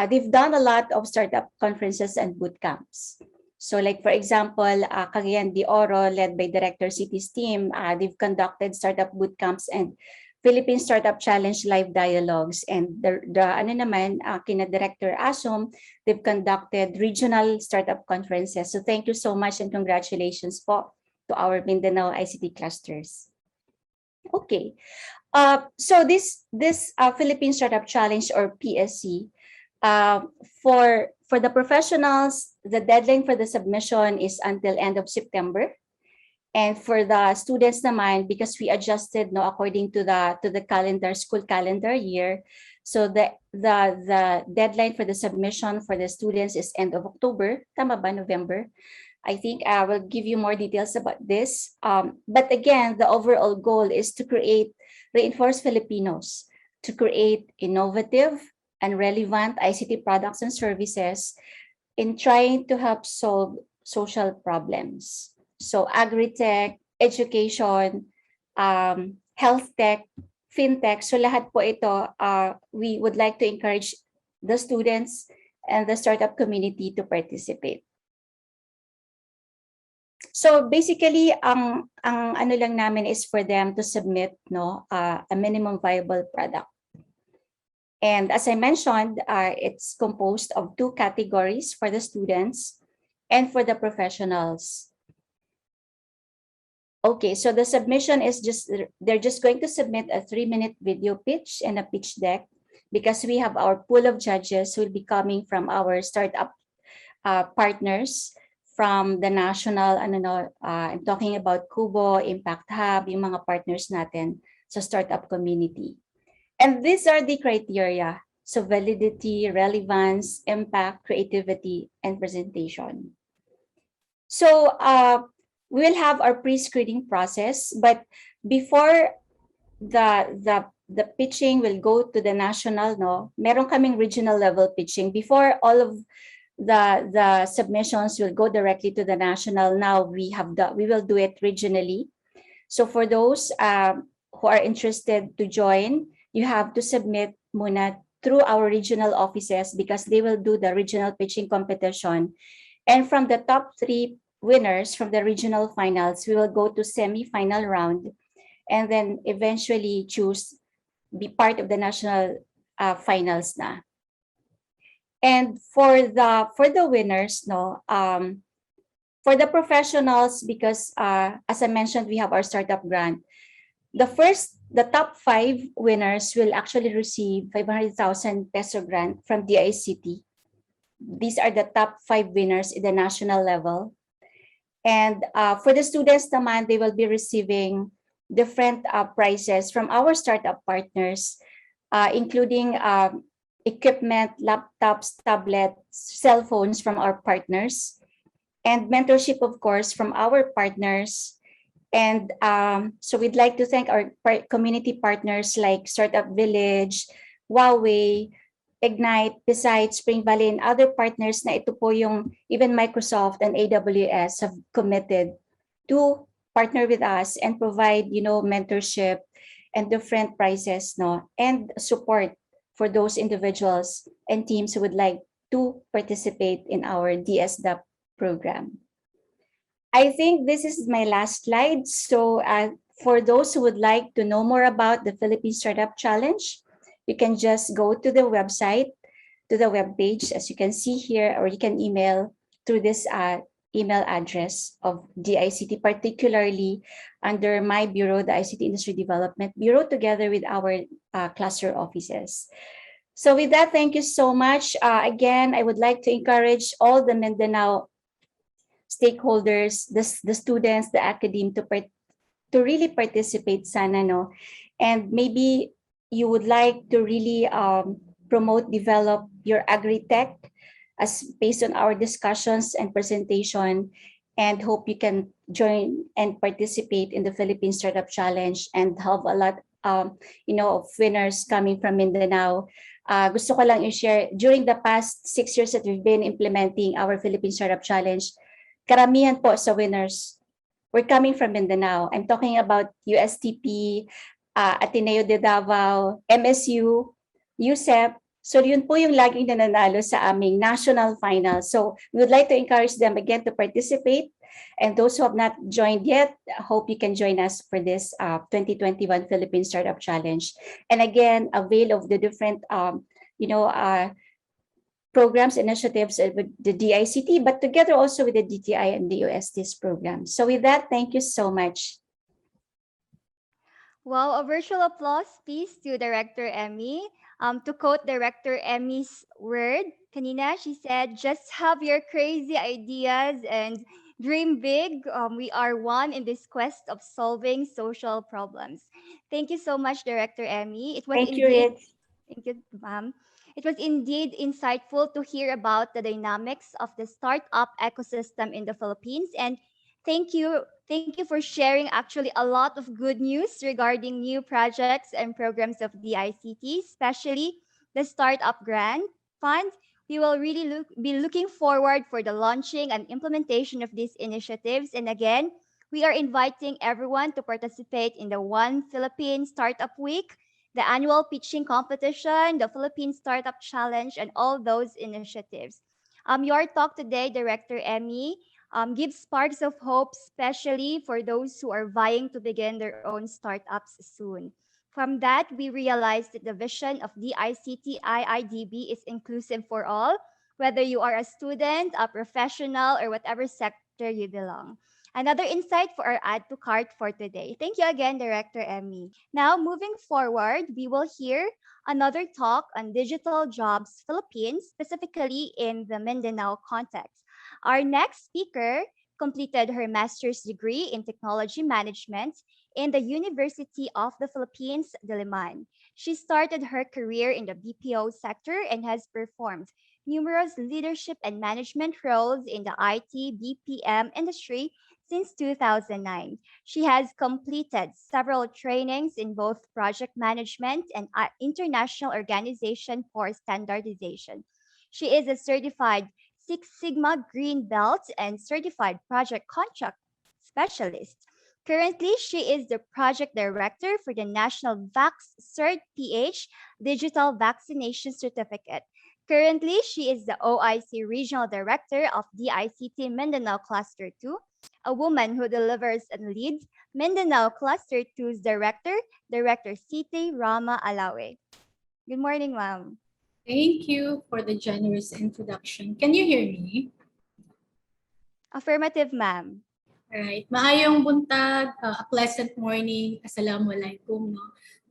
they've done a lot of startup conferences and boot camps. So like, for example, Cagayan de Oro, led by Director City's team, they've conducted startup boot camps and Philippine Startup Challenge live dialogues. And kina Director Asom, they've conducted regional startup conferences. So thank you so much and congratulations po to our Mindanao ICT clusters. Okay, so this Philippine Startup Challenge, or PSC, for the professionals, the deadline for the submission is until end of September. And for the students naman, because we adjusted according to the calendar, school calendar year, so the deadline for the submission for the students is end of October, tama ba, November? I think I will give you more details about this. But again, the overall goal is to reinforce Filipinos, to create innovative and relevant ICT products and services in trying to help solve social problems. So agri-tech, education, health tech, fintech, so lahat po ito, we would like to encourage the students and the startup community to participate. So basically, ang ano lang namin is for them to submit a minimum viable product. And as I mentioned, it's composed of 2 categories for the students and for the professionals. Okay, so the submission is they're just going to submit a 3-minute video pitch and a pitch deck, because we have our pool of judges who will be coming from our startup partners from the national, I'm talking about Kubo, Impact Hub, yung mga partners natin sa startup community. And these are the criteria. So validity, relevance, impact, creativity, and presentation. So we will have our pre-screening process, but before the pitching will go to the national, meron kaming regional level pitching. Before all of the submissions will go directly to the national, now we will do it regionally. So for those who are interested to join, you have to submit muna through our regional offices, because they will do the regional pitching competition. And from the top 3 winners from the regional finals, we will go to semi-final round and then eventually be part of the national finals na. And for the winners, for the professionals, because as I mentioned, we have our startup grant. The top 5 winners will actually receive 500,000 peso grant from DICT. These are the top 5 winners in the national level. And for the students naman, they will be receiving different prizes from our startup partners, including equipment, laptops, tablets, cell phones from our partners, and mentorship, of course, from our partners. And so we'd like to thank our community partners like Startup Village, Huawei, Ignite, besides Spring Valley, and other partners na ito po yung even Microsoft and AWS have committed to partner with us and provide, mentorship and different prizes, and support for those individuals and teams who would like to participate in our DSDAP program. I think this is my last slide. So for those who would like to know more about the Philippine Startup Challenge, you can just go to the website, to the webpage, as you can see here, or you can email through this email address of DICT, particularly under my bureau, the ICT Industry Development Bureau, together with our cluster offices. So with that, thank you so much. Again, I would like to encourage all the Mindanao stakeholders, the students, the academe to really participate sana, and maybe you would like to really develop your agri-tech as based on our discussions and presentation, and hope you can join and participate in the Philippine Startup Challenge and have a lot of winners coming from Mindanao. Gusto ko lang i-share, during the past 6 years that we've been implementing our Philippine Startup Challenge, karamihan po sa winners we're coming from Mindanao. I'm talking about USTP, Ateneo de Davao, MSU, USEP. So yun po yung laging nananalo sa aming national final. So we would like to encourage them again to participate. And those who have not joined yet, I hope you can join us for this 2021 Philippine Startup Challenge. And again, avail of the different programs, initiatives with the DICT, but together also with the DTI and the UST's program. So with that, thank you so much. Wow, a virtual applause, please, to Director Emmy. To quote Director Emmy's word, kanina, she said, just have your crazy ideas and dream big. We are one in this quest of solving social problems. Thank you so much, Director Emmy. It was Thank you, indeed, Rich. thank you, ma'am. It was indeed insightful to hear about the dynamics of the startup ecosystem in the Philippines. And thank you for sharing actually a lot of good news regarding new projects and programs of DICT, especially the Startup Grant Fund. We will really be looking forward for the launching and implementation of these initiatives. And again, we are inviting everyone to participate in the One Philippine Startup Week, the annual pitching competition, the Philippine Startup Challenge, and all those initiatives. Your talk today, Director Emmy, gives sparks of hope, especially for those who are vying to begin their own startups soon. From that, we realized that the vision of the ICT IIDB is inclusive for all, whether you are a student, a professional, or whatever sector you belong. Another insight for our add to cart for today. Thank you again, Director Emmy. Now, moving forward, we will hear another talk on digital jobs Philippines, specifically in the Mindanao context. Our next speaker completed her master's degree in technology management in the University of the Philippines, Diliman. She started her career in the BPO sector and has performed numerous leadership and management roles in the IT BPM industry since 2009. She has completed several trainings in both project management and international organization for standardization. She is a certified Six Sigma Green Belt and certified project contract specialist. Currently, she is the project director for the National Vax Cert PH Digital Vaccination Certificate. Currently, she is the OIC Regional Director of DICT Mindanao Cluster 2, a woman who delivers and leads Mindanao Cluster 2's director, Director Siti Rama Alawe. Good morning, ma'am. Thank you for the generous introduction. Can you hear me? Affirmative, ma'am. All right. Maayong buntag, a pleasant morning. Assalamualaikum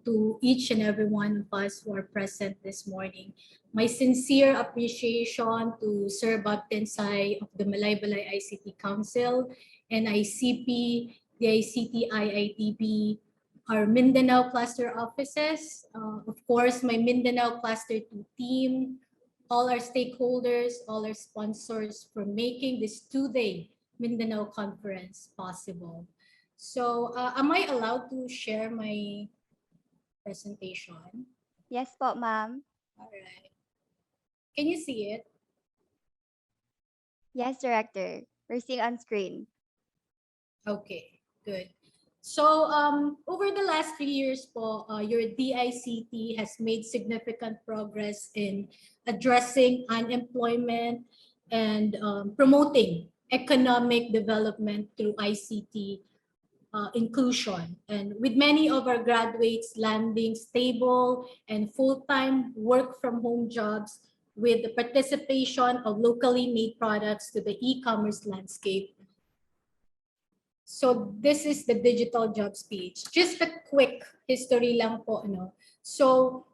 to each and every one of us who are present this morning. My sincere appreciation to Sir Bob Tensai of the Malaybalay ICT Council, NICP, DICT IITB, our Mindanao Cluster offices, of course, my Mindanao Cluster 2 team, all our stakeholders, all our sponsors for making this two-day Mindanao conference possible. So am I allowed to share my presentation? Yes po, ma'am. All right. Can you see it? Yes, Director. We're seeing on screen. Okay, good. So over the last 3 years po, your DICT has made significant progress in addressing unemployment and promoting economic development through ICT inclusion. And with many of our graduates landing stable and full-time work from home jobs with the participation of locally made products to the e-commerce landscape. So this is the digital jobs page. Just a quick history lang po. No? So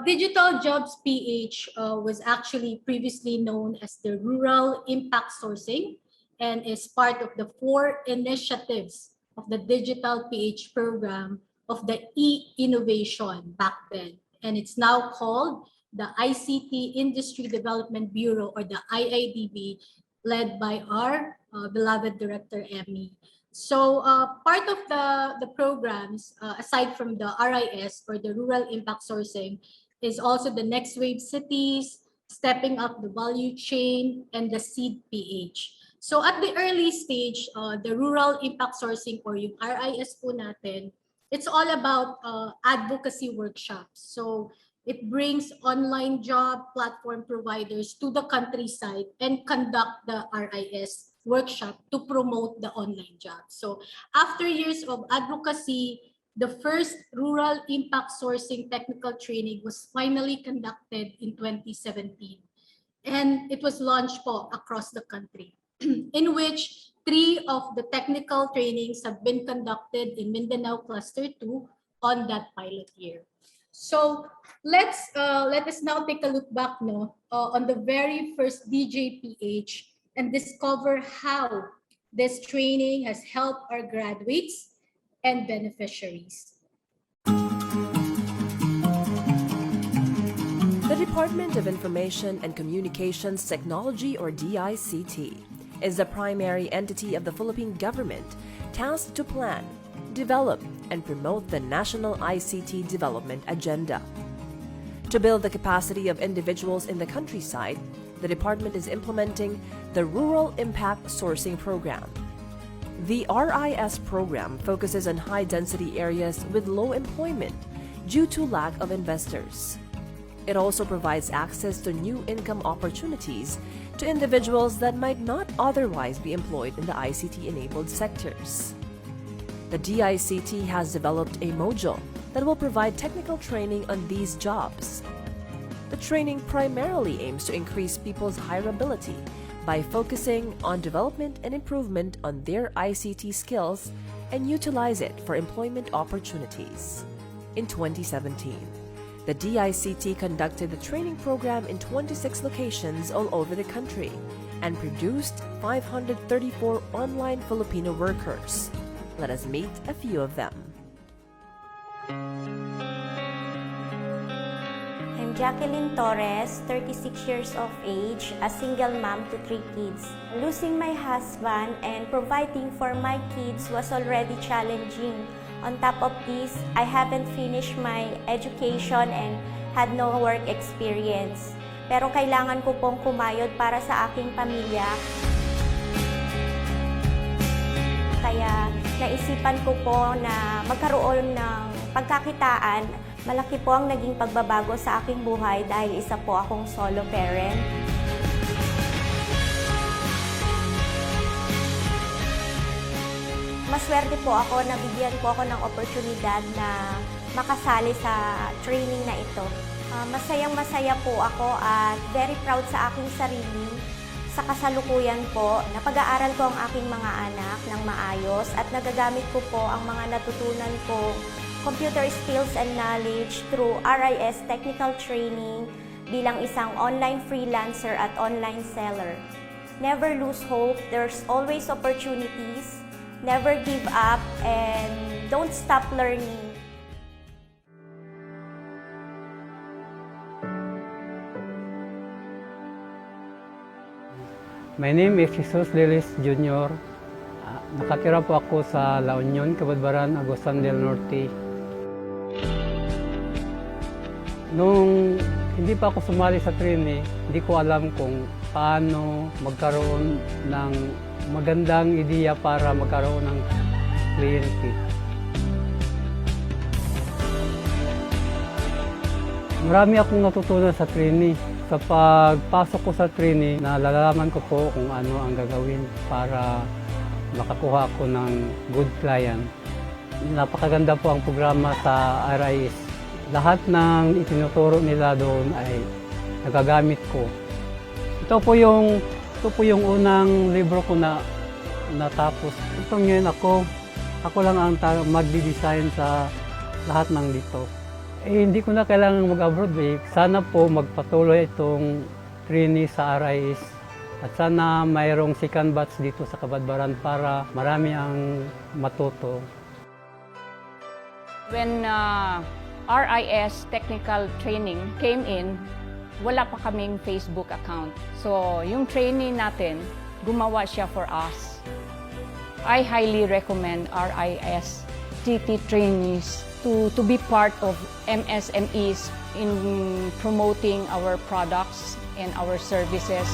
digital jobs PH was actually previously known as the Rural Impact Sourcing and is part of the 4 initiatives of the digital PH program of the e-innovation back then. And it's now called the ICT Industry Development Bureau, or the IIDB, led by our beloved Director Emmy. So part of the programs, aside from the RIS, or the Rural Impact Sourcing, is also the Next Wave Cities, Stepping Up the Value Chain, and the Seed PH. So at the early stage, the rural impact sourcing or yung RIS po natin, it's all about advocacy workshops. So it brings online job platform providers to the countryside and conduct the RIS workshop to promote the online jobs. So after years of advocacy, the first rural impact sourcing technical training was finally conducted in 2017. And it was launched po across the country, in which 3 of the technical trainings have been conducted in Mindanao Cluster 2 on that pilot year. So let us now take a look back on the very first DJPH and discover how this training has helped our graduates and beneficiaries. The Department of Information and Communications Technology, or DICT, is the primary entity of the Philippine government tasked to plan, develop, and promote the National ICT Development Agenda. To build the capacity of individuals in the countryside, the department is implementing the Rural Impact Sourcing Program. The RIS program focuses on high-density areas with low employment due to lack of investors. It also provides access to new income opportunities to individuals that might not otherwise be employed in the ICT-enabled sectors. The DICT has developed a module that will provide technical training on these jobs. The training primarily aims to increase people's hireability by focusing on development and improvement on their ICT skills and utilize it for employment opportunities. In 2017, the DICT conducted the training program in 26 locations all over the country and produced 534 online Filipino workers. Let us meet a few of them. I'm Jacqueline Torres, 36 years of age, a single mom to 3 kids. Losing my husband and providing for my kids was already challenging. On top of this, I haven't finished my education and had no work experience. Pero kailangan ko pong kumayod para sa aking pamilya. Kaya naisipan ko po na magkaroon ng pagkakitaan. Malaki po ang naging pagbabago sa aking buhay dahil isa po akong solo parent. Maswerte po ako, nabigyan po ako ng oportunidad na makasali sa training na ito. Masayang-masaya po ako at very proud sa aking sarili. Sa kasalukuyan po, napag-aaral ko ang aking mga anak ng maayos at nagagamit ko po ang mga natutunan ko computer skills and knowledge through RIS technical training bilang isang online freelancer at online seller. Never lose hope, there's always opportunities. Never give up and don't stop learning. My name is Jesus Lilis Jr. Nakatira po ako sa La Union, Cabadbaran, Agusan del Norte. Nung hindi pa ako sumali sa training, hindi ko alam kung paano magkaroon ng magandang ideya para magkaroon ng kliyente. Marami akong natutunan sa training. Sa pagpasok ko sa training, nalalaman ko po kung ano ang gagawin para makakuha ako ng good client. Napakaganda po ang programa sa RIS. Lahat ng itinuturo nila doon ay nagagamit ko. Ito po yung unang libro ko na natapos. Ito ngayon ako lang ang magdi-design sa lahat ng dito. Hindi ko na kailangan mag-abroad eh. Sana po magpatuloy itong training sa RIS at sana mayroong second batch dito sa Cabadbaran para marami ang matuto. When RIS technical training came in, wala pa kaming Facebook account. So yung training natin, gumawa siya for us. I highly recommend RIS TT trainees to be part of MSMEs in promoting our products and our services.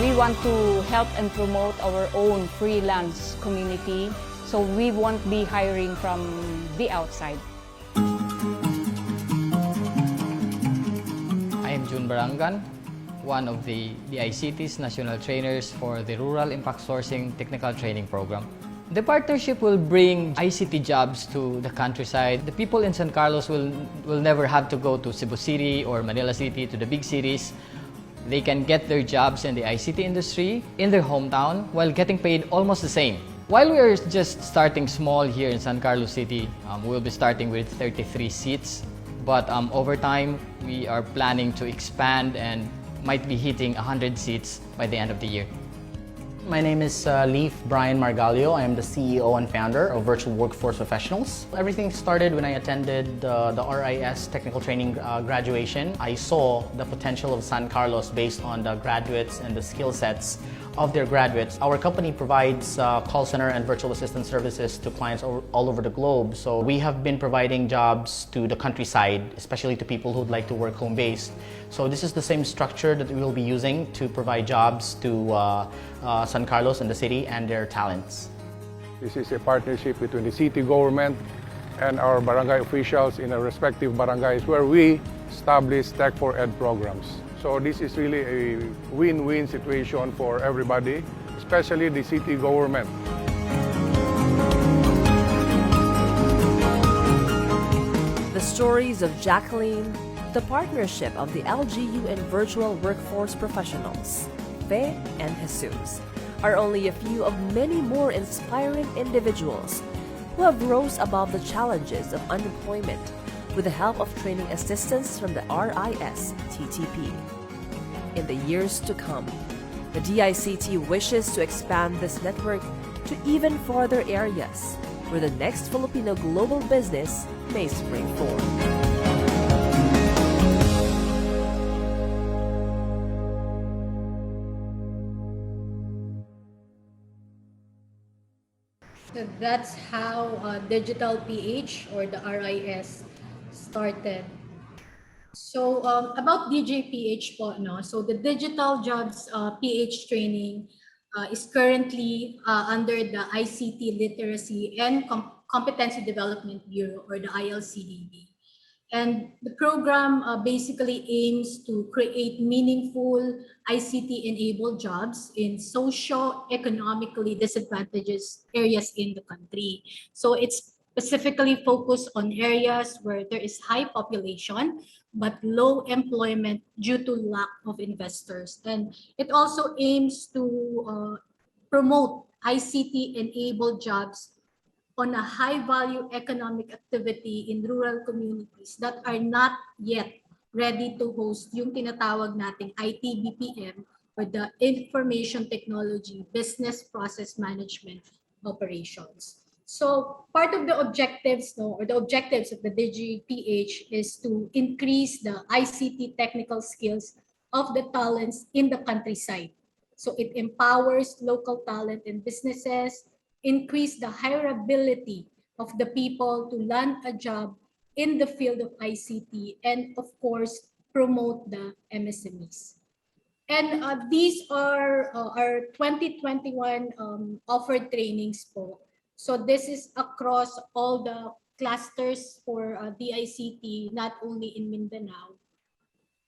We want to help and promote our own freelance community, so we won't be hiring from the outside. I am June Barangan, one of the DICT's national trainers for the Rural Impact Sourcing Technical Training Program. The partnership will bring ICT jobs to the countryside. The people in San Carlos will never have to go to Cebu City or Manila City, to the big cities. They can get their jobs in the ICT industry in their hometown while getting paid almost the same. While we are just starting small here in San Carlos City, we'll be starting with 33 seats. But over time, we are planning to expand and might be hitting 100 seats by the end of the year. My name is Leif Brian Margalio. I am the CEO and founder of Virtual Workforce Professionals. Everything started when I attended the RIS technical training graduation. I saw the potential of San Carlos based on the graduates and the skill sets of their graduates. Our company provides call center and virtual assistant services to clients all over the globe. So we have been providing jobs to the countryside, especially to people who'd like to work home-based. So this is the same structure that we will be using to provide jobs to San Carlos and the city and their talents. This is a partnership between the city government and our barangay officials in our respective barangays, where we establish Tech for Ed programs. So this is really a win-win situation for everybody, especially the city government. The stories of Jacqueline, the partnership of the LGU and virtual workforce professionals, Fe and Jesus, are only a few of many more inspiring individuals who have rose above the challenges of unemployment with the help of training assistance from the RIS TTP. In the years to come, the DICT wishes to expand this network to even farther areas where the next Filipino global business may spring forth. So that's how Digital PH or the RIS started. So about DJPH po, no? So the Digital Jobs PH training is currently under the ICT Literacy and Competency Development Bureau, or the ILCDB. And the program basically aims to create meaningful ICT-enabled jobs in socio-economically disadvantaged areas in the country. So it's specifically focused on areas where there is high population but low employment due to lack of investors. And it also aims to promote ICT-enabled jobs on a high-value economic activity in rural communities that are not yet ready to host yung tinatawag nating IT-BPM, or the Information Technology Business Process Management Operations. So part of the objectives, or the objectives of the DigiPH is to increase the ICT technical skills of the talents in the countryside. So it empowers local talent and businesses, increase the hireability of the people to land a job in the field of ICT, and of course, promote the MSMEs. And these are our 2021 offered trainings po. So this is across all the clusters for DICT, not only in Mindanao.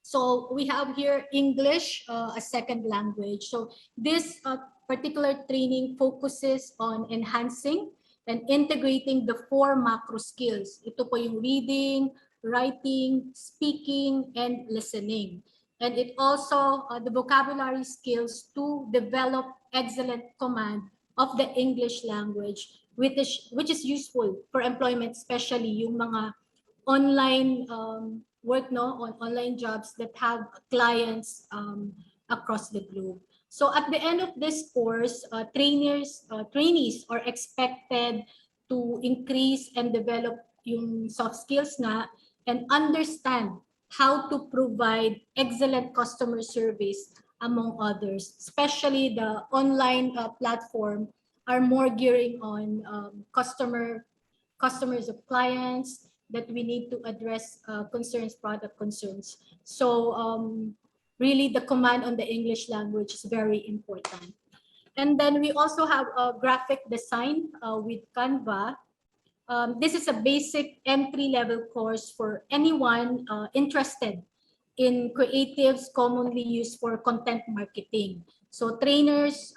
So we have here English, a second language. So this particular training focuses on enhancing and integrating the 4 macro skills. Ito po yung reading, writing, speaking, and listening. And it also, the vocabulary skills to develop excellent command of the English language, which is useful for employment, especially yung mga online work, no, on online jobs that have clients across the globe. So at the end of this course, trainees are expected to increase and develop yung soft skills na, and understand how to provide excellent customer service, among others. Especially the online platform are more gearing on customers of clients that we need to address concerns, product concerns. So really the command on the English language is very important. And then we also have a graphic design with Canva. This is a basic entry-level course for anyone interested in creatives commonly used for content marketing. So trainees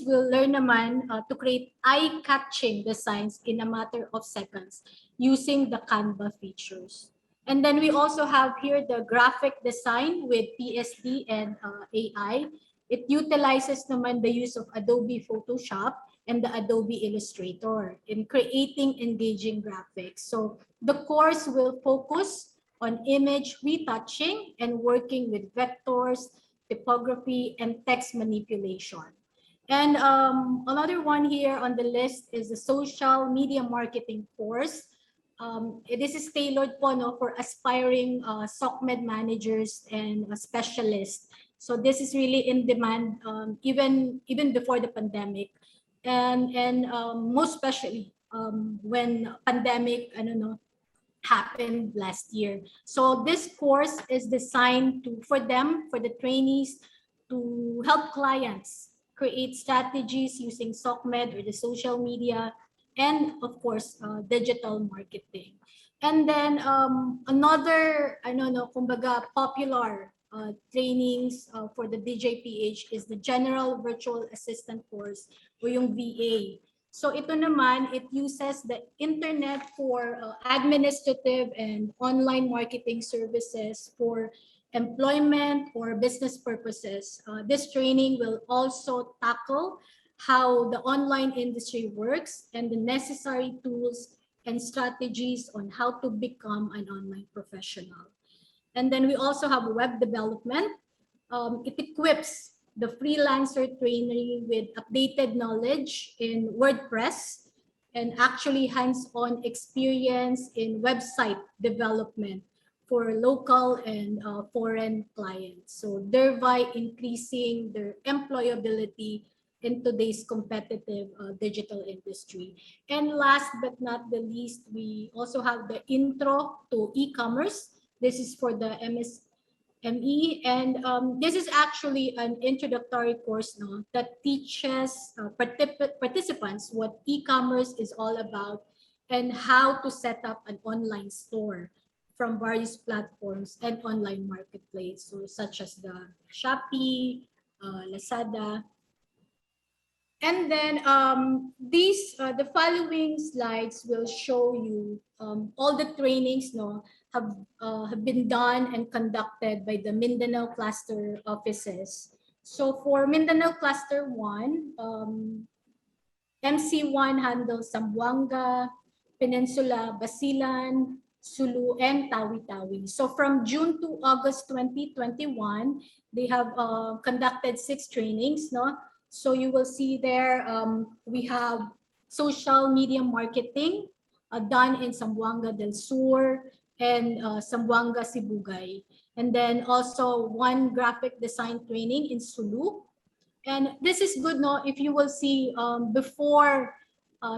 will learn naman to create eye-catching designs in a matter of seconds using the Canva features. And then we also have here the graphic design with PSD and AI. It utilizes naman the use of Adobe Photoshop and the Adobe Illustrator in creating engaging graphics. So the course will focus on image retouching and working with vectors, typography, and text manipulation. And another one here on the list is the social media marketing course. This is tailored po, no, for aspiring SOCMED managers and specialists. So this is really in demand even before the pandemic, and most especially when pandemic happened last year. So this course is designed for the trainees to help clients create strategies using SOCMED or the social media, and of course digital marketing. And then another kumbaga popular trainings for the DJPH is the General Virtual Assistant course o yung VA. So ito naman, it uses the internet for administrative and online marketing services for employment or business purposes. This training will also tackle how the online industry works and the necessary tools and strategies on how to become an online professional. And then we also have web development. It equips the freelancer trainee with updated knowledge in WordPress and actually hands-on experience in website development for local and foreign clients. So thereby increasing their employability in today's competitive digital industry. And last but not the least, we also have the intro to e-commerce. This is for the ME, and this is actually an introductory course that teaches participants what e-commerce is all about and how to set up an online store from various platforms and online marketplace, so such as the Shopee, Lazada. And then the following slides will show you all the trainings have been done and conducted by the Mindanao Cluster offices. So for Mindanao Cluster 1, MC1 handles Zamboanga, Peninsula, Basilan, Sulu, and Tawi-Tawi. So from June to August 2021, they have conducted 6 trainings. So you will see there we have social media marketing done in Zamboanga del Sur and Zamboanga Sibugay. And then also 1 graphic design training in Sulu. And this is good, if you will see before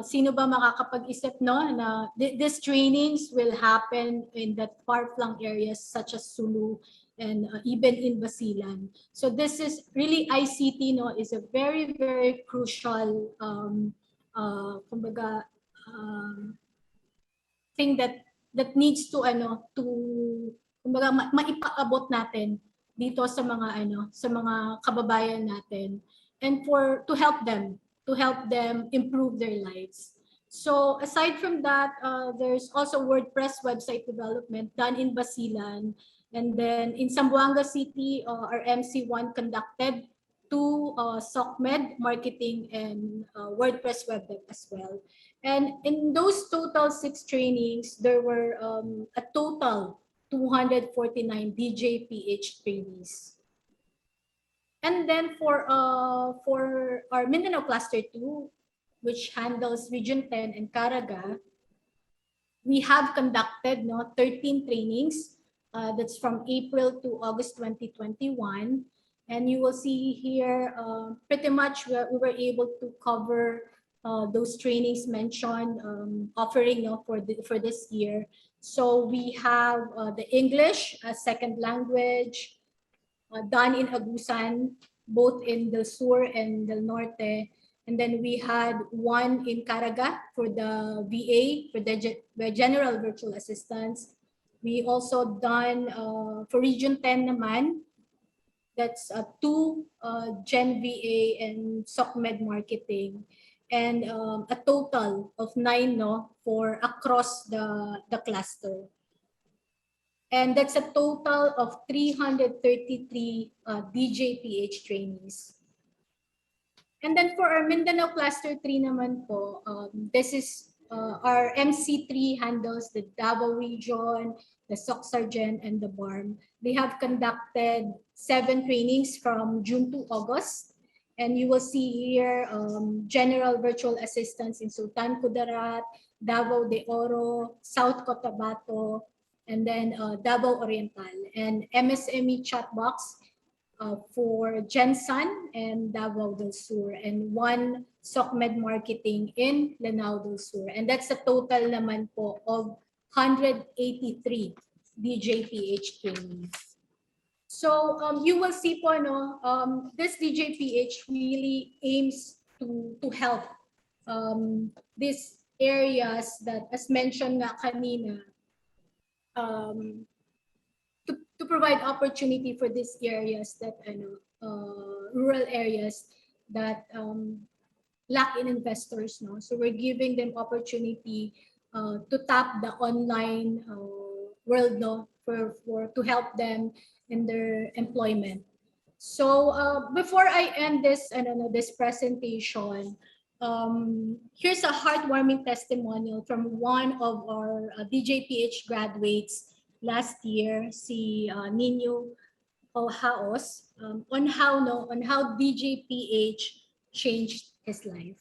sino ba makakapag-isip na these trainings will happen in that far-flung areas such as Sulu and even in Basilan. So this is really ICT is a very, very crucial kumbaga thing that needs to kumbaga maipaabot natin dito sa mga kababayan natin, and to help them improve their lives. So aside from that, there's also WordPress website development done in Basilan. And then in Zamboanga City, our MC1 conducted 2 SOCMED marketing and WordPress web dev as well. And in those total 6 trainings, there were a total 249 DJPH trainees. And then for our Mindanao Cluster 2, which handles Region 10 and Caraga, we have conducted 13 trainings. That's from April to August 2021. And you will see here pretty much we were able to cover those trainings mentioned, offering for this year. So we have the English as second language, done in Agusan, both in Del Sur and Del Norte. And then we had one in Caraga for the VA, for the General Virtual Assistance. We also done for Region 10 naman, that's two Gen VA and SOCMED marketing, and a total of 9 for across the cluster. And that's a total of 333 DJPH trainees. And then for our Mindanao Cluster 3 naman po, this is our MC3 handles the Davao region, the SOC Sergeant, and the BARM. They have conducted 7 trainings from June to August. And you will see here General Virtual Assistance in Sultan Kudarat, Davao de Oro, South Cotabato, and then Davao Oriental, and MSME chat box for Gensan and Davao del Sur, and one SOCMED marketing in Lanao del Sur. And that's a total naman po of 183 DJPH trainees. So you will see po, this DJPH really aims to help these areas that, as mentioned nga kanina, to provide opportunity for these areas that rural areas that lack in investors. So we're giving them opportunity to tap the online world to help them in their employment. So before I end this presentation, here's a heartwarming testimonial from one of our DJPH graduates last year, si Nino Haos, on how DJPH changed his life.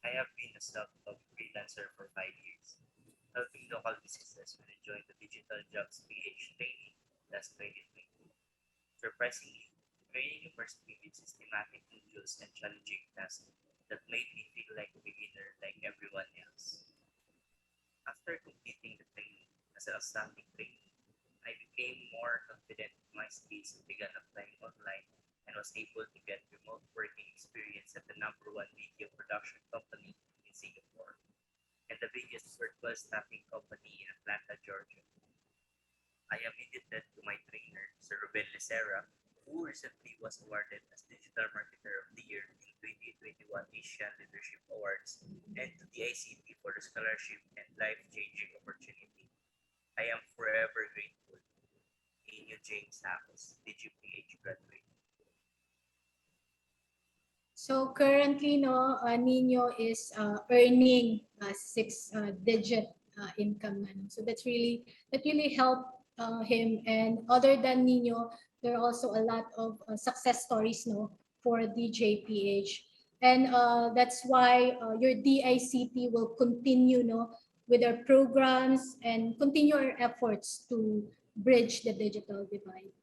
I have been a self-taught freelancer for 5 years, helping local businesses when I joined the Digital Jobs PH training last 2020. Surprisingly, training immersed me with systematic modules and challenging tasks that made me feel like a beginner like everyone else. After completing the training as an outstanding trainee, I became more confident in my skills and began applying online and was able to get remote working experience at the #1 video production company in Singapore and the biggest virtual staffing company in Atlanta, Georgia. I am indebted to my trainer, Sir Ruben Lecera, who recently was awarded as Digital Marketer of the Year in 2021 Asian Leadership Awards, and to the ICT for the scholarship and life-changing opportunity. I am forever grateful. Nino James Hackles, DGPH graduate. So currently, Nino is earning 6-digit income. So that really helped him. And other than Nino, there are also a lot of success stories for DJPH. And that's why your DICT will continue with our programs and continue our efforts to bridge the digital divide.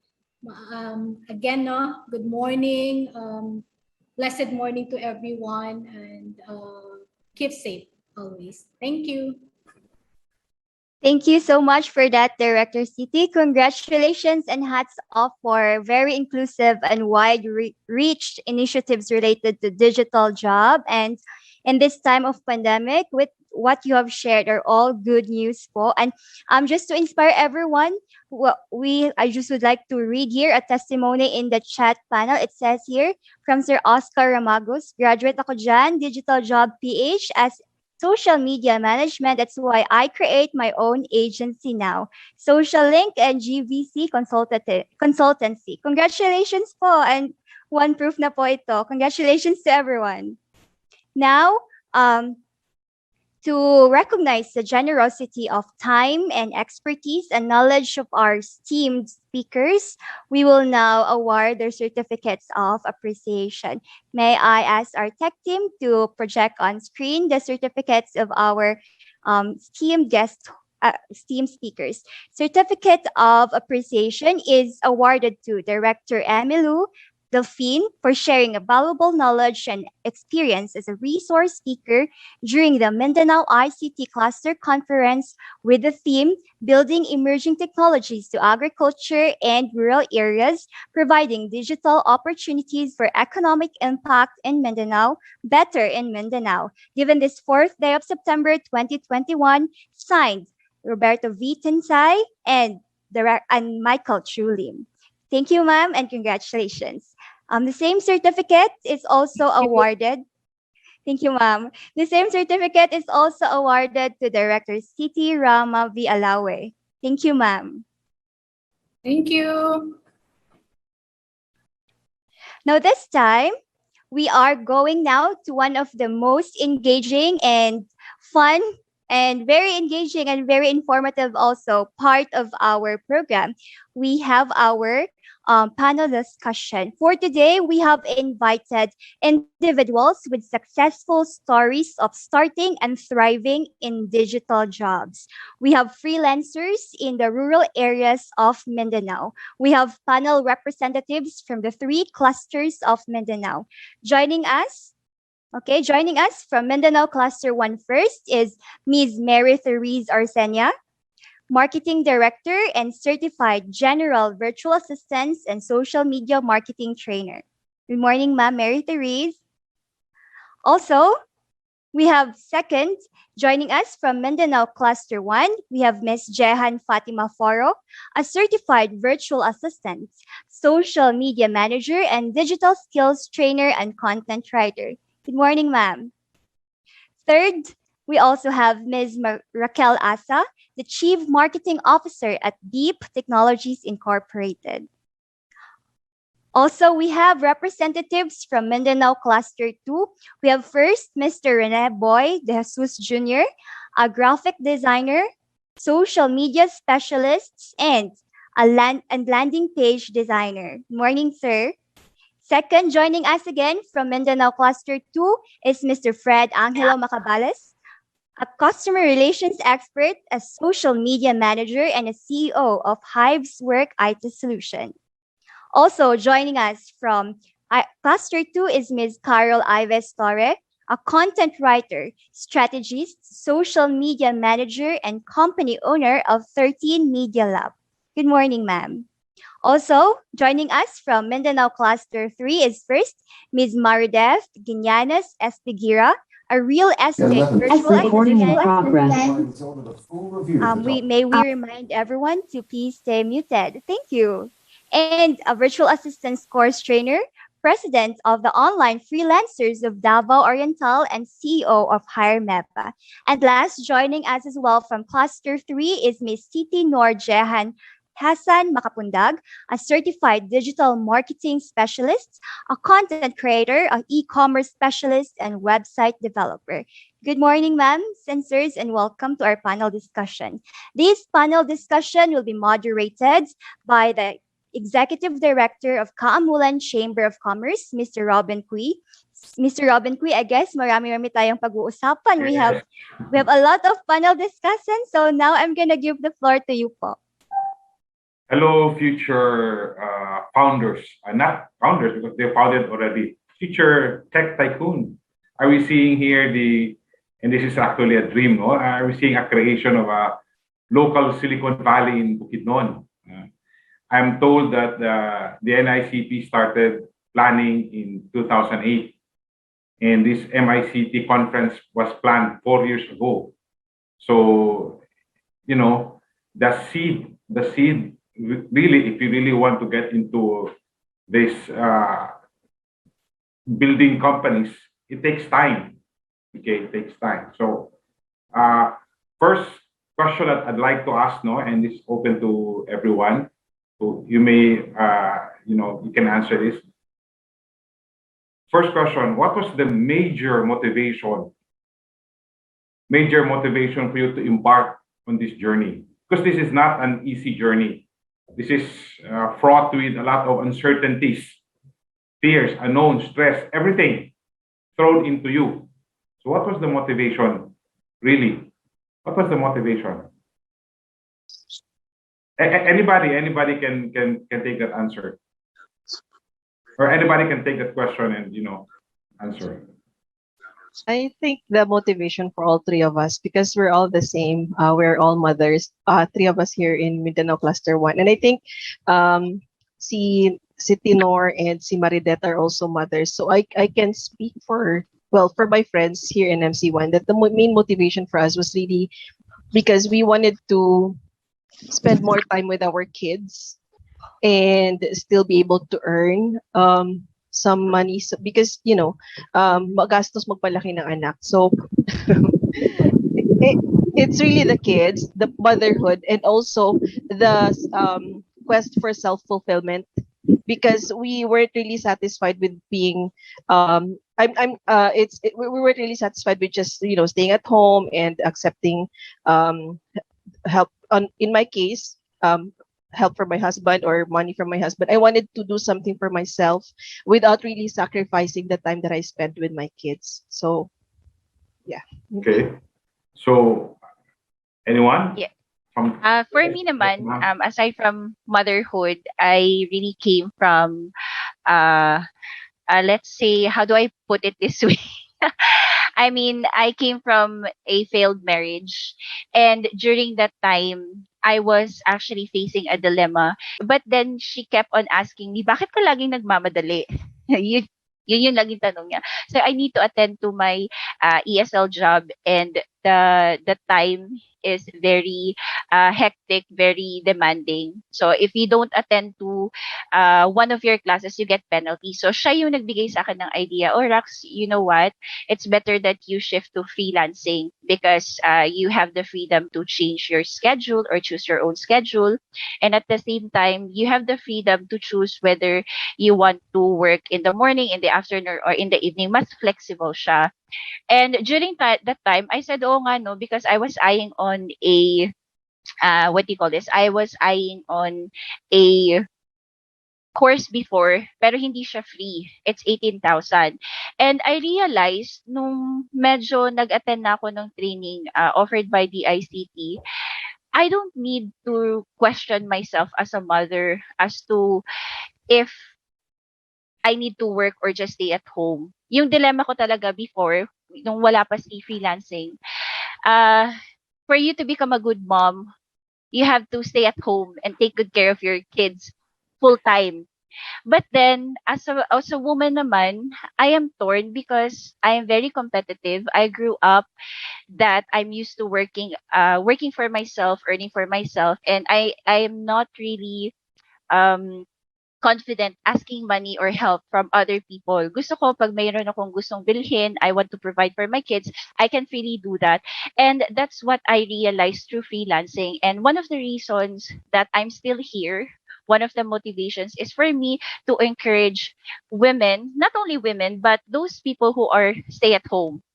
Again, good morning. Blessed morning to everyone, and keep safe always. Thank you. Thank you so much for that, Director City. Congratulations and hats off for very inclusive and wide reach initiatives related to digital job. And in this time of pandemic, with what you have shared are all good news po. And just to inspire everyone, I just would like to read here a testimony in the chat panel. It says here from Sir Oscar Ramagos, graduate ako dyan, Digital Job PH as social media management. That's why I create my own agency now. Social Link and GVC Consultancy. Congratulations po, and one proof na po ito. Congratulations to everyone. Now, to recognize the generosity of time and expertise and knowledge of our esteemed speakers, we will now award their certificates of appreciation. May I ask our tech team to project on screen the certificates of our esteemed speakers. Certificate of appreciation is awarded to Director Emilu Delphine, for sharing a valuable knowledge and experience as a resource speaker during the Mindanao ICT Cluster Conference with the theme Building Emerging Technologies to Agriculture and Rural Areas, Providing Digital Opportunities for Economic Impact in Mindanao, Better in Mindanao. Given this 4th day of September 2021, signed Roberto V. Tinsay and Michael Chulim. Thank you, ma'am, and congratulations. The same certificate is also awarded. Thank you, ma'am. The same certificate is also awarded to Director Siti Rama V. Alawe. Thank you, ma'am. Thank you. Now, this time, we are going now to one of the most engaging and fun and very engaging and very informative also part of our program. We have our panel discussion. For today, we have invited individuals with successful stories of starting and thriving in digital jobs. We have freelancers in the rural areas of Mindanao. We have panel representatives from the 3 clusters of Mindanao. Joining us from Mindanao Cluster 1 first is Ms. Mary Therese Arsenia, Marketing Director and Certified General Virtual Assistant and Social Media Marketing Trainer. Good morning, Ma'am Mary Therese. Also, we have second, joining us from Mindanao Cluster 1, we have Ms. Jehan Fatima Foro, a Certified Virtual Assistant, Social Media Manager, and Digital Skills Trainer and Content Writer. Good morning, ma'am. Third, we also have Ms. Raquel Asa, the Chief Marketing Officer at Deep Technologies Incorporated. Also, we have representatives from Mindanao Cluster 2. We have first Mr. Rene Boy de Jesus Jr., a graphic designer, social media specialist, and a landing page designer. Morning, sir. Second, joining us again from Mindanao Cluster 2 is Mr. Fred Angelo Macabales, a customer relations expert, a social media manager, and a CEO of Hive's Work IT Solution. Also joining us from Cluster 2 is Ms. Carol Ives Torre, a content writer, strategist, social media manager, and company owner of 13 Media Lab. Good morning, ma'am. Also, joining us from Mindanao Cluster 3 is first Ms. Maridev Guiñanes Espigira, a real estate virtual assistant. May we remind everyone to please stay muted. Thank you. And a virtual assistance course trainer, president of the Online Freelancers of Davao Oriental, and CEO of Hire MEPA. And last, joining us as well from Cluster 3 is Ms. Siti Noor Jehan Hassan Makapundag, a certified digital marketing specialist, a content creator, an e-commerce specialist, and website developer. Good morning, ma'am, sirs, and welcome to our panel discussion. This panel discussion will be moderated by the Executive Director of Kaamulan Chamber of Commerce, Mr. Robin Cui. Mr. Robin Cui, I guess marami tayong pag-uusapan. We have a lot of panel discussion, so now I'm gonna give the floor to you po. Hello, future founders. Not founders because they founded already. Future tech tycoon. Are we seeing here and this is actually a dream, no? Are we seeing a creation of a local Silicon Valley in Bukidnon? I'm told that the NICP started planning in 2008, and this MICT conference was planned 4 years ago. So, you know, the seed, really, if you really want to get into this building companies, it takes time. Okay, it takes time. So, first question that I'd like to ask, no, and it's open to everyone. So you may, you can answer this. First question: what was the major motivation for you to embark on this journey? Because this is not an easy journey. This is fraught with a lot of uncertainties, fears, unknown, stress, everything thrown into you. So what was the motivation, really? What was the motivation? Anybody can take that answer. Or anybody can take that question and, answer. I think the motivation for all three of us, because we're all the same, we're all mothers, three of us here in Mindanao Cluster 1. And I think si Tinor and si Maridet are also mothers. So I can speak for my friends here in MC1 that the main motivation for us was really because we wanted to spend more time with our kids and still be able to earn some money because magastos magpalaki ng anak. So it's really the kids, the motherhood, and also the quest for self-fulfillment, because we weren't really satisfied with being we weren't really satisfied with just staying at home and accepting help in my case, help from my husband or money from my husband. I wanted to do something for myself without really sacrificing the time that I spent with my kids. So yeah. Okay. So anyone? Yeah. From For me naman, aside from motherhood, I really came from, let's say, how do I put it this way? I mean, I came from a failed marriage. And during that time, I was actually facing a dilemma. But then she kept on asking me, bakit ka laging nagmamadali? yun, yun yung laging tanong niya. So I need to attend to my ESL job, and the time is very hectic, very demanding. So if you don't attend to one of your classes, you get penalty. So siya yung nagbigay sa akin ng idea, oh Rax, you know what? It's better that you shift to freelancing because you have the freedom to change your schedule or choose your own schedule. And at the same time, you have the freedom to choose whether you want to work in the morning, in the afternoon, or in the evening. Mas flexible siya. And during that time, I said, oh nga no, because I was eyeing on a, what do you call this? I was eyeing on a course before, pero hindi siya free. It's 18,000. And I realized, nung medyo nag-attend na ako ng training offered by the ICT, I don't need to question myself as a mother as to if I need to work or just stay at home. Yung dilemma ko talaga before, nung wala pa si freelancing, for you to become a good mom, you have to stay at home and take good care of your kids full time. But then, as a woman naman, I am torn because I am very competitive. I grew up that I'm used to working for myself, earning for myself, and I am not really um confident asking money or help from other people. Gusto ko pag mayroon akong gustong bilhin, I want to provide for my kids, I can freely do that. And that's what I realized through freelancing. And one of the reasons that I'm still here, one of the motivations is for me to encourage women, not only women, but those people who are stay at home.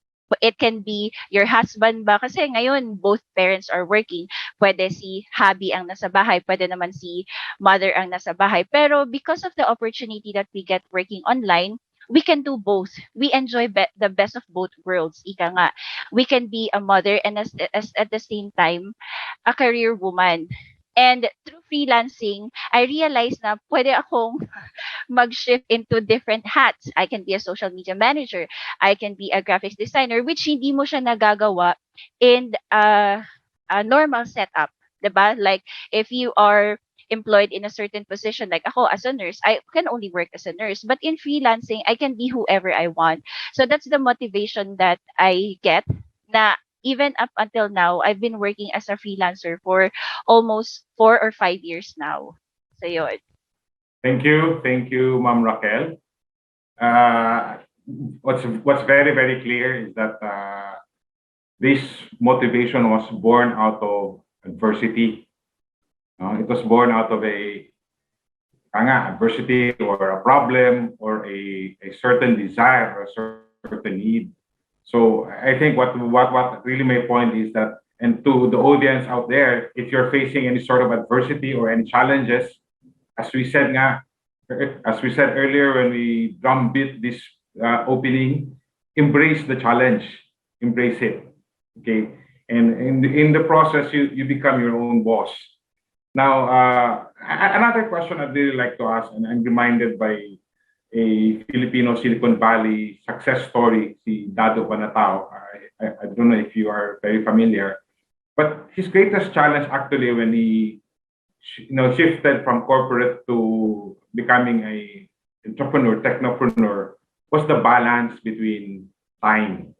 It can be your husband ba? Kasi ngayon, both parents are working. Pwede si hubby ang nasa bahay, pwede naman si mother ang nasa bahay. Pero because of the opportunity that we get working online, we can do both. We enjoy the best of both worlds. Ika nga, we can be a mother and as at the same time, a career woman. And through freelancing, I realized na pwede akong mag-shift into different hats. I can be a social media manager. I can be a graphics designer, which hindi mo siya nagagawa in a normal setup. Diba? Like, if you are employed in a certain position, like ako as a nurse, I can only work as a nurse. But in freelancing, I can be whoever I want. So that's the motivation that I get na even up until now, I've been working as a freelancer for almost 4 or 5 years now. So yun. Thank you, Ma'am Raquel. What's very, very clear is that this motivation was born out of adversity. It was born out of adversity or a problem or a certain desire or a certain need. So I think what really my point is that, and to the audience out there, if you're facing any sort of adversity or any challenges, as we said earlier when we drumbeat this opening, embrace the challenge, embrace it, okay? And in the process, you become your own boss. Now, another question I'd really like to ask, and I'm reminded by a Filipino Silicon Valley success story, si Dado Banatao. I don't know if you are very familiar, but his greatest challenge actually when he shifted from corporate to becoming a entrepreneur, technopreneur, was the balance between time,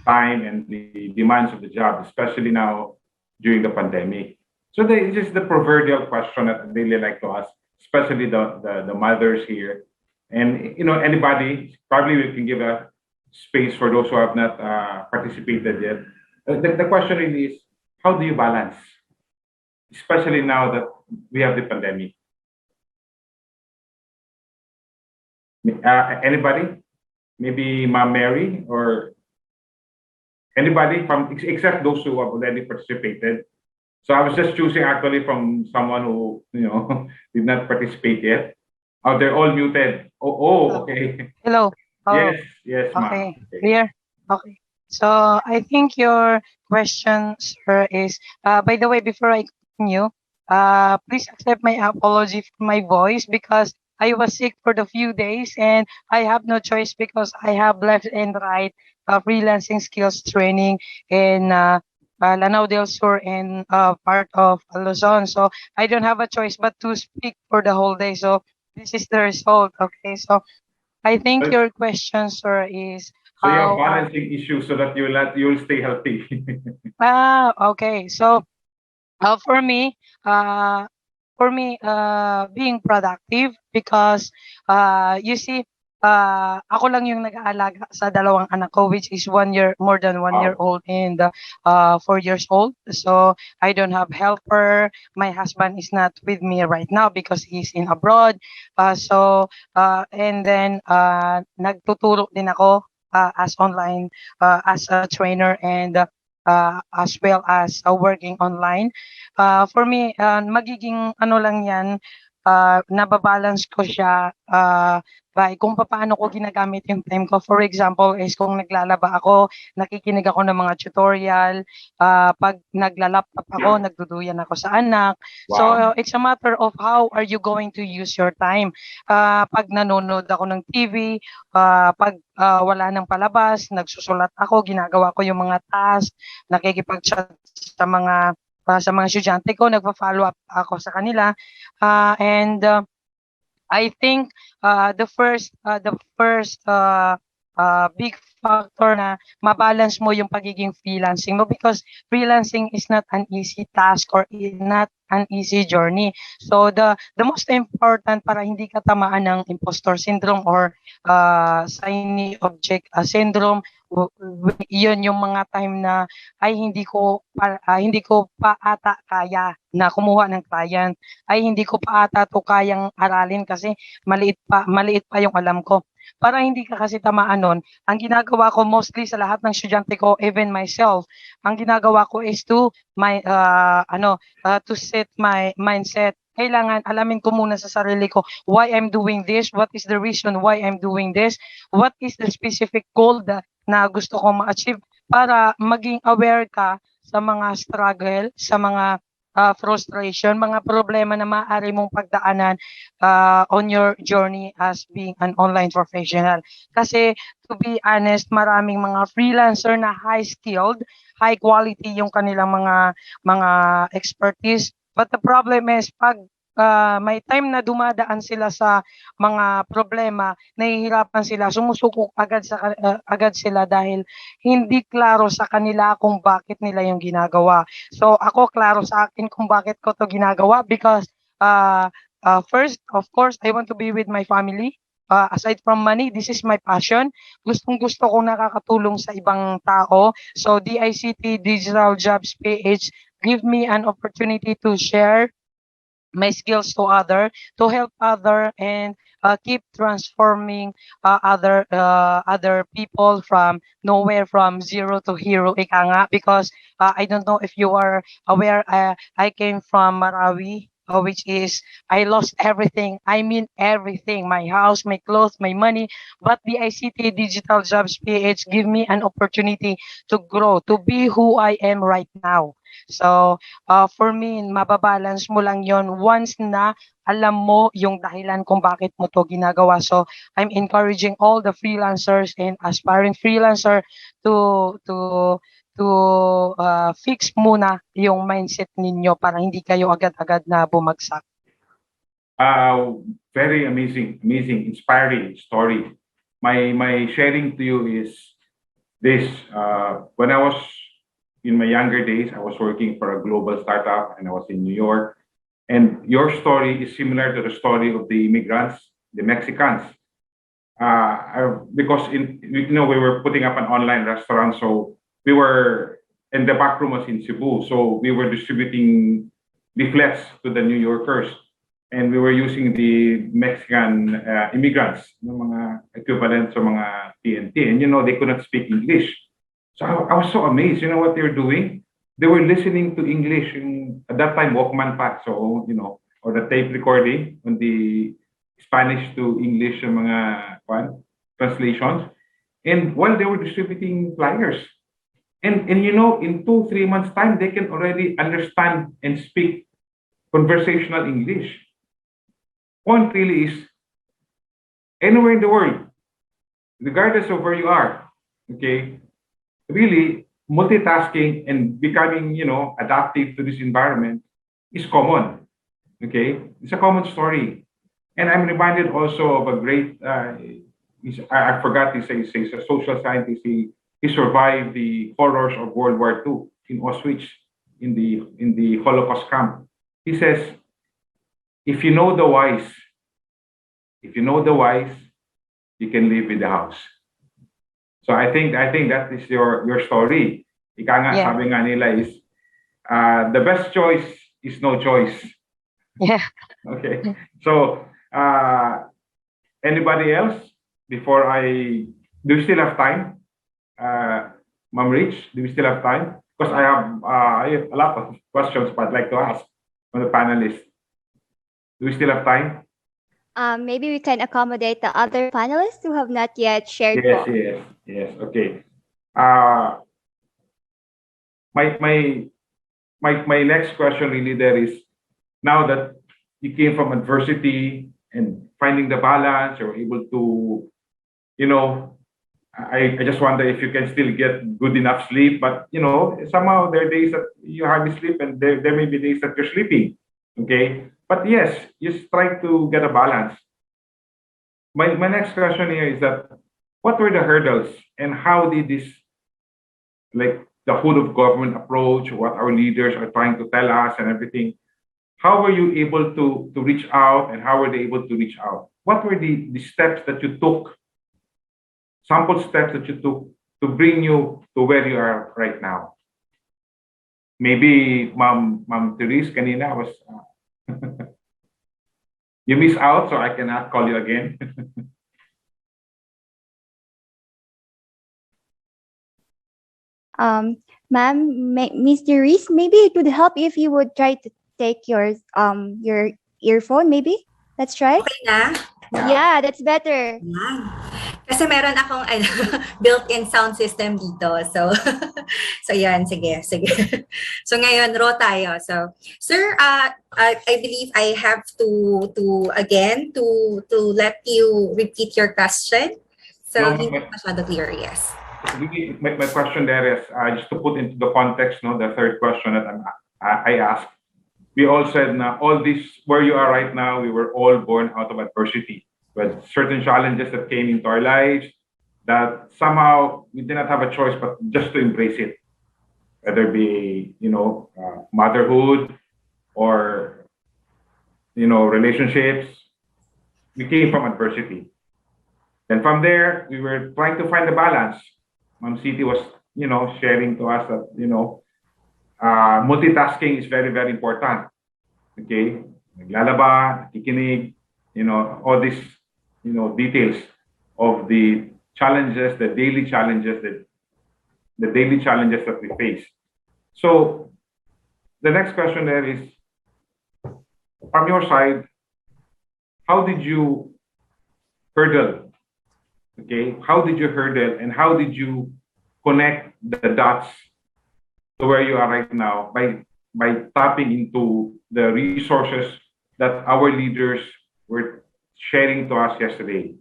time and the demands of the job, especially now during the pandemic. So this is the proverbial question that they really like to ask, especially the mothers here. And anybody, probably we can give a space for those who have not participated yet. The question really is, how do you balance, especially now that we have the pandemic? Anybody? Maybe Ma'am Mary or anybody from except those who have already participated. So I was just choosing actually from someone who did not participate yet. Oh, they're all muted. Oh, okay. Hello. Oh, Yes, ma'am. okay. Clear? Okay. So I think your question, sir, is by the way, before I continue, please accept my apology for my voice because I was sick for the few days and I have no choice because I have left and right freelancing skills training in Lanao del Sur and part of Luzon. So I don't have a choice but to speak for the whole day. So this is the result. Okay. So I think your question, sir, is So you have how balancing issues so that you'll stay healthy. okay. So for me, being productive because you see, ako lang yung nag-aalaga sa dalawang anak ko, which is 1 year, more than 1 year old and 4 years old. So I don't have helper. My husband is not with me right now because he's in abroad. And then nagtuturo din ako as online, as a trainer and as well as working online. For me, magiging ano lang yan, nababalance ko siya by kung paano ko ginagamit yung time ko. For example, is kung naglalaba ako, nakikinig ako ng mga tutorial. Pag naglalaptop ako, nagduduyan ako sa anak. So, it's a matter of how are you going to use your time. Pag nanonood ako ng TV, pag wala nang palabas, nagsusulat ako, ginagawa ko yung mga task, nakikipag-chat sa mga estudyante ko, nagpa-follow up ako sa kanila. And I think the first big factor na mabalance mo yung pagiging freelancing mo because freelancing is not an easy task or not an easy journey. So the most important para hindi ka tamaan ng impostor syndrome or shiny object syndrome, yun yung mga time na ay hindi ko pa ata kaya na kumuha ng client, ay hindi ko pa ata to kayang aralin kasi maliit pa yung alam ko. Para hindi ka kasi tamaan nun, ang ginagawa ko mostly sa lahat ng estudyante ko, even myself, ang ginagawa ko is to set my mindset. Kailangan alamin ko muna sa sarili ko why I'm doing this, what is the reason why I'm doing this, what is the specific goal na gusto ko ma-achieve para maging aware ka sa mga struggle, sa mga frustration, mga problema na maaari mong pagdaanan on your journey as being an online professional. Kasi to be honest, maraming mga freelancer na high-skilled, high quality yung kanilang mga expertise. But the problem is pag may time na dumadaan sila sa mga problema, nahihirapan sila, sumusuko agad sila dahil hindi klaro sa kanila kung bakit nila yung ginagawa. So ako klaro sa akin kung bakit ko to ginagawa because first, of course, I want to be with my family. Aside from money, this is my passion. Gustong-gusto ko nakakatulong sa ibang tao. So DICT Digital Jobs PH give me an opportunity to share my skills to help other and keep transforming other people from nowhere, from zero to hero, ika nga, because I don't know if you are aware, I came from Marawi, which is I lost everything. I mean everything, my house, my clothes, my money, but the ICT Digital Jobs PH give me an opportunity to grow, to be who I am right now. So, for me, mababalance mo lang yon once na alam mo yung dahilan kung bakit mo to ginagawa. So, I'm encouraging all the freelancers and aspiring freelancer to fix muna yung mindset ninyo para hindi kayo agad-agad na bumagsak. Very amazing, inspiring story. My sharing to you is this. When I was in my younger days, I was working for a global startup and I was in New York. And your story is similar to the story of the immigrants, the Mexicans. Because we were putting up an online restaurant, so we were, and the back room was in Cebu, so we were distributing leaflets to the New Yorkers, and we were using the Mexican immigrants, yung mga equivalent sa mga TNT, and they could not speak English. So I was so amazed. You know what they were doing? They were listening to English at that time, Walkman pa, so or the tape recording on the Spanish to English mga translations, and while they were distributing flyers, and in 2-3 months time they can already understand and speak conversational English. Point really is, anywhere in the world, regardless of where you are, okay, really multitasking and becoming adaptive to this environment is common. Okay, it's a common story. And I'm reminded also of a great, I forgot, he's a social scientist. He survived the horrors of World War II in Auschwitz, in the Holocaust camp. He says, if you know the whys, you can live with the house. So I think that is your story. Ika nga, Yeah. sabi nga nila is, the best choice is no choice. Yeah. Okay. So, anybody else before do we still have time? Ma'am Rich, do we still have time? Because I have a lot of questions but I'd like to ask on the panelists. Do we still have time? Maybe we can accommodate the other panelists who have not yet shared. Yes. Okay. My next question really there is, now that you came from adversity and finding the balance, you're able to, I just wonder if you can still get good enough sleep, but somehow there are days that you hardly sleep and there may be days that you're sleeping. Okay. But yes, just try to get a balance. My next question here is that, what were the hurdles and how did this, like the whole of government approach, what our leaders are trying to tell us and everything, how were you able to reach out and how were they able to reach out? What were the steps that you took, sample steps that you took to bring you to where you are right now? Maybe Ma'am Therese kanina was, you missed out, so I cannot call you again. Ma'am, Mr. Reese, maybe it would help if you would try to take your earphone, maybe? Let's try. Okay na? Yeah, that's better. Yan. Kasi meron akong built-in sound system dito. So, so yan, sige. So ngayon, raw tayo. So, sir, I believe I have to again, to let you repeat your question. So, No, hindi masyado clear, yes. My question there is, just to put into the context, the third question that I asked. We all said na all this, where you are right now, we were all born out of adversity. With certain challenges that came into our lives that somehow we did not have a choice but just to embrace it. Whether it be, motherhood or, relationships. We came from adversity. Then from there, we were trying to find the balance. Ma'am City was, sharing to us that, multitasking is very, very important. Okay? Naglalaba, nakikinig, all these, details of the challenges, the daily challenges that we face. So the next question there is, from your side, how did you hurdle? Okay, how did you hurdle and how did you connect the dots to where you are right now by tapping into the resources that our leaders were sharing to us yesterday.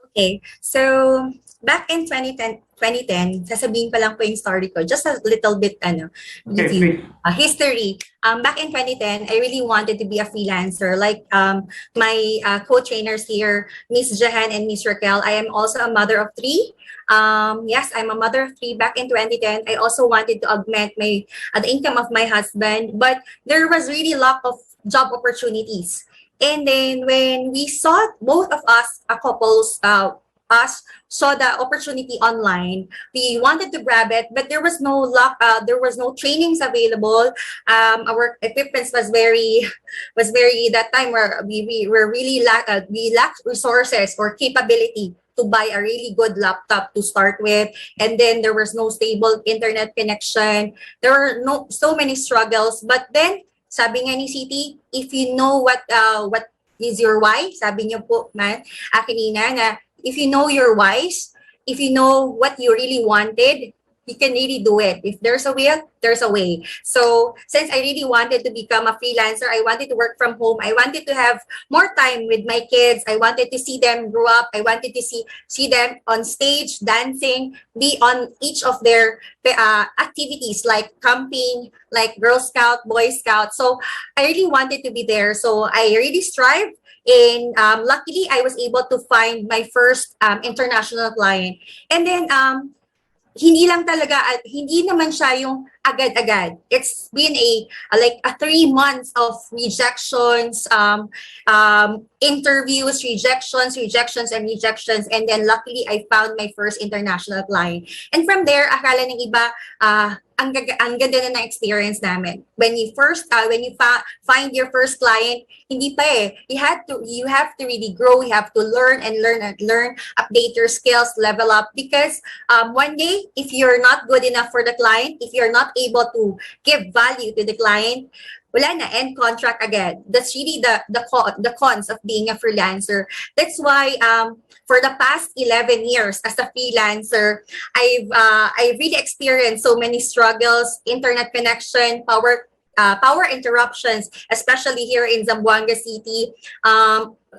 Okay, so back in 2010, sasabihin ko lang po yung story ko, just a little bit review, history. Back in 2010, I really wanted to be a freelancer. Like my co-trainers here, Miss Jahan and Miss Raquel, I am also a mother of 3. Yes, I'm a mother of 3. Back in 2010, I also wanted to augment the income of my husband, but there was really lack of job opportunities. And then when we saw both of us, us saw the opportunity online, we wanted to grab it, but there was no trainings available. Our equipment was very that time where we lacked resources or capability to buy a really good laptop to start with, and then there was no stable internet connection. There were so many struggles, but then sabi nga ni City, if you know what is your why, sabi niyo po man, kanina na if you know your whys, if you know what you really wanted, you can really do it. If there's a will, there's a way. So since I really wanted to become a freelancer, I wanted to work from home. I wanted to have more time with my kids. I wanted to see them grow up. I wanted to see them on stage, dancing, be on each of their activities like camping, like Girl Scout, Boy Scout. So I really wanted to be there. So I really strived. And luckily, I was able to find my first international client. And then hindi naman siya yung agad-agad. It's been like 3 months of rejections, interviews, rejections, and then luckily I found my first international client. And from there, akala ng iba, ang ganda na experience namin. When you find your first client, hindi pa eh. You have to really grow. You have to learn, update your skills, level up. Because one day, if you're not good enough for the client, if you're not able to give value to the client, wala na, end contract again. That's really the cons of being a freelancer. That's why for the past 11 years as a freelancer, I've really experienced so many struggles, internet connection, power interruptions, especially here in Zamboanga City,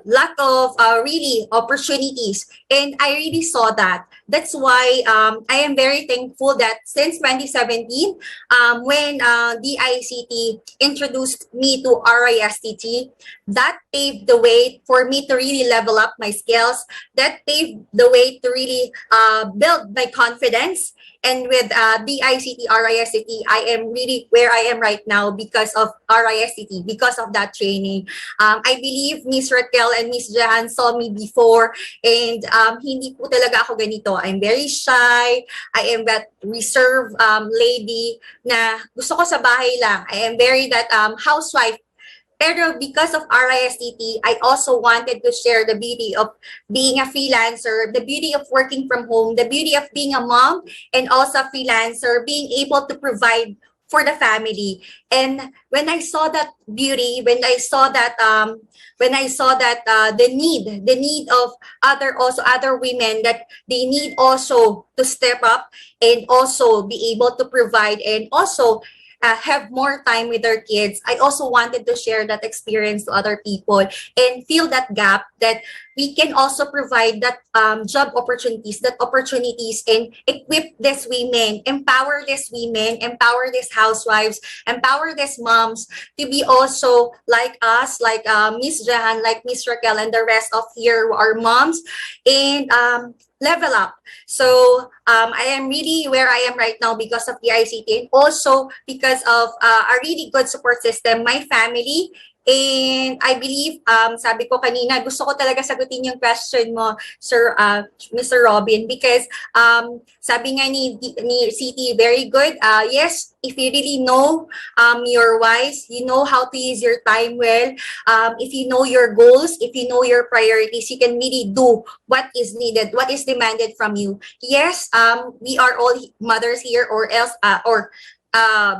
lack of really opportunities. And I really saw that. That's why I am very thankful that since 2017, when DICT introduced me to RISTT, that paved the way for me to really level up my skills. That paved the way to really build my confidence. And with DICT, RISTT, I am really where I am right now because of RISTT, because of that training. I believe Miss Raquel and Miss Jahan saw me before, and hindi po talaga ako ganito. I'm very shy. I am that reserved lady na gusto ko sa bahay lang. I am very that housewife. Pero because of RISTT, I also wanted to share the beauty of being a freelancer, the beauty of working from home, the beauty of being a mom, and also a freelancer, being able to provide for the family. And when I saw that beauty, when I saw that the need of other women, that they need also to step up and also be able to provide and also have more time with their kids. I also wanted to share that experience to other people and fill that gap that we can also provide that job opportunities, and equip these women, empower these housewives, empower these moms to be also like us, like Miss Jahan, like Miss Raquel, and the rest of here are moms, and level up. So I am really where I am right now because of the ICT, and also because of a really good support system, my family. And I believe, sabi ko kanina, gusto ko talaga sagutin yung question mo, Sir, Mr. Robin, because sabi nga ni CT, very good. Yes, if you really know your whys, you know how to use your time well, if you know your goals, if you know your priorities, you can really do what is needed, what is demanded from you. Yes, we are all mothers here, or else, or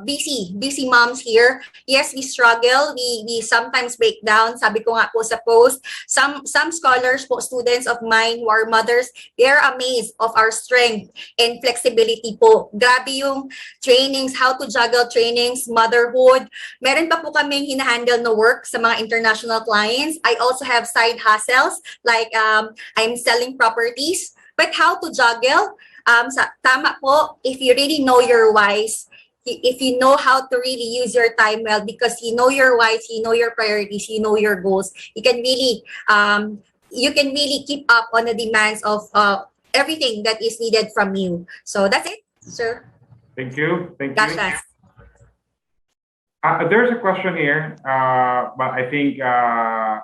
busy moms here. Yes, we struggle. We sometimes break down. Sabi ko nga po sa post, some scholars po, students of mine who are mothers, they're amazed of our strength and flexibility po. Grabe yung trainings, how to juggle trainings, motherhood. Meron pa po kaming hinahandle na work sa mga international clients. I also have side hustles like I'm selling properties. But how to juggle? Tama po, if you really know your whys, if you know how to really use your time well, because you know your whys, you know your priorities, you know your goals, you can really keep up on the demands of everything that is needed from you. So that's it, sir. Thank you. Thank you. Gracias. There's a question here, but I think I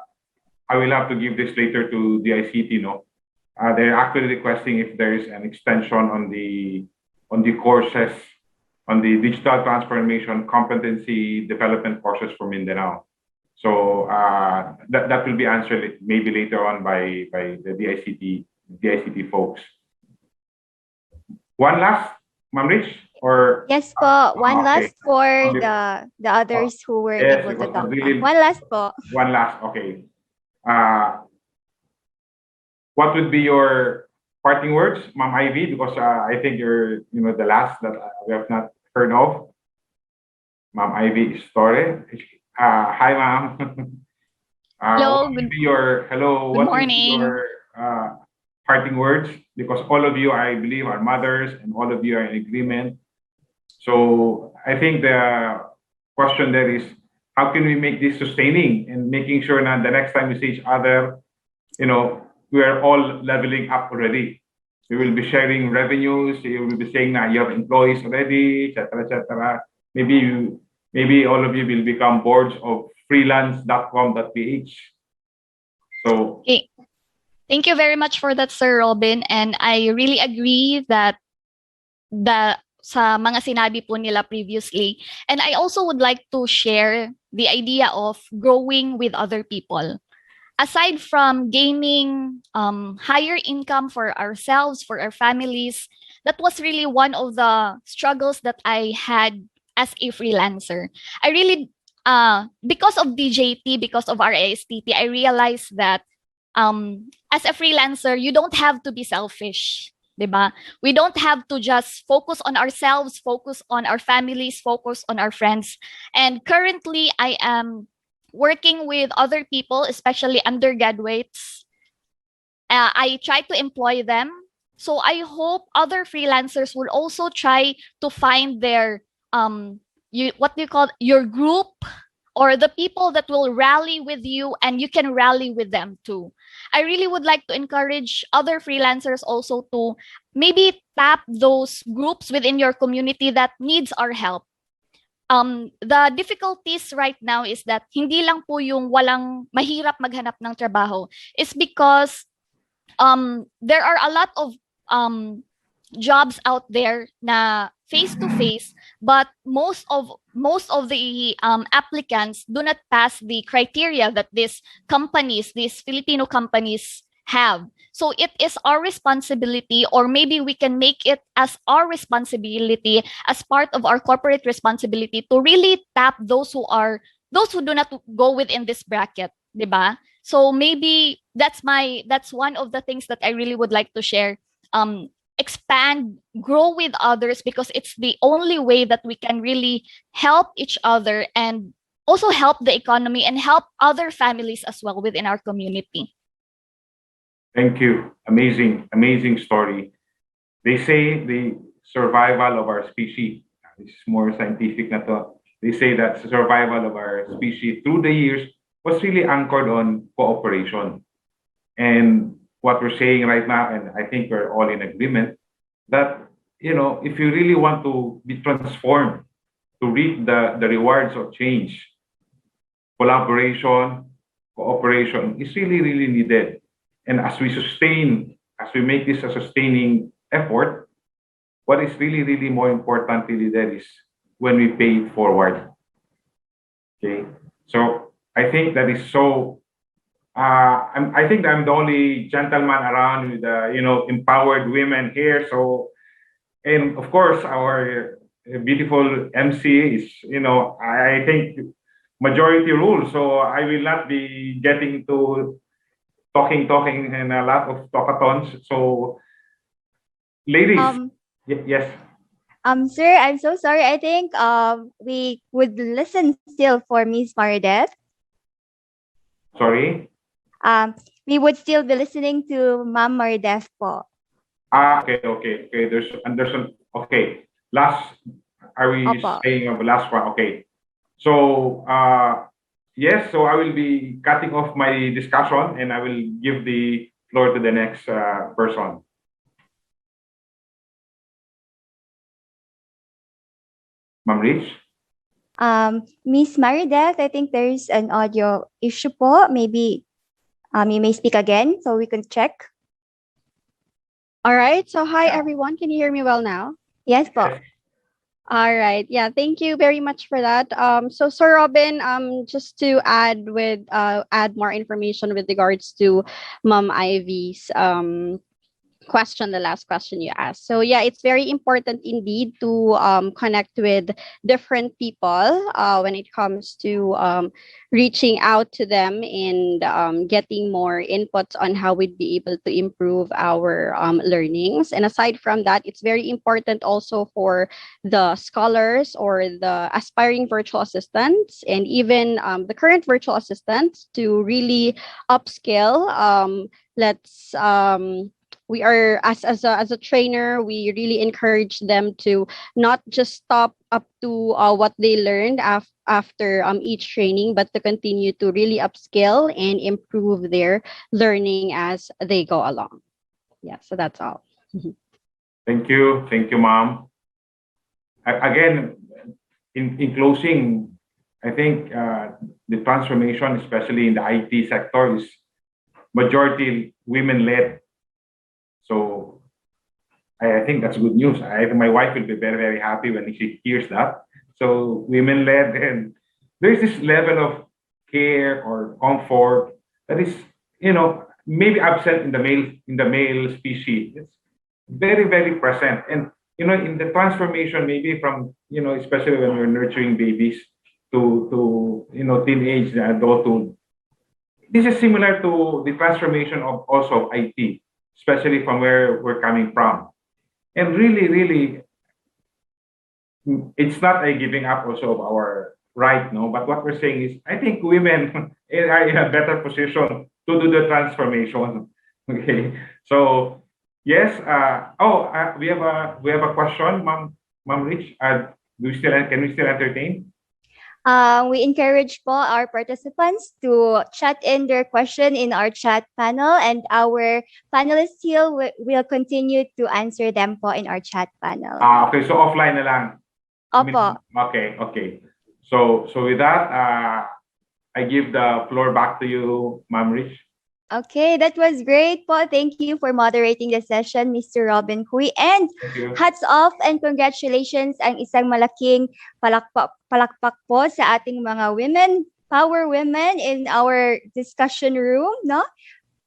will have to give this later to the ICT. No, they're actually requesting if there is an extension on the courses, on the digital transformation competency development courses for Mindanao. So that will be answered maybe later on by the DICT folks. One last, Ma'am Rich, or Yes po, one okay. last for Okay. the others who were Yes, able to because talk. really- One last po. One last, okay. What would be your parting words, Ma'am Ivy? Because I think you're the last that we have not heard of. Ma'am Ivy Store. Hi, Ma'am. Hello, What would be your good what would be morning. your parting words? Because all of you, I believe, are mothers, and all of you are in agreement. So I think the question there is, how can we make this sustaining and making sure that the next time we see each other, we are all leveling up already. We will be sharing revenues. You will be saying that you have employees already, etc., etc. Maybe all of you will become boards of freelance.com.ph. So Okay. Thank you very much for that, Sir Robin. And I really agree that sa mga sinabi po nila previously. And I also would like to share the idea of growing with other people. Aside from gaining higher income for ourselves, for our families, that was really one of the struggles that I had as a freelancer. I really, because of DJT, because of our ASTT, I realized that as a freelancer, you don't have to be selfish. Diba? We don't have to just focus on ourselves, focus on our families, focus on our friends. And currently, I am working with other people, especially undergraduates. I try to employ them. So I hope other freelancers will also try to find their your group, or the people that will rally with you, and you can rally with them too. I really would like to encourage other freelancers also to maybe tap those groups within your community that needs our help. The difficulties right now is that hindi lang po yung walang mahirap maghanap ng trabaho. It's because there are a lot of jobs out there na face-to-face, but most of the applicants do not pass the criteria that these Filipino companies have. So it is our responsibility, or maybe we can make it as our responsibility, as part of our corporate responsibility, to really tap those who do not go within this bracket, diba? So maybe that's one of the things that I really would like to share. Expand, grow with others, because it's the only way that we can really help each other and also help the economy and help other families as well within our community. thank you. Amazing, amazing story. They say the survival of our species, this is more scientific na to. They say that the survival of our species through the years was really anchored on cooperation. And what we're saying right now, and I think we're all in agreement, that if you really want to be transformed, to reap the rewards of change, collaboration, cooperation is really, really needed. And as we make this a sustaining effort, what is really, really more important really there is when we pay it forward. Okay, so I think that is so. I think I'm the only gentleman around with empowered women here. So, and of course, our beautiful MC is, I think majority rule. So I will not be getting to talking, and a lot of talkatons. So, ladies, yes. Sir, I'm so sorry. I think we would listen still for Miss Marideth. Sorry. We would still be listening to Ma'am Marideth po. Okay. There's okay. Last, are we saying of the last one? Okay. So, yes. So I will be cutting off my discussion, and I will give the floor to the next person. Ma'am Rich? Miss Marideth, I think there's an audio issue po. Maybe you may speak again so we can check. All right. So hi everyone. Can you hear me well now? Yes po. All right. Yeah. Thank you very much for that. So Sir Robin, just to add more information with regards to Mom Ivy's question, the last question you asked. So yeah, it's very important indeed to connect with different people when it comes to reaching out to them and getting more inputs on how we'd be able to improve our learnings. And aside from that, it's very important also for the scholars or the aspiring virtual assistants and even the current virtual assistants to really upskill. Let's we are as a trainer, we really encourage them to not just stop up to what they learned after each training, but to continue to really upskill and improve their learning as they go along. Yeah, so that's all. Thank you, Mom. Again, in closing, I think the transformation, especially in the IT sector, is majority women-led. So I think that's good news. My wife will be very, very happy when she hears that. So women-led, and there's this level of care or comfort that is, maybe absent in the male species. It's very, very present. And in the transformation, maybe from especially when we're nurturing babies to teenage, adulthood. This is similar to the transformation of also IT, especially from where we're coming from. And really, it's not a giving up also of our right, no? But what we're saying is, I think women are in a better position to do the transformation. Okay, so yes. We have a question, Ma'am Rich. Can we still entertain? We encourage po our participants to chat in their question in our chat panel, and our panelists here will continue to answer them po in our chat panel. Okay, so offline na lang. Opo. Okay. So with that, I give the floor back to you, Ma'am Rich. Okay, that was great po. Thank you for moderating the session, Mr. Robin Huy. And hats off and congratulations ang isang malaking palakpak po sa ating mga power women in our discussion room, no?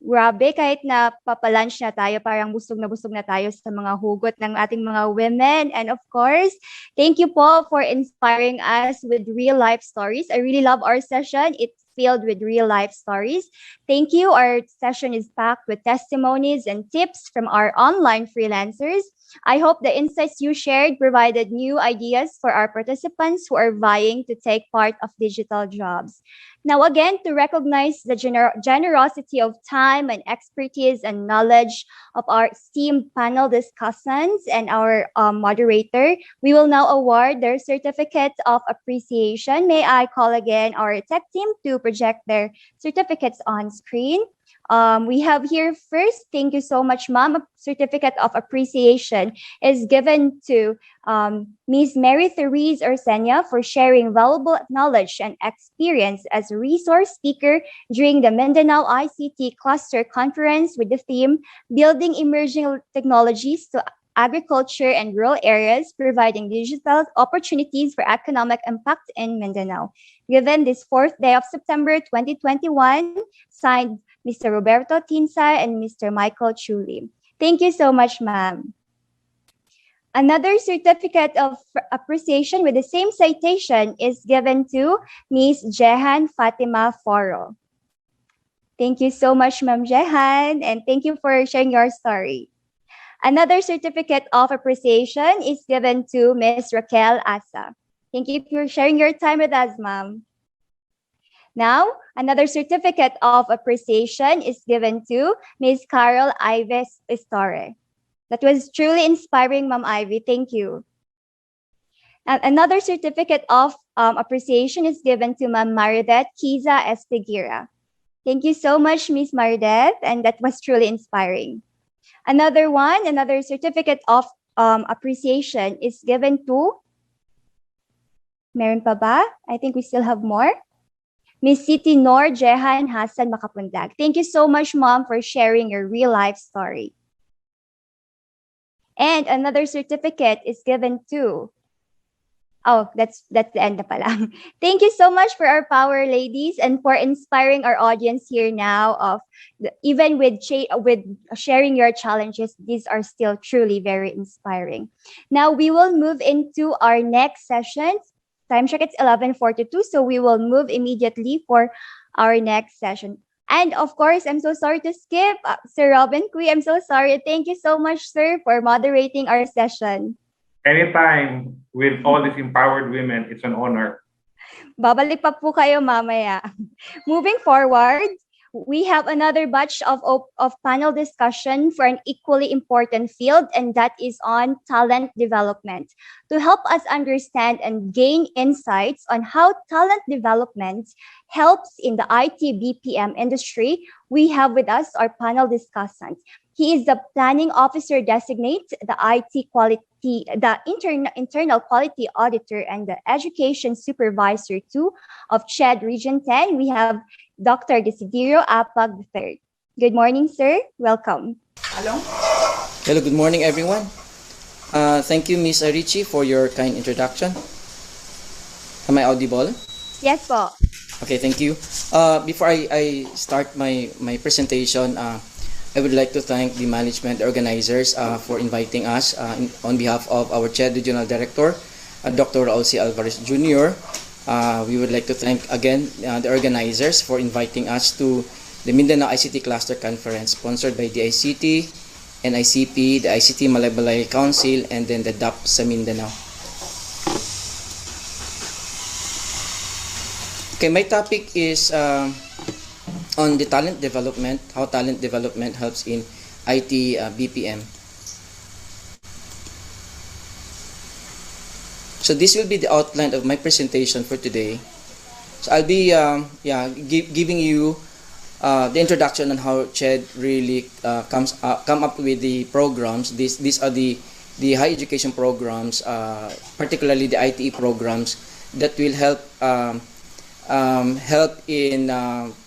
Grabe, kahit na papalunch na tayo, parang busog na tayo sa mga hugot ng ating mga women. And of course, thank you po for inspiring us with real life stories. I really love our session. It's filled with real life stories. Thank you. Our session is packed with testimonies and tips from our online freelancers. I hope the insights you shared provided new ideas for our participants who are vying to take part of digital jobs. Now, again, to recognize the generosity of time and expertise and knowledge of our esteemed panel discussants and our moderator, we will now award their certificate of appreciation. May I call again our tech team to project their certificates on screen? We have here first, thank you so much, Ma'am. A certificate of appreciation is given to Ms. Mary Therese Orsenia for sharing valuable knowledge and experience as a resource speaker during the Mindanao ICT Cluster Conference with the theme Building Emerging Technologies to Agriculture and Rural Areas, Providing Digital Opportunities for Economic Impact in Mindanao. Given this 4th day of September 2021, signed Mr. Roberto Tinsay and Mr. Michael Chuli. Thank you so much, ma'am. Another certificate of appreciation with the same citation is given to Ms. Jehan Fatima Foro. Thank you so much, Ma'am Jehan, and thank you for sharing your story. Another certificate of appreciation is given to Ms. Raquel Asa. Thank you for sharing your time with us, Ma'am. Now, another certificate of appreciation is given to Ms. Carol Ives Estore. That was truly inspiring, Ma'am Ivy. Thank you. And another certificate of appreciation is given to Ma'am Maridet Kiza Estegira. Thank you so much, Ms. Maridet, and that was truly inspiring. Another certificate of appreciation is given to, meron pa ba? I think we still have more. Ms. Siti Nor Jehan Hassan Makapundag. Thank you so much, Mom, for sharing your real-life story. And another certificate is given to, that's the end na pala. Thank you so much for our power ladies and for inspiring our audience here now. Even with sharing your challenges, these are still truly very inspiring. Now we will move into our next session. Time check, it's 11:42, so we will move immediately for our next session. And of course, I'm so sorry to skip Sir Robin Kui. I'm so sorry. Thank you so much, sir, for moderating our session. Anytime with all these empowered women, it's an honor. Babalik pa po kayo mamaya. Moving forward, we have another batch of panel discussion for an equally important field, and that is on talent development. To help us understand and gain insights on how talent development helps in the IT BPM industry, we have with us our panel discussant. He is the Planning Officer Designate, the Internal Quality Auditor, and the Education Supervisor 2 of CHED Region 10. We have Dr. Desiderio Apag III. Good morning, sir. Welcome. Hello, good morning, everyone. Thank you, Ms. Arichi, for your kind introduction. Am I audible? Yes, po. Okay, thank you. Before I start my presentation, I would like to thank the management organizers for inviting us on behalf of our CHED Regional Director, Dr. Raul C. Alvarez Jr. We would like to thank again the organizers for inviting us to the Mindanao ICT Cluster Conference sponsored by DICT, NICP, the ICT Malaybalay Council, and then the DAP sa Mindanao. Okay, my topic is on the talent development, how talent development helps in IT BPM. So this will be the outline of my presentation for today. So I'll be giving you the introduction on how CHED really come up with the programs. These are the higher education programs, particularly the ITE programs that will help in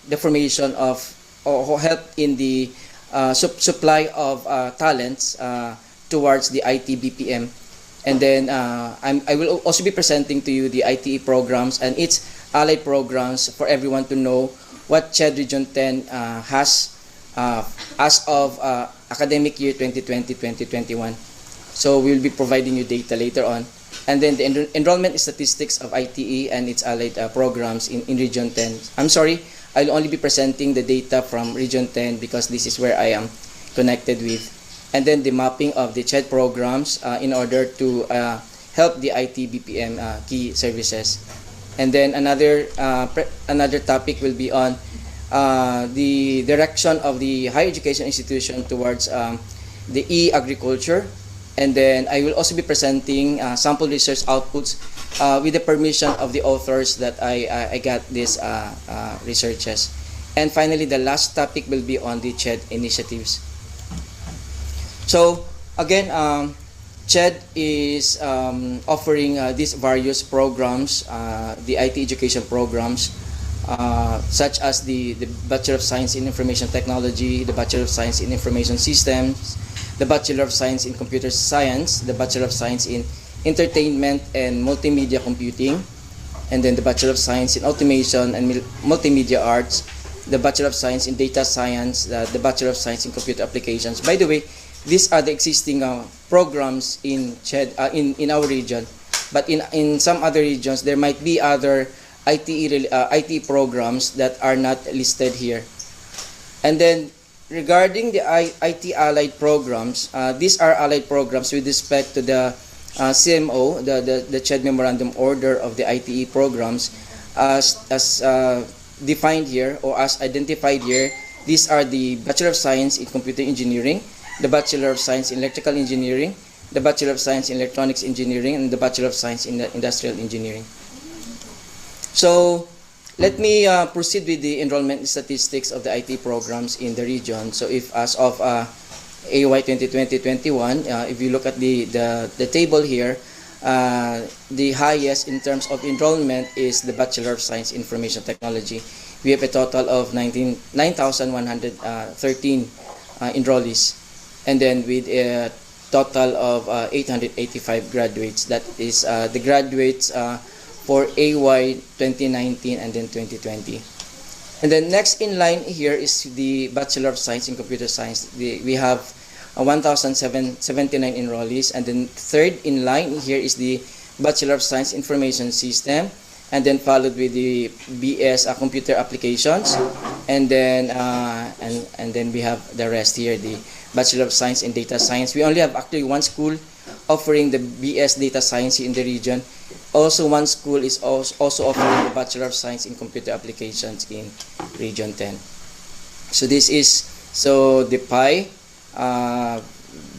the formation of, or help in the supply of talents towards the IT BPM. And then I will also be presenting to you the ITE programs and its allied programs for everyone to know what CHED Region 10 has as of academic year 2020-2021. So we'll be providing you data later on. And then the enrollment statistics of ITE and its allied programs in Region 10. I'm sorry, I'll only be presenting the data from Region 10 because this is where I am connected with. And then the mapping of the CHED programs in order to help the IT BPM key services. And then another topic will be on the direction of the higher education institution towards the e-agriculture. And then I will also be presenting sample research outputs with the permission of the authors that I got these researches. And finally, the last topic will be on the CHED initiatives. So again, CHED is offering these various programs, the IT education programs, such as the Bachelor of Science in Information Technology, the Bachelor of Science in Information Systems, the Bachelor of Science in Computer Science, the Bachelor of Science in Entertainment and Multimedia Computing, and then the Bachelor of Science in Automation and Multimedia Arts, the Bachelor of Science in Data Science, the Bachelor of Science in Computer Applications. By the way, these are the existing programs in in our region, but in some other regions there might be other IT programs that are not listed here. And then regarding the IT allied programs, these are allied programs with respect to the CMO, the CHED Memorandum Order of the ITE programs, as defined here or as identified here. These are the Bachelor of Science in Computer Engineering, the Bachelor of Science in Electrical Engineering, the Bachelor of Science in Electronics Engineering, and the Bachelor of Science in Industrial Engineering. So let me proceed with the enrollment statistics of the IT programs in the region. So if as of AY 2020-21, if you look at the table here, the highest in terms of enrollment is the Bachelor of Science Information Technology. We have a total of 9,113 enrollees, and then with a total of 885 graduates. That is the graduates for AY 2019 and then 2020. And then next in line here is the Bachelor of Science in Computer Science. We have 1,079 enrollees, and then third in line here is the Bachelor of Science Information System, and then followed with the BS Computer Applications, and then we have the rest here, the Bachelor of Science in Data Science. We only have actually one school offering the BS Data Science in the region. Also, one school is also offering the Bachelor of Science in Computer Applications in Region 10. So this is the PI.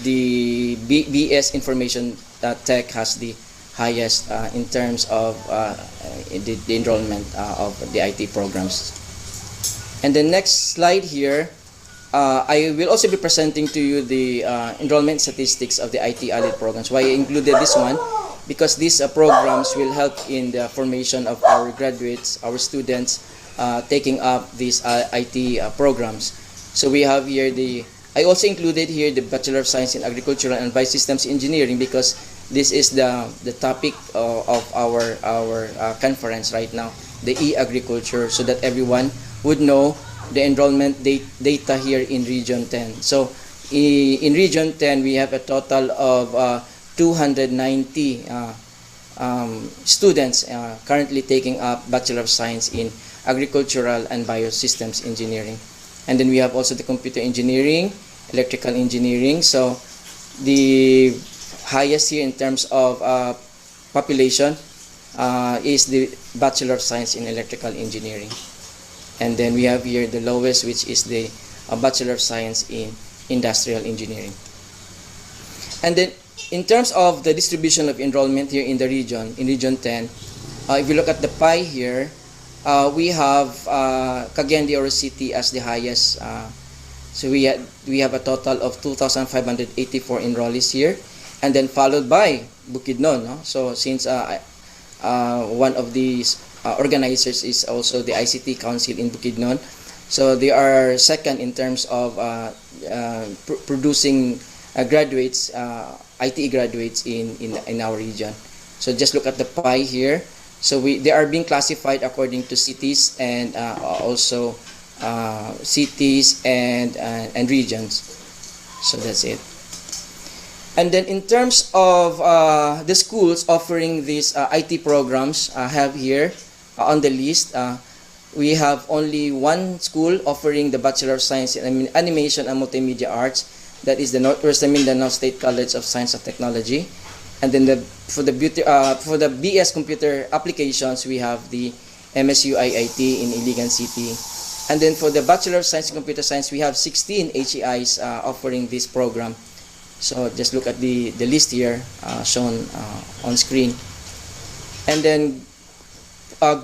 The BS Information Tech has the highest in terms of the enrollment of the IT programs. And the next slide here, I will also be presenting to you the enrollment statistics of the IT allied programs. Why I included this one? Because these programs will help in the formation of our graduates, our students taking up these IT programs. So we have here I also included here the Bachelor of Science in Agricultural and Biosystems Engineering, because this is the topic of our conference right now, the e-agriculture, so that everyone would know the enrollment data here in Region 10. So in Region 10, we have a total of 290 students currently taking up Bachelor of Science in Agricultural and Biosystems Engineering. And then we have also the Computer Engineering, Electrical Engineering. So the highest here in terms of population is the Bachelor of Science in Electrical Engineering. And then we have here the lowest, which is the Bachelor of Science in Industrial Engineering. And then in terms of the distribution of enrollment here in the region, in Region 10, if you look at the pie here, we have Cagayan de Oro City as the highest. So we have a total of 2,584 enrollees here, and then followed by Bukidnon. No? So since one of these organizers is also the ICT Council in Bukidnon, so they are second in terms of producing graduates, IT graduates in our region. So just look at the pie here. So they are being classified according to cities and also cities and regions. So that's it. And then in terms of the schools offering these IT programs, I have here on the list, we have only one school offering the Bachelor of Science in Animation and Multimedia Arts. That is the Northwestern Mindanao State College of Science and Technology. And then for the BS Computer Applications, we have the MSU IIT in Iligan City. And then for the Bachelor of Science in Computer Science, we have 16 HEIs offering this program. So just look at the list here shown on screen. And then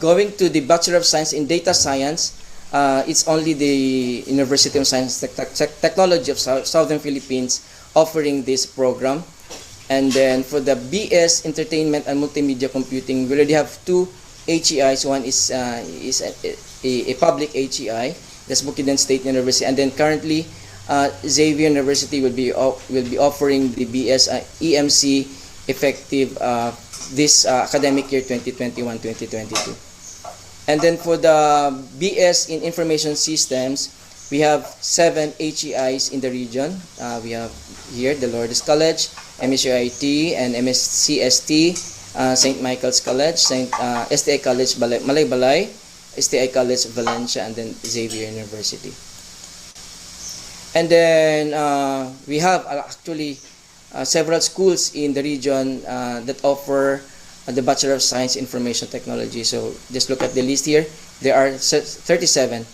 going to the Bachelor of Science in Data Science, it's only the University of Science Technology of Southern Philippines offering this program. And then for the BS Entertainment and Multimedia Computing, we already have two HEIs. One is a public HEI, that's Bukidnon State University, and then currently Xavier University will be offering the BS EMC effective this academic year 2021-2022. And then for the BS in Information Systems, we have 7 HEIs in the region. We have here the Lourdes College, MSUIT, and MSCST, St. Michael's College, STI College Malaybalay, STI College Valencia, and then Xavier University. And then we have actually several schools in the region that offer the Bachelor of Science Information Technology. So just look at the list here. There are 37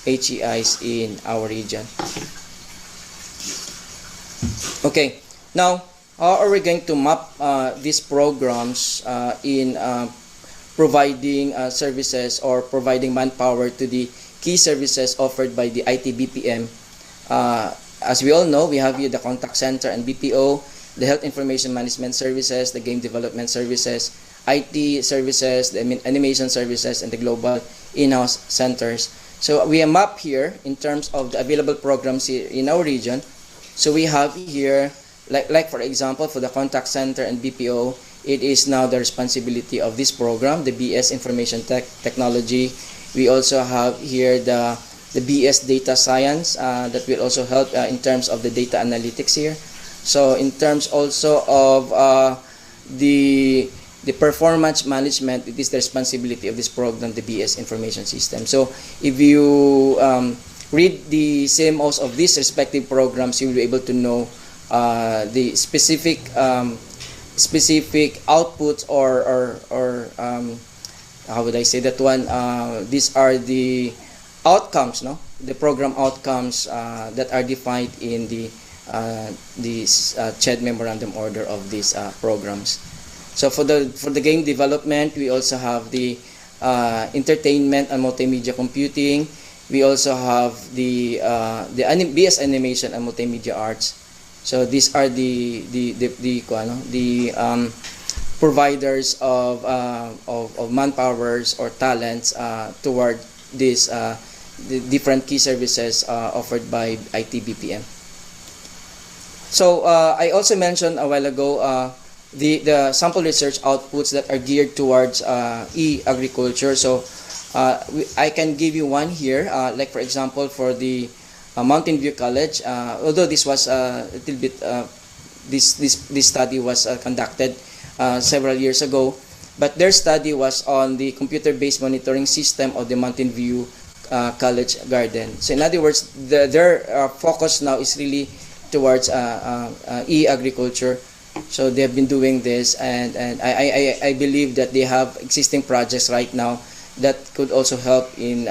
HEIs in our region. Okay, now how are we going to map these programs in providing services or providing manpower to the key services offered by the IT BPM? As we all know, we have here the contact center and BPO, the health information management services, the game development services, IT services, the animation services, and the global in-house centers. So we have mapped here in terms of the available programs here in our region. So we have here, like for example, for the contact center and BPO, it is now the responsibility of this program, the BS Information Technology. We also have here the BS Data Science that will also help in terms of the data analytics here. So in terms also of the performance management, it is the responsibility of this program, the BS Information System. So if you read the CMOs of these respective programs, you will be able to know the specific outputs or how would I say that one? These are the outcomes, no? The program outcomes that are defined in the CHED memorandum order of these programs. So for the game development, we also have the entertainment and multimedia computing. We also have the BS animation and multimedia arts. So these are the providers of manpowers or talents toward these the different key services offered by IT BPM. So I also mentioned a while ago the sample research outputs that are geared towards e-agriculture. So I can give you one here, like for example for the Mountain View College. Although this was a little bit, this study was conducted several years ago, but their study was on the computer-based monitoring system of the Mountain View College Garden. So in other words, their focus now is really towards e-agriculture. So they have been doing this, and I believe that they have existing projects right now that could also help in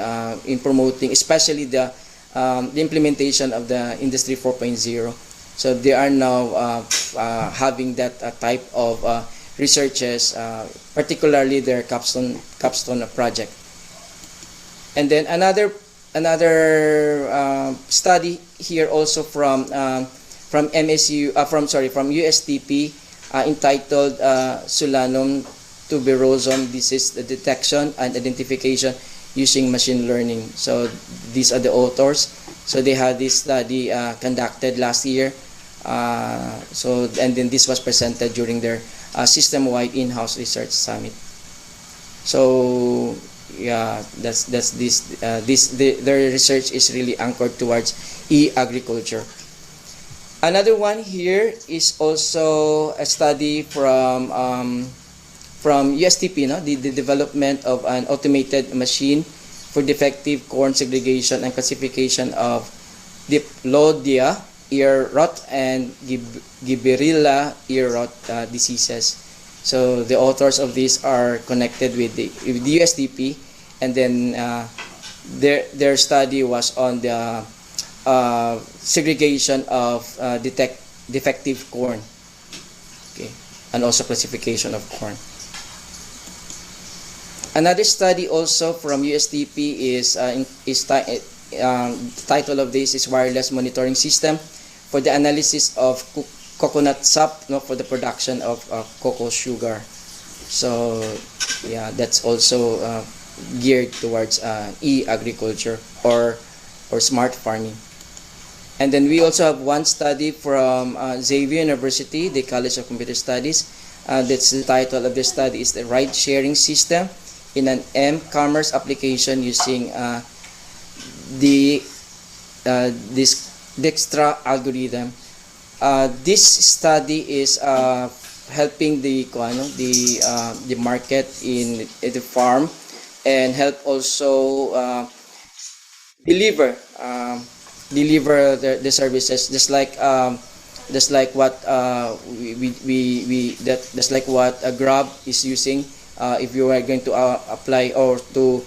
promoting, especially the implementation of the Industry 4.0. So they are now having that type of researches, particularly their capstone project. And then another study here also from USTP entitled Solanum tuberosum disease detection and identification using machine learning. So these are the authors. So they had this study conducted last year. And then this was presented during their system-wide in-house research summit. So yeah, that's this. Their research is really anchored towards e-agriculture. Another one here is also a study from USTP, no? The development of an automated machine for defective corn segregation and classification of Diplodia ear rot and Gibberella ear rot diseases. So the authors of this are connected with the USTP, and then their study was on the segregation of defective corn, okay, and also classification of corn. Another study also from USTP is the title of this is Wireless Monitoring System for the analysis of coconut sap, no, for the production of cocoa sugar. So yeah, that's also geared towards e-agriculture or smart farming. And then we also have one study from Xavier University, the College of Computer Studies. That's the title of the study is the ride-sharing system in an M-commerce application using the this DICT algorithm. This study is helping the market in the farm, and help also deliver the services, just like what that's like what a Grab is using. If you are going to apply or to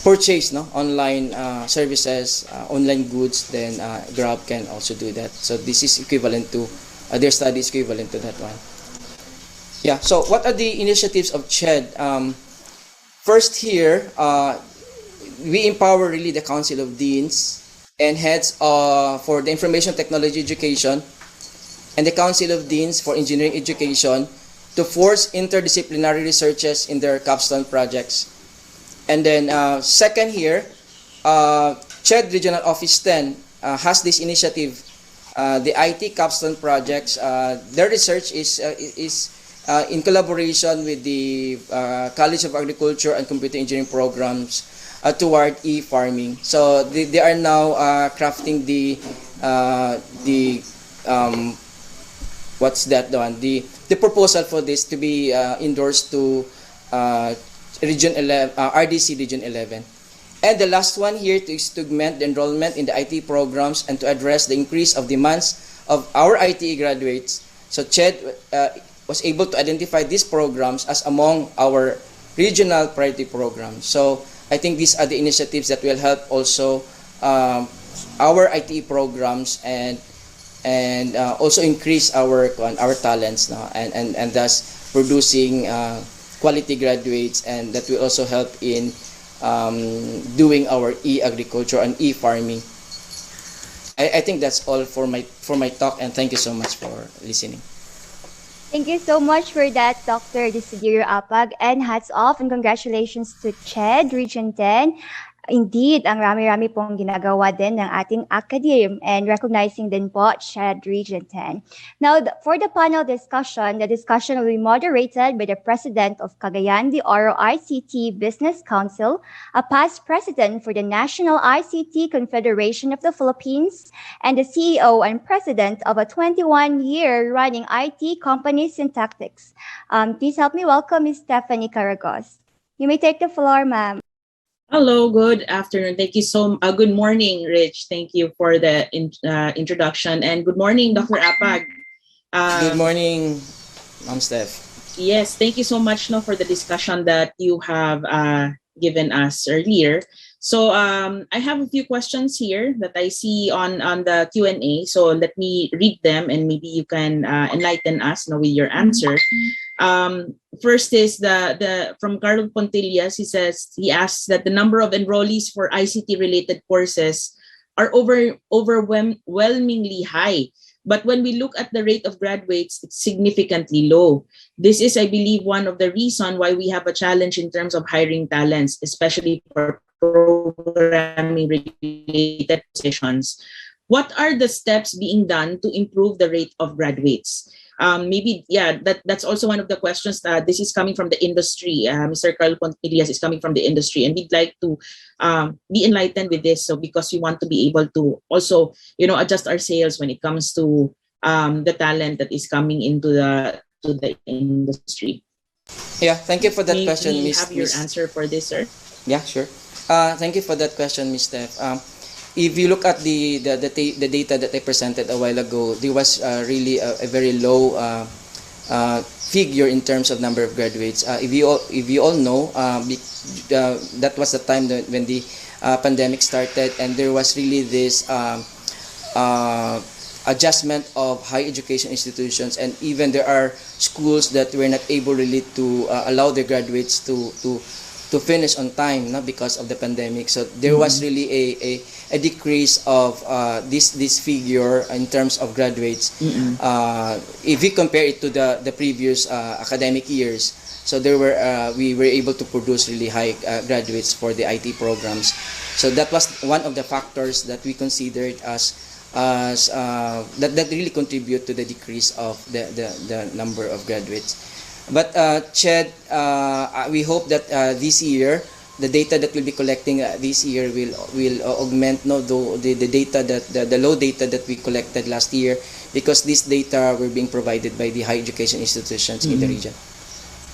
purchase online services, online goods, then Grab can also do that. So this is equivalent to their study is equivalent to that one. Yeah. So what are the initiatives of CHED? First here, we empower really the Council of Deans and Heads for the Information Technology Education and the Council of Deans for Engineering Education to force interdisciplinary researches in their capstone projects. And then second here, CHED Regional Office 10 has this initiative, the IT capstone projects. Their research is in collaboration with the College of Agriculture and Computer Engineering programs toward e-farming. So they are now crafting the what's that one? The proposal for this to be endorsed to Region 11, RDC Region 11. And the last one here is to augment the enrollment in the IT programs and to address the increase of demands of our IT graduates. So CHED was able to identify these programs as among our regional priority programs. So I think these are the initiatives that will help also our IT programs and also increase our talents now, and thus producing quality graduates, and that will also help in doing our e-agriculture and e-farming. I think that's all for my talk, and thank you so much for listening. Thank you so much for that, Dr. Desiderio Apag, and hats off and congratulations to CHED Region 10. Indeed, ang rami-rami pong ginagawa din ng ating academe, and recognizing din po CHED Region 10. Now, for the panel discussion, the discussion will be moderated by the President of Cagayan de Oro ICT Business Council, a past president for the National ICT Confederation of the Philippines, and the CEO and president of a 21-year running IT company, Syntactics. Please help me welcome Ms. Stephanie Caragos. You may take the floor, ma'am. Hello, good afternoon. Thank you so much. Good morning, Rich. Thank you for the introduction. And good morning, Dr. Apag. Good morning, Ma'am Steph. Yes, thank you so much for the discussion that you have given us earlier. So I have a few questions here that I see on the Q&A. So let me read them, and maybe you can enlighten us with your answer. First is the from Carlos Pontillas. He asks that the number of enrollees for ICT related courses are overwhelmingly high, but when we look at the rate of graduates, it's significantly low. This is, I believe, one of the reasons why we have a challenge in terms of hiring talents, especially for programming related positions. What are the steps being done to improve the rate of graduates? That's also one of the questions. This is coming from the industry. Mr. Carl Pontillas is coming from the industry, and we'd like to be enlightened with this. So because we want to be able to also, adjust our sales when it comes to the talent that is coming into the industry. Yeah, thank you for that question, May we Miss. have your answer for this, sir? Yeah, sure. Thank you for that question, Ms. Steph. If you look at the data that I presented a while ago, there was really a very low figure in terms of number of graduates. If you all know, that was the time when the pandemic started, and there was really this adjustment of higher education institutions, and even there are schools that were not able really to allow their graduates to finish on time, because of the pandemic. So there was really a decrease of this figure in terms of graduates. If we compare it to the previous academic years, so we were able to produce really high graduates for the IT programs. So that was one of the factors that we considered as that really contribute to the decrease of the number of graduates. But Ched, we hope that this year, the data that we'll be collecting this year will augment the data that the low data that we collected last year, because this data were being provided by the higher education institutions in the region.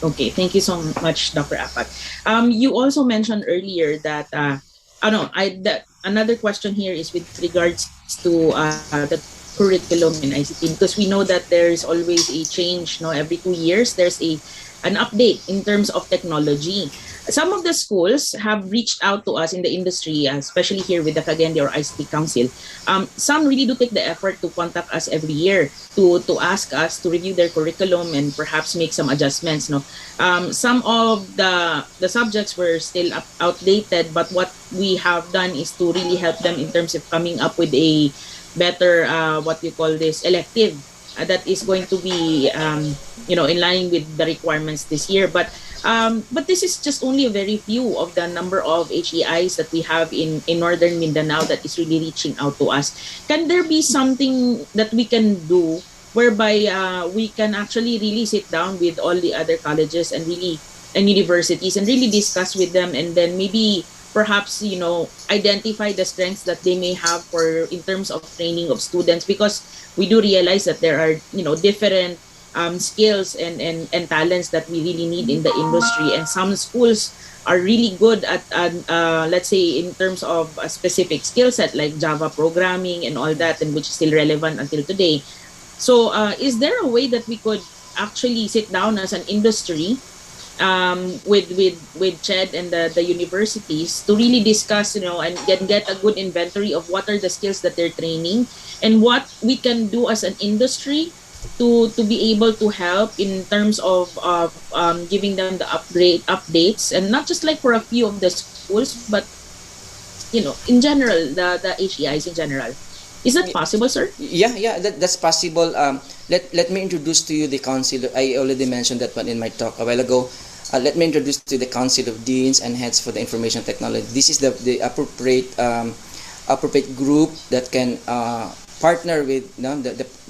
Okay, thank you so much, Dr. Apat. You also mentioned earlier that another question here is with regards to the curriculum in ICT, because we know that there's always a change. No, every 2 years there's an update in terms of technology. Some of the schools have reached out to us in the industry, especially here with the Cagayan or ICT Council. Some really do take the effort to contact us every year to ask us to review their curriculum and perhaps make some adjustments. No, some of the subjects were still outdated, but what we have done is to really help them in terms of coming up with a better what you call this elective that is going to be in line with the requirements this year. But this is just only a very few of the number of HEIs that we have in northern Mindanao that is really reaching out to us. Can there be something that we can do whereby we can actually really sit down with all the other colleges and universities and really discuss with them, and then maybe perhaps identify the strengths that they may have in terms of training of students, because we do realize that there are different skills and talents that we really need in the industry, and some schools are really good at let's say in terms of a specific skill set like Java programming and all that, and which is still relevant until today. So is there a way that we could actually sit down as an industry with CHED and the universities to really discuss, and get a good inventory of what are the skills that they're training and what we can do as an industry to be able to help in terms of giving them the updates, and not just like for a few of the schools, but in general, the HEIs in general. Is that possible, sir? Yeah, that's possible. Let me introduce to you the council. I already mentioned that one in my talk a while ago. Let me introduce to the Council of Deans and Heads for the Information Technology. This is the appropriate group that can partner with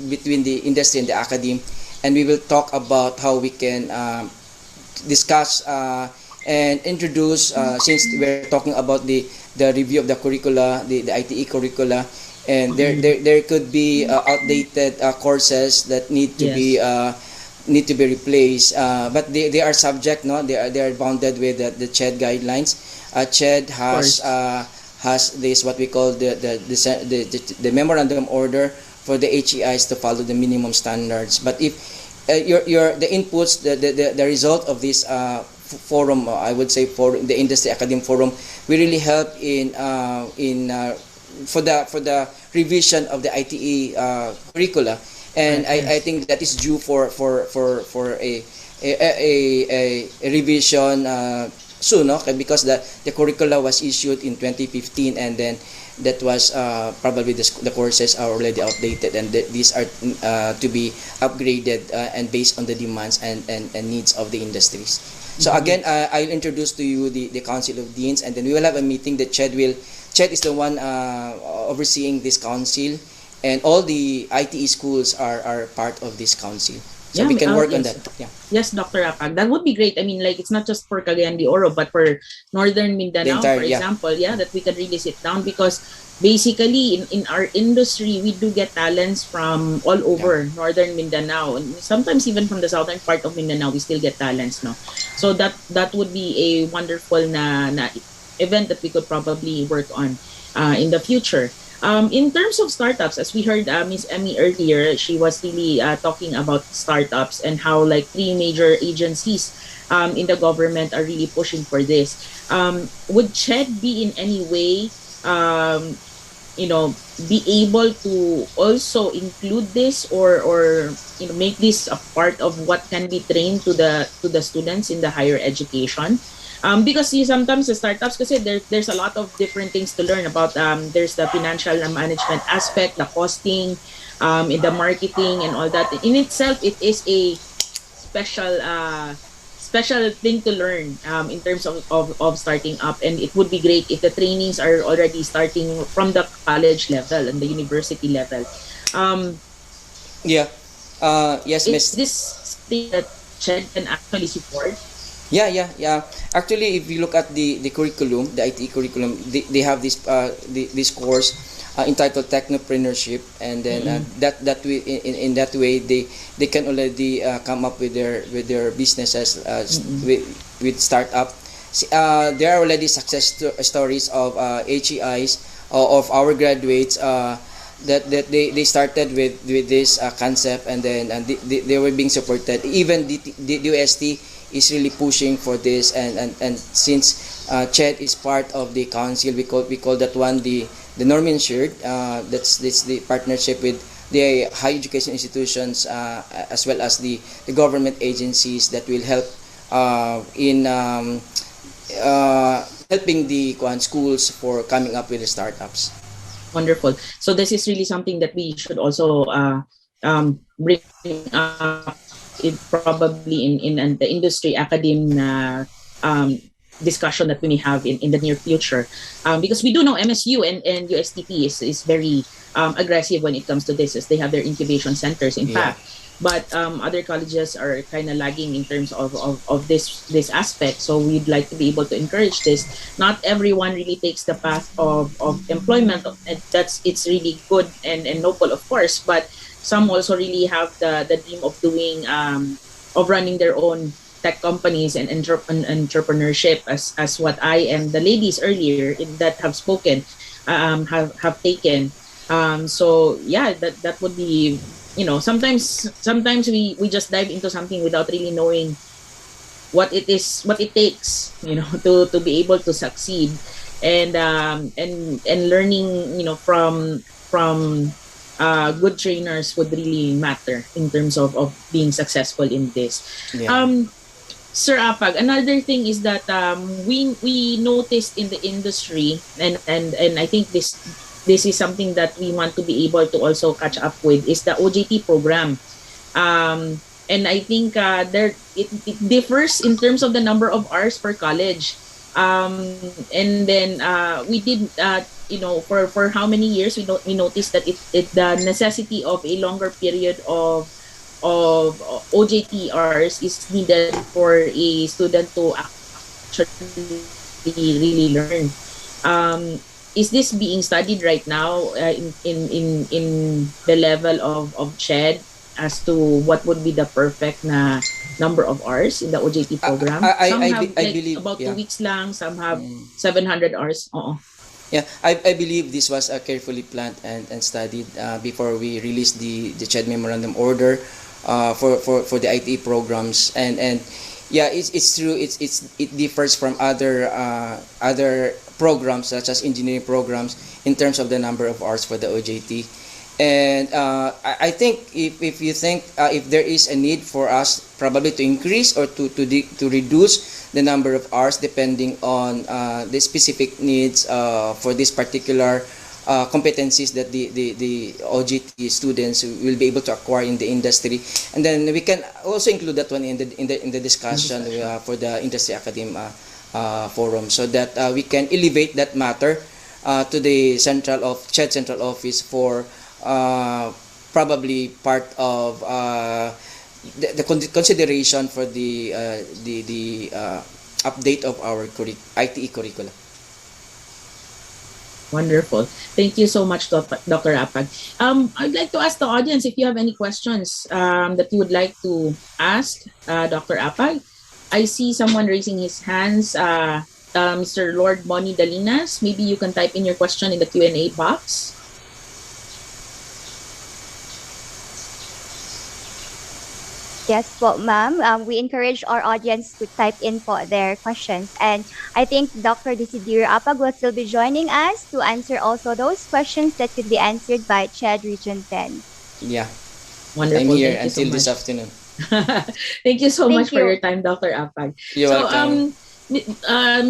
between the industry and the academe, and we will talk about how we can discuss and introduce, since we're talking about the review of the curricula, the ITE curricula, and there could be outdated courses that need to be replaced, but they are subject, they are bounded with the CHED guidelines. CHED has this what we call the memorandum order for the HEIs to follow the minimum standards. But if the inputs, the result of this forum, I would say for the industry academic forum, we really help for the revision of the ITE curricula. And I think that is due for a revision soon, because the curricula was issued in 2015, and then that was probably the courses are already outdated, and these are to be upgraded and based on the demands and needs of the industries. So again, I'll introduce to you the Council of Deans, and then we will have a meeting. That CHED is the one overseeing this council, and all the ITE schools are part of this council. So we can work on that. Yeah. Yes, Dr. Apag. That would be great. I mean, like, it's not just for Cagayan de Oro, but for Northern Mindanao, for example, that we can really sit down, because basically in our industry, we do get talents from all over Northern Mindanao, and sometimes even from the southern part of Mindanao, we still get talents, no? So that would be a wonderful na event that we could probably work on in the future. In terms of startups, as we heard Ms. Emmy earlier, she was really talking about startups and how like 3 major agencies in the government are really pushing for this. Would CHED be in any way, be able to also include this or make this a part of what can be trained to the students in the higher education? Because sometimes the startups, kasi there's a lot of different things to learn about. There's the financial management aspect, the costing, in the marketing and all that. In itself, it is a special thing to learn in terms of starting up. And it would be great if the trainings are already starting from the college level and the university level. Yes, Miss. This thing that CHED can actually support? Yeah. Actually, if you look at the curriculum, the IT curriculum, they have this course entitled technopreneurship, and then that way, in that way they can already come up with their businesses with startup. There are already success stories of HEIs of our graduates that they started with this concept, and then they were being supported. Even the UST is really pushing for this, and since CHED is part of the council, we call that one the Norman Shared. That's the partnership with the higher education institutions as well as the government agencies that will help in helping the schools for coming up with the startups. Wonderful. So this is really something that we should also bring up probably in the industry academe discussion that we may have in the near future, because we do know MSU and USTP is very aggressive when it comes to this, as they have their incubation centers, in fact. But other colleges are kind of lagging in terms of this aspect. So we'd like to be able to encourage this. Not everyone really takes the path of employment. It's really good and noble, of course. But some also really have the dream of doing of running their own tech companies and entrepreneurship, as what I and the ladies earlier that have spoken have taken. So yeah, that would be. Sometimes we just dive into something without really knowing what it takes, to be able to succeed, and learning, from good trainers would really matter in terms of being successful in this. Sir Apag, another thing is that we noticed in the industry, and I think this is something that we want to be able to also catch up with, is the OJT program. And I think it differs in terms of the number of hours per college. And then we did, for how many years we noticed that the necessity of a longer period of OJT hours is needed for a student to actually really learn. Is this being studied right now in the level of CHED as to what would be the perfect number of hours in the OJT program? Some have believe about 2 weeks lang, some have 700 hours. Yeah, I believe this was carefully planned and studied before we released the CHED memorandum order for the IT programs, and yeah, it's true. It differs from other programs such as engineering programs in terms of the number of hours for the OJT. And I think if you think if there is a need for us probably to increase or to reduce the number of hours depending on the specific needs for this particular competencies that the OJT students will be able to acquire in the industry, and then we can also include that one in the discussion for the industry academe forum, so that we can elevate that matter to the CHED central office for probably part of the consideration for the update of our ITE curricula. Wonderful. Thank you so much, Dr. Apag. I'd like to ask the audience if you have any questions that you would like to ask Dr. Apag. I see someone raising his hands, Mr. Lord Moni Dalinas. Maybe you can type in your question in the Q&A box. Yes po, ma'am. We encourage our audience to type in po their questions. And I think Dr. Desiderio Apag will still be joining us to answer also those questions that could be answered by CHED Region 10. Yeah. Wonderful. I'm here Thank you until so this much. afternoon. Thank you so much for you. your time, Dr. Apag. You're welcome.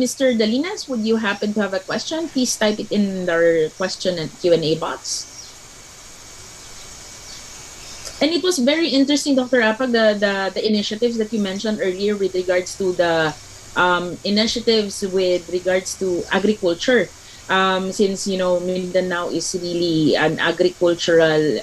Mr. Dalinas, would you happen to have a question? Please type it in the question and Q&A box. And it was very interesting, Dr. Apag, the initiatives that you mentioned earlier with regards to the initiatives with regards to agriculture. Since, Mindanao is really an agricultural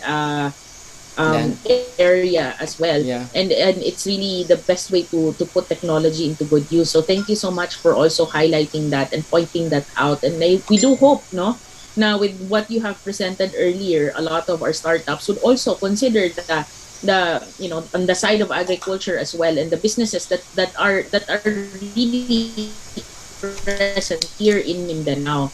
Land. area as well. Yeah. And it's really the best way to put technology into good use. So thank you so much for also highlighting that and pointing that out. And we do hope, no, now with what you have presented earlier, a lot of our startups would also consider the on the side of agriculture as well, and the businesses that are really present here in Mindanao.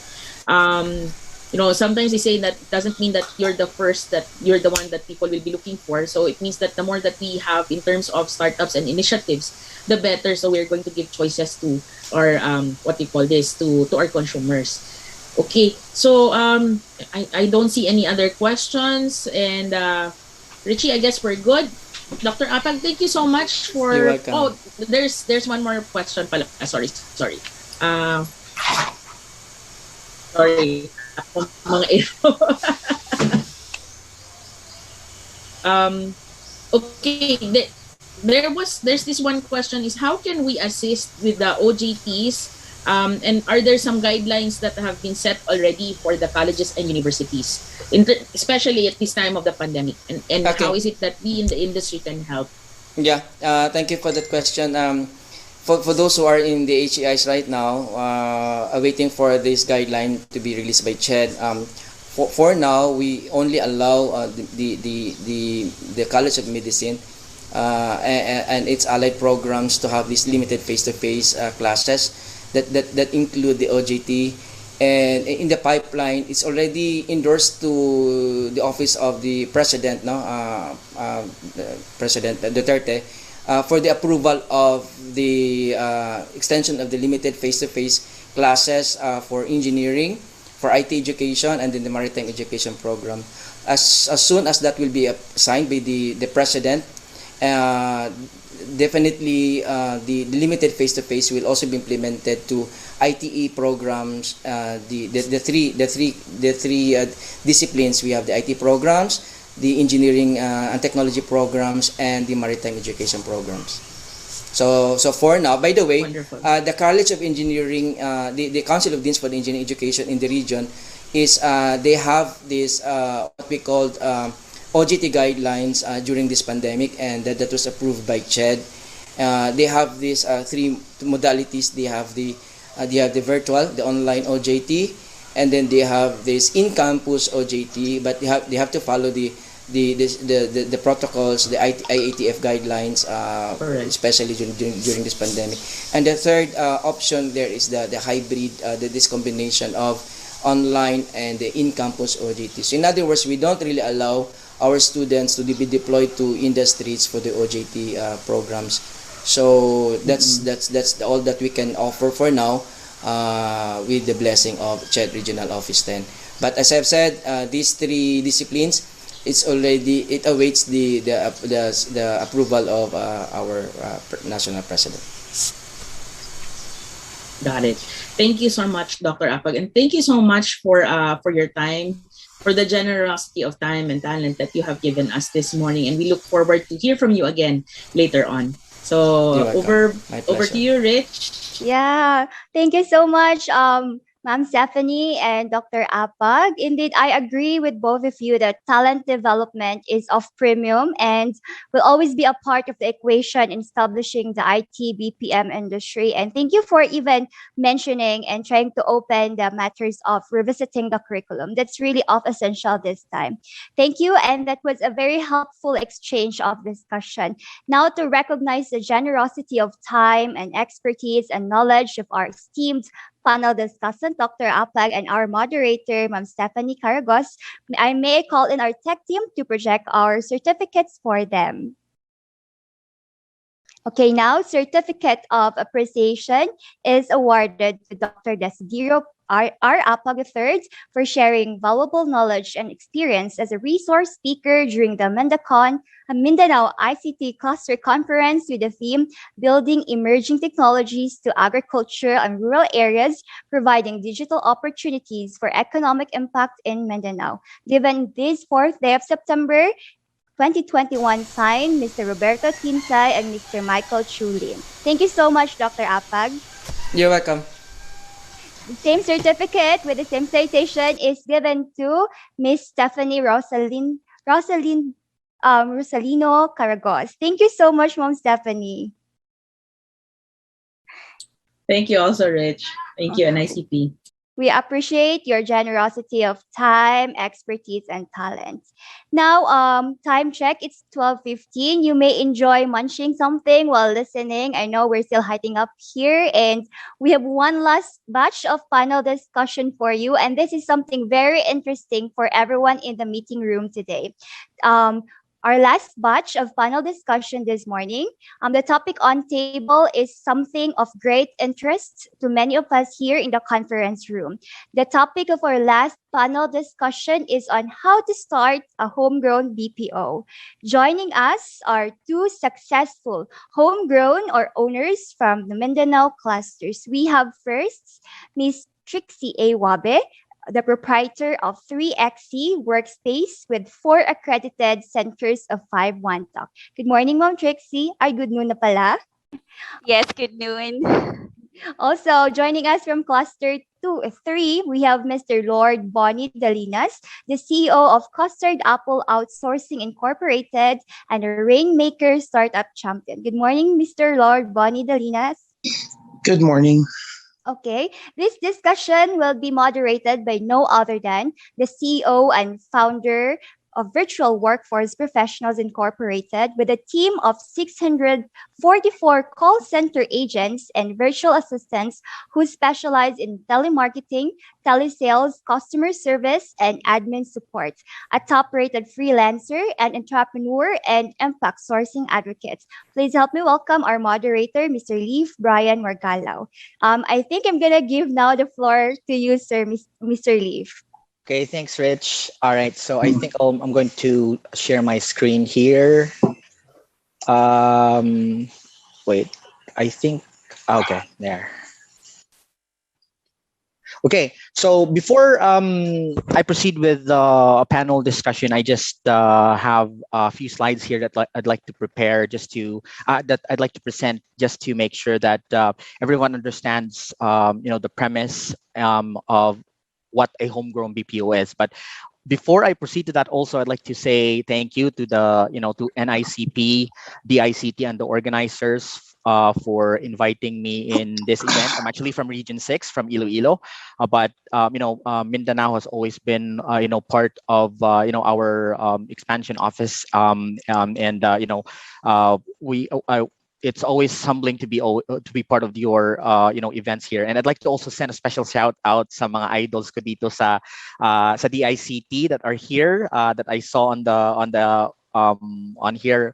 Sometimes they say that doesn't mean that you're the first, that you're the one that people will be looking for. So it means that the more that we have in terms of startups and initiatives, the better. So we're going to give choices to our to our consumers. Okay, so I don't see any other questions, and Richie, I guess we're good. Dr. Apag, thank you so much for. You're welcome. Oh, there's one more question pala. Sorry. Sorry. Mga okay, there's this one question is, how can we assist with the OJTs, and are there some guidelines that have been set already for the colleges and universities, especially at this time of the pandemic, and Okay. how is it that we in the industry can help? Yeah, thank you for that question. For those who are in the HEIs right now, awaiting for this guideline to be released by CHED, for now, we only allow the College of Medicine and its allied programs to have these limited face-to-face classes that include the OJT. And in the pipeline, it's already endorsed to the office of the President, President Duterte, for the approval of the extension of the limited face-to-face classes for engineering, for IT education, and then the maritime education program. As soon as that will be signed by the President, definitely the limited face-to-face will also be implemented to ITE programs. The three disciplines. We have the IT programs, the engineering and technology programs, and the maritime education programs. So for now, by the way, the College of Engineering, the Council of Deans for the Engineering Education in the region is they have this what we called OJT guidelines during this pandemic, and that was approved by CHED. They have these three modalities. They have the virtual, the online OJT, and then they have this in-campus OJT. But they have to follow the protocols, the IATF guidelines, especially during this pandemic. And the third option there is the hybrid, this combination of online and the in-campus OJT. So in other words, we don't really allow our students to be deployed to industries for the OJT programs. So that's all that we can offer for now, with the blessing of CHED Regional Office 10. But as I've said, these three disciplines, it awaits the approval of our national president. Got it. Thank you so much, Dr. Apag, and thank you so much for your time, for the generosity of time and talent that you have given us this morning, and we look forward to hear from you again later on. So over to you, Rich. Yeah, thank you so much, Ma'am Stephanie and Dr. Apag. Indeed, I agree with both of you that talent development is of premium and will always be a part of the equation in establishing the IT BPM industry. And thank you for even mentioning and trying to open the matters of revisiting the curriculum. That's really of essential this time. Thank you, and that was a very helpful exchange of discussion. Now, to recognize the generosity of time and expertise and knowledge of our esteemed panel discussant, Dr. Apag, and our moderator, Ma'am Stephanie Caragos, I may call in our tech team to project our certificates for them. Okay, now Certificate of Appreciation is awarded to Dr. Desiderio R. Apag III for sharing valuable knowledge and experience as a resource speaker during the Mindanao ICT Cluster Conference with the theme Building Emerging Technologies to Agriculture and Rural Areas, Providing Digital Opportunities for Economic Impact in Mindanao. Given this 4th day of September 2021, signed Mr. Roberto Tinsay and Mr. Michael Chulin. Thank you so much, Dr. Apag. You're welcome. The same certificate with the same citation is given to Miss Stephanie Rosalind Rosalino Caragos. Thank you so much, Mom Stephanie. Thank you also, Rich. Thank you, NICP. We appreciate your generosity of time, expertise, and talent. Now, time check. It's 12:15. You may enjoy munching something while listening. I know we're still heating up here, and we have one last batch of panel discussion for you. And this is something very interesting for everyone in the meeting room today. Our last batch of panel discussion this morning. The topic on table is something of great interest to many of us here in the conference room. The topic of our last panel discussion is on how to start a homegrown BPO. Joining us are two successful homegrown or owners from the Mindanao clusters. We have first Miss Trixie A. Wabe, the proprietor of 3XC Workspace with 4 accredited centers of 5-1 Talk. Good morning, Ma'am Trixie. Ay, good noon na pala. Yes, good noon. Also, joining us from Cluster 3, we have Mr. Lord Bonnie Dalinas, the CEO of Custard Apple Outsourcing Incorporated and a Rainmaker Startup Champion. Good morning, Mr. Lord Bonnie Dalinas. Good morning. Okay, this discussion will be moderated by no other than the CEO and founder of Virtual Workforce Professionals Incorporated with a team of 644 call center agents and virtual assistants who specialize in telemarketing, telesales, customer service, and admin support. A top-rated freelancer, an entrepreneur, and impact sourcing advocate. Please help me welcome our moderator, Mr. Leif Brian Margalao. I think I'm gonna give now the floor to you, sir, Mr. Leif. Okay, thanks, Rich. All right, so I think I'm going to share my screen here. Wait, I think, okay, there. Okay, so before I proceed with a panel discussion, I just have a few slides here that I'd like to prepare just to that I'd like to present just to make sure that everyone understands the premise of what a homegrown BPO is. But before I proceed to that, also I'd like to say thank you to the to NICP, DICT, and the organizers for inviting me in this event. I'm actually from Region 6, from Iloilo, but Mindanao has always been part of our expansion office, it's always humbling to be part of your events here. And I'd like to also send a special shout out sa mga idols ko dito sa DICT that are here, that I saw on here.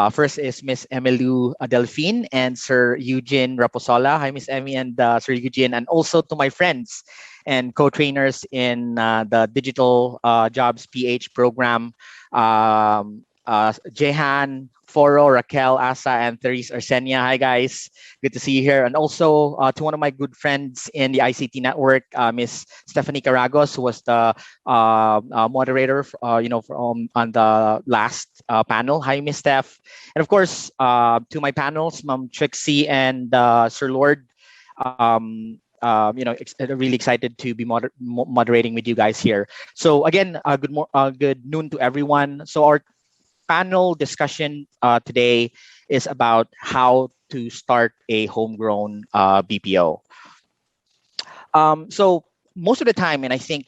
First is Miss Emilu Delphine and Sir Eugene Raposola. Hi, Miss Emmy and Sir Eugene, and also to my friends and co-trainers in the Digital Jobs PH program, Jehan, Foro, Raquel, Asa, and Therese Arsenia. Hi, guys. Good to see you here. And also to one of my good friends in the ICT network, Miss Stephanie Caragos, who was the moderator, on the last panel. Hi, Miss Steph. And of course, to my panels, Ma'am Trixie and Sir Lord. Really excited to be moderating with you guys here. So again, good noon to everyone. So our panel discussion today is about how to start a homegrown BPO. So most of the time, and I think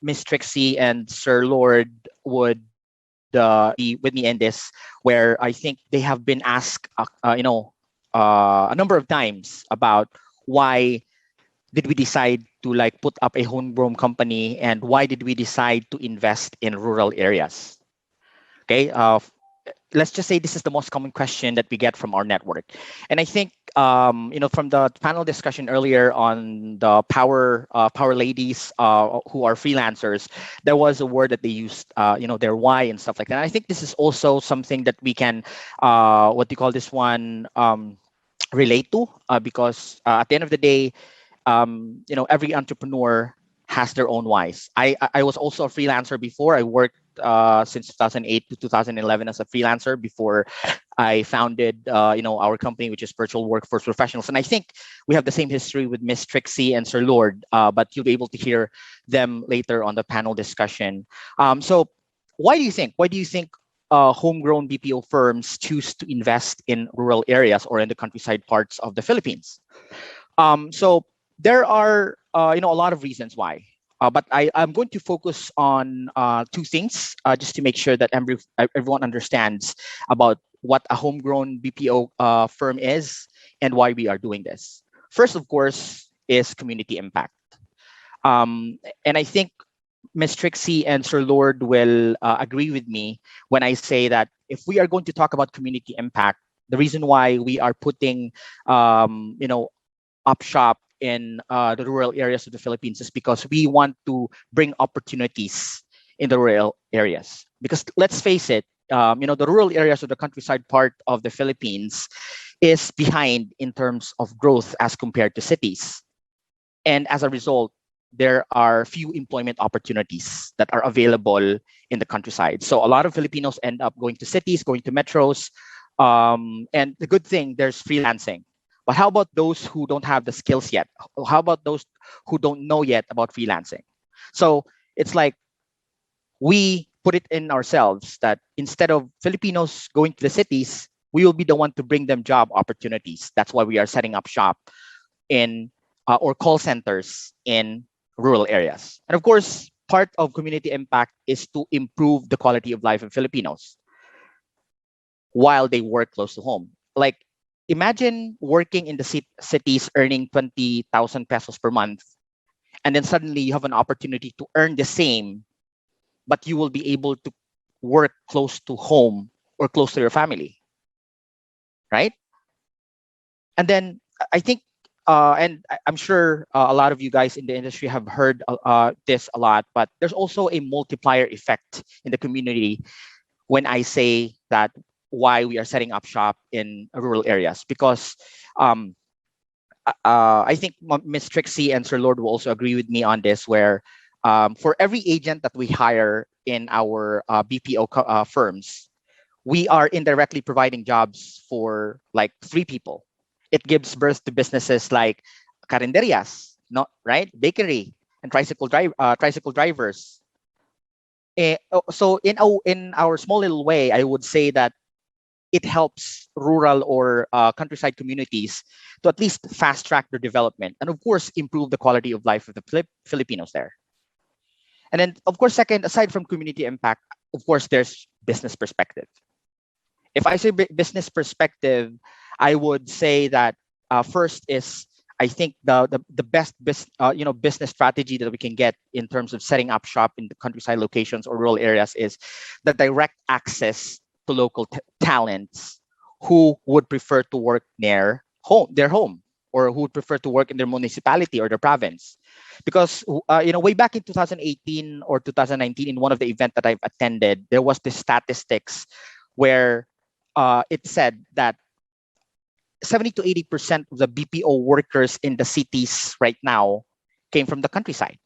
Miss Trixie and Sir Lord would be with me in this, where I think they have been asked, a number of times about why did we decide to put up a homegrown company, and why did we decide to invest in rural areas? Okay, let's just say this is the most common question that we get from our network. And I think, from the panel discussion earlier on the power ladies who are freelancers, there was a word that they used, their why and stuff like that. And I think this is also something that we can, relate to, because at the end of the day, every entrepreneur has their own whys. I was also a freelancer before. I worked since 2008 to 2011 as a freelancer before I founded our company, which is Virtual Workforce Professionals. And I think we have the same history with Miss Trixie and Sir Lord, but you'll be able to hear them later on the panel discussion. So why do you think homegrown BPO firms choose to invest in rural areas or in the countryside parts of the Philippines. So there are a lot of reasons why. But I'm going to focus on two things just to make sure that everyone understands about what a homegrown BPO firm is and why we are doing this. First, of course, is community impact. And I think Ms. Trixie and Sir Lord will agree with me when I say that if we are going to talk about community impact, the reason why we are putting, up shop in the rural areas of the Philippines is because we want to bring opportunities in the rural areas. Because let's face it, the rural areas of the countryside part of the Philippines is behind in terms of growth as compared to cities. And as a result, there are few employment opportunities that are available in the countryside. So a lot of Filipinos end up going to cities, going to metros. And the good thing, there's freelancing. But how about those who don't have the skills yet? How about those who don't know yet about freelancing? So it's like we put it in ourselves that instead of Filipinos going to the cities, we will be the one to bring them job opportunities. That's why we are setting up shop in or call centers in rural areas. And of course, part of community impact is to improve the quality of life of Filipinos while they work close to home. Like, imagine working in the cities earning 20,000 pesos per month, and then suddenly you have an opportunity to earn the same, but you will be able to work close to home or close to your family, right? And then I think, and I'm sure a lot of you guys in the industry have heard this a lot, but there's also a multiplier effect in the community when I say that why we are setting up shop in rural areas, because I think Ms. Trixie and Sir Lord will also agree with me on this, where for every agent that we hire in our BPO firms, we are indirectly providing jobs for like 3 people. It gives birth to businesses like carinderias, not right, bakery, and tricycle drivers. So in our small little way, I would say that it helps rural or countryside communities to at least fast track their development and, of course, improve the quality of life of the Filipinos there. And then, of course, second, aside from community impact, of course, there's business perspective. If I say business perspective, I would say that first is, I think the best business strategy that we can get in terms of setting up shop in the countryside locations or rural areas is the direct access to local talents who would prefer to work near their home, or who would prefer to work in their municipality or their province. Because way back in 2018 or 2019, in one of the events that I've attended, there was this statistics where it said that 70 to 80% of the BPO workers in the cities right now came from the countryside.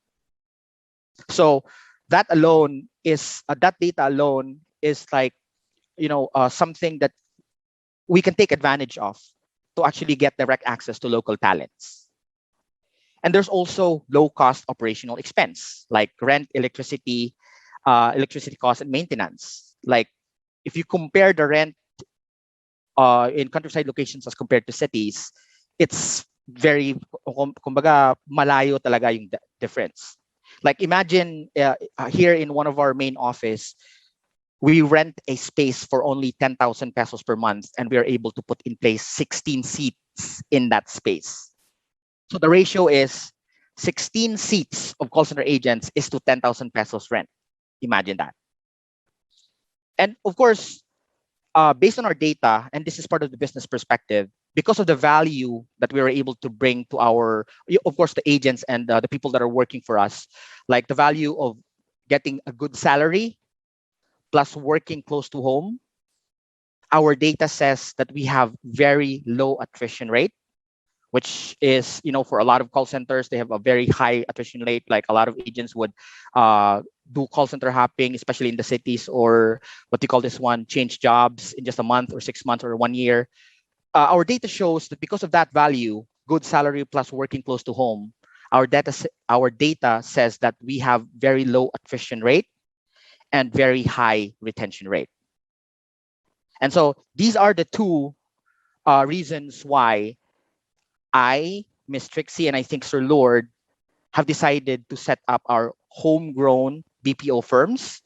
So that alone is that data alone is like something that we can take advantage of to actually get direct access to local talents. And there's also low cost operational expense like rent, electricity costs, and maintenance. Like if you compare the rent in countryside locations as compared to cities, it's very, kumbaga, malayo talaga yung difference. Like imagine here in one of our main office, we rent a space for only 10,000 pesos per month, and we are able to put in place 16 seats in that space. So the ratio is 16 seats of call center agents is to 10,000 pesos rent. Imagine that. And of course, based on our data, and this is part of the business perspective, because of the value that we were able to bring to our, of course, the agents and the people that are working for us, like the value of getting a good salary plus working close to home, our data says that we have very low attrition rate, which is, for a lot of call centers, they have a very high attrition rate. Like a lot of agents would do call center hopping, especially in the cities, or what you call this one, change jobs in just a month or 6 months or 1 year. Our data shows that because of that value, good salary plus working close to home, our data says that we have very low attrition rate and very high retention rate. And so these are the two reasons why I, Miss Trixie, and I think Sir Lord have decided to set up our homegrown BPO firms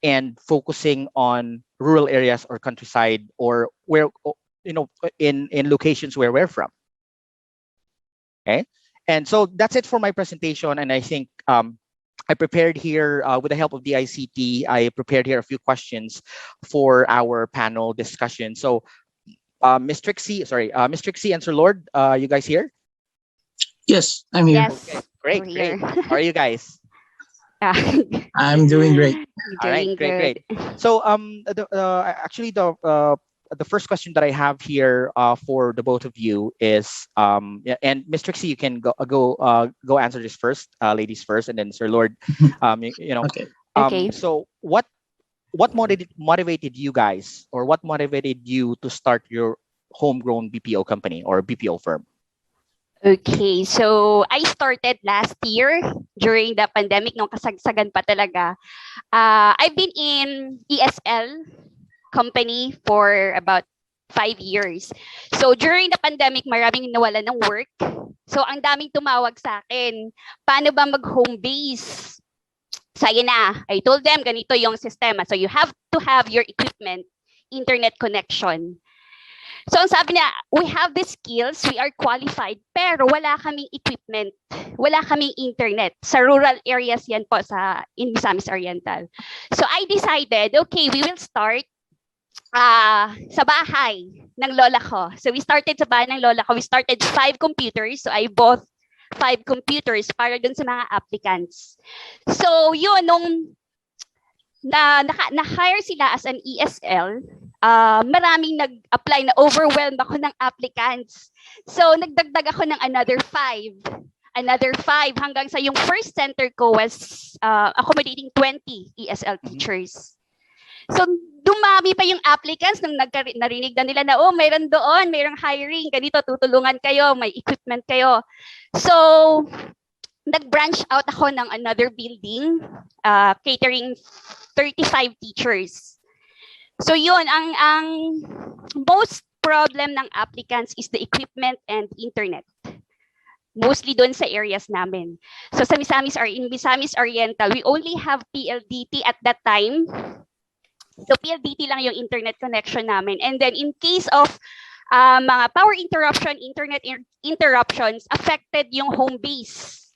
and focusing on rural areas or countryside or where, in locations where we're from. Okay, and so that's it for my presentation. And I think I prepared here with the help of the ICT. I prepared here a few questions for our panel discussion. So, Miss Trixie and Sir Lord, you guys here? Yes, I'm here. Yes. Okay, great, we're great. here. How are you guys? I'm doing great. All right, Doing great, good. great. So, actually, the first question that I have here for the both of you is, yeah, and Miss Trixie, you can go answer this first, ladies first, and then Sir Lord, Okay. Okay. So, what motivated you guys, or what motivated you to start your homegrown BPO company or BPO firm? Okay, so I started last year during the pandemic, nung kasagsagan pa talaga. I've been in ESL company for about 5 years. So during the pandemic, maraming nawalan ng work. So ang daming tumawag sa akin, paano ba mag-home base? Saya na. I told them, ganito yung sistema. So you have to have your equipment, internet connection. So ang sabi niya, we have the skills, we are qualified, pero wala kaming equipment, wala kaming internet. Sa rural areas yan po in Misamis Oriental. So I decided, okay, we will start sa bahay ng lola ko. So we started sa bahay ng lola ko. We started 5 computers. So I bought 5 computers para dun sa mga applicants. So yun, nung na-hire sila as an ESL, maraming nag-apply, na overwhelmed ako ng applicants. So nagdagdag ako ng another 5 hanggang sa yung first center ko was accommodating 20 ESL teachers. So dumami pa yung applicants nung narinig na nila na, oh, mayroong hiring, ganito, tutulungan kayo, may equipment kayo. So nag-branch out ako ng another building, catering 35 teachers. So yun, ang most problem ng applicants is the equipment and internet. Mostly doon sa areas namin. So sa Misamis Oriental, we only have PLDT at that time. So PLDT lang yung internet connection namin. And then in case of mga power interruption, internet interruptions, affected yung home base.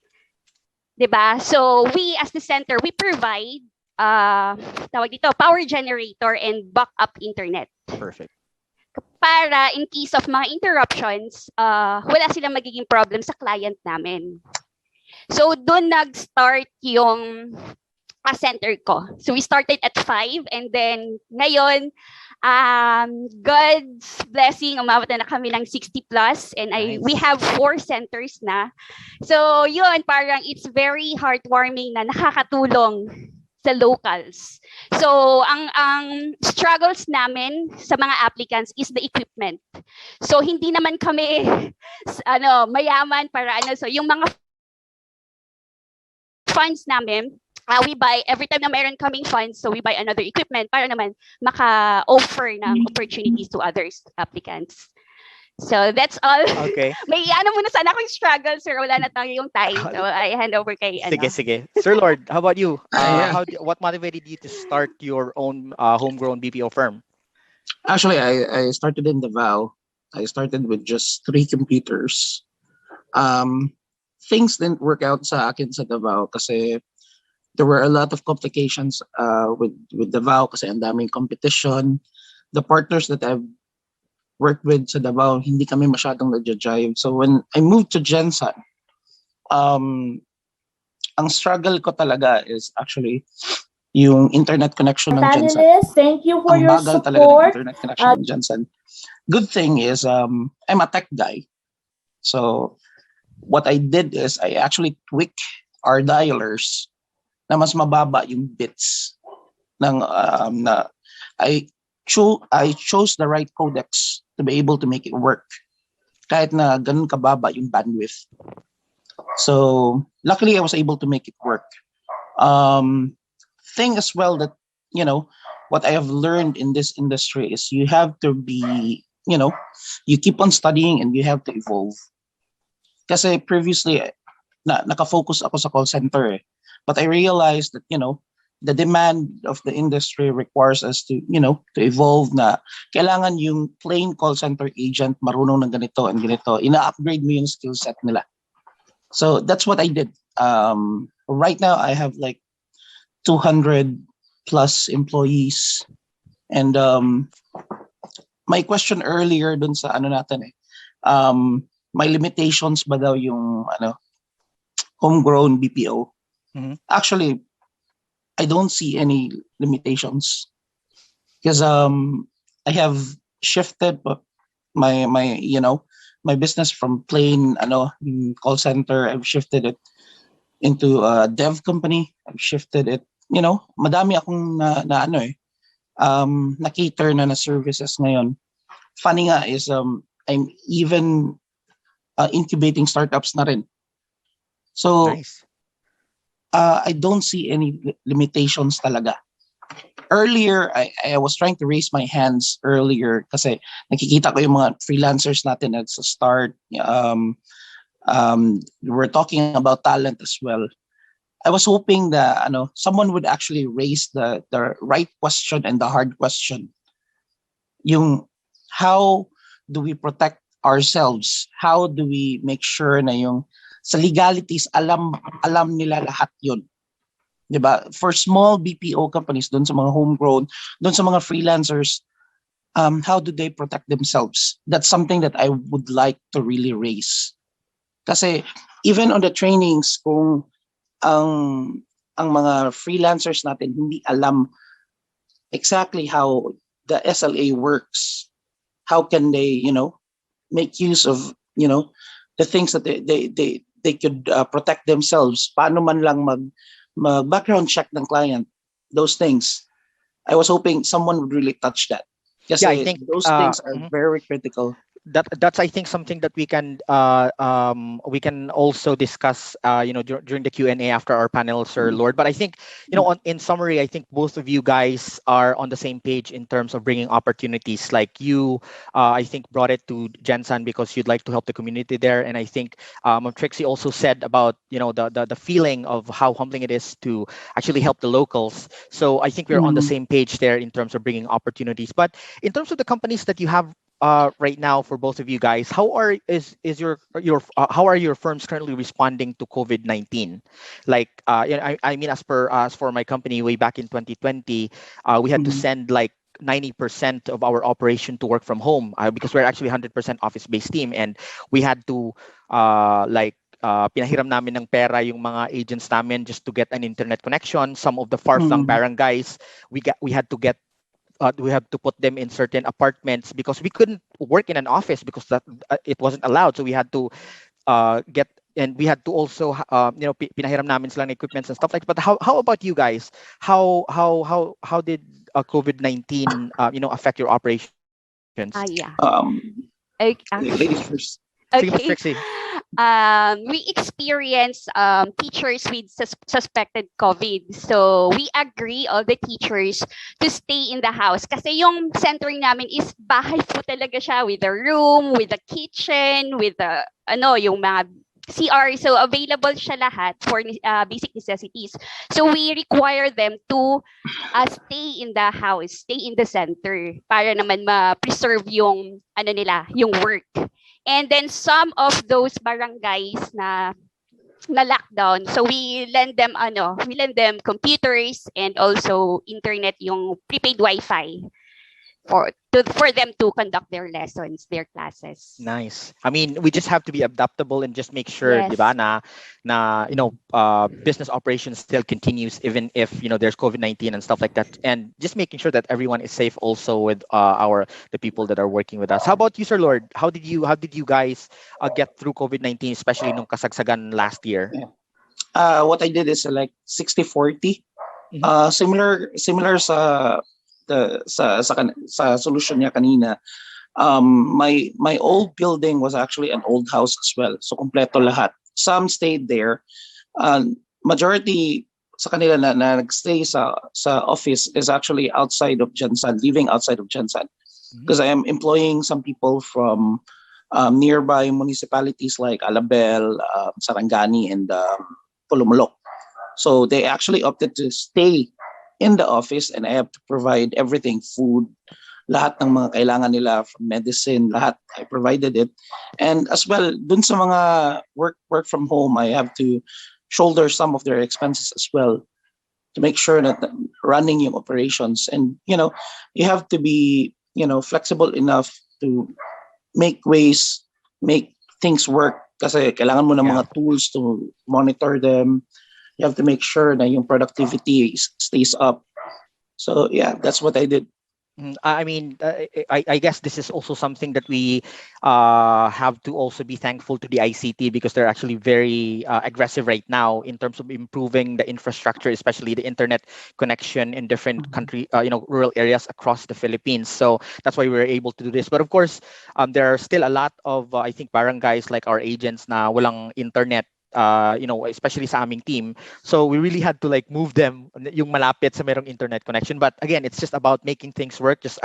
Diba? So we as the center, we provide power generator and backup internet. Perfect. Para in case of mga interruptions, wala silang magiging problem sa client namin. So doon nag-start yung center ko. So we started at 5 and then ngayon, God's blessing, umabot na kami ng 60 plus and we have 4 centers na. So yun, parang it's very heartwarming na nakakatulong sa locals. So ang struggles namin sa mga applicants is the equipment. So hindi naman kami mayaman para so yung mga funds namin, we buy every time na mayroon kaming funds, so we buy another equipment para naman maka-offer ng opportunities to others applicants. So that's all. Okay. May muna sana akong struggle, sir. Wala na tayo yung time. So I hand over kay Sige. Sir Lord, how about you? What motivated you to start your own homegrown BPO firm? Actually, I started in Davao. I started with just 3 computers. Things didn't work out sa akin sa Davao kasi there were a lot of complications with Davao kasi ang daming competition. The partners that I've worked with sa Davao, hindi kami masyadong nagja-jive. So when I moved to Jensen, ang struggle ko talaga is actually yung internet connection ng Jensen. Thank you for ang your bagal support. talaga ng internet connection ng Jensen. Good thing is I'm a tech guy. So what I did is I actually tweak our dialers na mas mababa yung bits ng I chose the right codecs to be able to make it work kahit na ganun kababa yung bandwidth. So luckily I was able to make it work. Thing as well that what I have learned in this industry is you have to be, you keep on studying and you have to evolve. Kasi previously, nakafocus ako sa call center eh. But I realized that, the demand of the industry requires us to, to evolve na kailangan yung plain call center agent marunong ng ganito and ganito. Ina-upgrade mo yung skill set nila. So that's what I did. Right now, I have like 200 plus employees. And my question earlier dun sa ano natin may limitations ba daw yung homegrown BPO? Mhm. Actually, I don't see any limitations because I have shifted my business from plain call center. I've shifted it into a dev company. I've shifted it, madami akong na-cater na services ngayon. Funny nga is I'm even incubating startups na rin. So Nice. I don't see any limitations talaga. Earlier, I was trying to raise my hands earlier kasi nakikita ko yung mga freelancers natin at sa start. We're talking about talent as well. I was hoping that someone would actually raise the right question and the hard question. Yung how do we protect ourselves? How do we make sure na yung sa legalities alam nila lahat yun? 'Di ba? For small BPO companies, doon sa mga homegrown, doon sa mga freelancers, how do they protect themselves? That's something that I would like to really raise. Kasi even on the trainings, kung ang mga freelancers natin hindi alam exactly how the SLA works, how can they, make use of, the things that they could protect themselves. Paano man lang mag background check ng client, those things. I was hoping someone would really touch that. Kasi I think those things are very critical. That's I think something that we can also discuss during the Q&A after our panel, Sir Lord. But I think in summary, I think both of you guys are on the same page in terms of bringing opportunities. Like you, I think brought it to Jensen because you'd like to help the community there, and I think Trixie also said about the feeling of how humbling it is to actually help the locals. So I think we're on the same page there in terms of bringing opportunities. But in terms of the companies that you have right now, for both of you guys, how are your firms currently responding to COVID-19? Like, I mean, as for my company, way back in 2020, we had to send like 90% of our operation to work from home because we're actually 100% office-based team, and we had to pinahiram namin ng pera yung mga agents namin just to get an internet connection. Some of the far-flung barangays, we had to get we have to put them in certain apartments because we couldn't work in an office because that it wasn't allowed. So we had to we had to also pinahiram namin silang equipments and stuff like that. But how about you guys? How did COVID-19 affect your operations? Yeah. Ladies first. Sige, Miss Okay. Trixie. We experienced teachers with suspected COVID. So we agree, all the teachers, to stay in the house. Kasi yung centering namin is bahay po talaga siya, with a room, with a kitchen, with the, yung mga CR. So available siya lahat for basic necessities. So we require them to stay in the house, stay in the center para naman ma-preserve yung yung work. And then some of those barangays na lockdown, so we lend them computers and also internet, yung prepaid Wi-Fi for them to conduct their lessons, their classes. Nice. I mean, we just have to be adaptable and just make sure, Yes. di ba, na business operations still continues even if there's COVID-19 and stuff like that, and just making sure that everyone is safe also with the people that are working with us. How about you, Sir Lord? How did you guys get through COVID-19, especially nung kasagsagan last year? What I did is like 60-40. Similar sa solution niya kanina. My old building was actually an old house as well. So kompleto lahat. Some stayed there. Majority sa kanila na nagstay sa office is actually outside of Jansan, living outside of Jansan. Because I am employing some people from nearby municipalities like Alabel, Sarangani, and Pulumulok. So they actually opted to stay in the office, and I have to provide everything, food, lahat ng mga kailangan nila, from medicine, lahat, I provided it. And as well, dun sa mga work from home, I have to shoulder some of their expenses as well to make sure that running yung operations. And, you have to be, flexible enough to make ways, make things work. Kasi kailangan mo ng mga tools to monitor them. You have to make sure that yung productivity stays up. So yeah, that's what I did. I mean, I guess this is also something that we have to also be thankful to the ICT, because they're actually very aggressive right now in terms of improving the infrastructure, especially the internet connection in different rural areas across the Philippines. So that's why we were able to do this. But of course, there are still a lot of I think barangays like our agents na walang internet. Especially sa aming team. So we really had to move them yung malapit sa merong internet connection. But again, it's just about making things work, just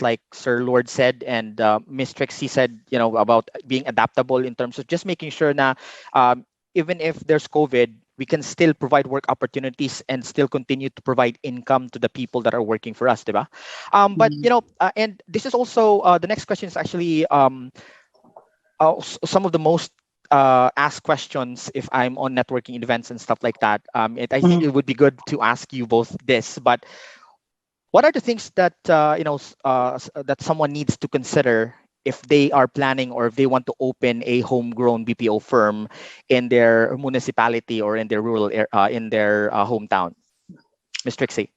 like Sir Lord said and Miss Trixie said, about being adaptable in terms of just making sure na even if there's COVID, we can still provide work opportunities and still continue to provide income to the people that are working for us, diba? But and this is also the next question is actually some of the most ask questions if I'm on networking events and stuff like that. I think it would be good to ask you both this. But what are the things that that someone needs to consider if they are planning or if they want to open a homegrown BPO firm in their municipality or in their rural in their hometown? Ms. Trixie.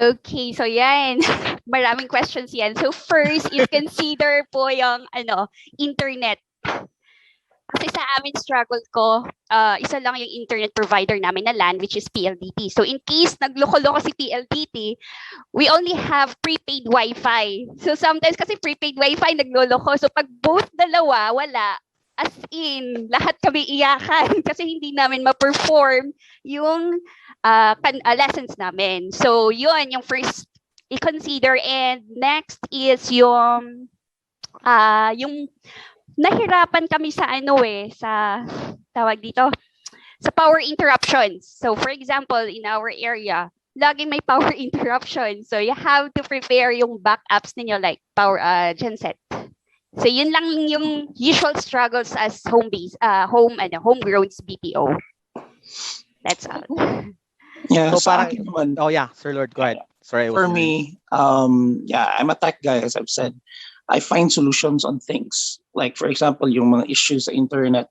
Okay, so yan. Maraming questions yan. So first is consider po yung internet. Kasi sa amin struggle ko, isa lang yung internet provider namin na LAN, which is PLDT. So in case nagloko-loko si PLDT, we only have prepaid Wi-Fi. So sometimes kasi prepaid Wi-Fi nagloloko. So pag both dalawa, wala. As in, lahat kami iyakan kasi hindi namin ma-perform yung lessons namin. So yun, yung first i-consider. And next is yung nahirapan kami sa sa tawag dito, sa power interruptions. So for example, in our area, laging may power interruption. So you have to prepare yung backups ninyo like power genset. So yun lang yung usual struggles as homegrown BPO. That's all. Yeah, So sa parang, akin naman, oh yeah, Sir Lord, go ahead. Sorry. for me, I'm a tech guy, as I've said. I find solutions on things. Like, for example, yung mga issues sa internet.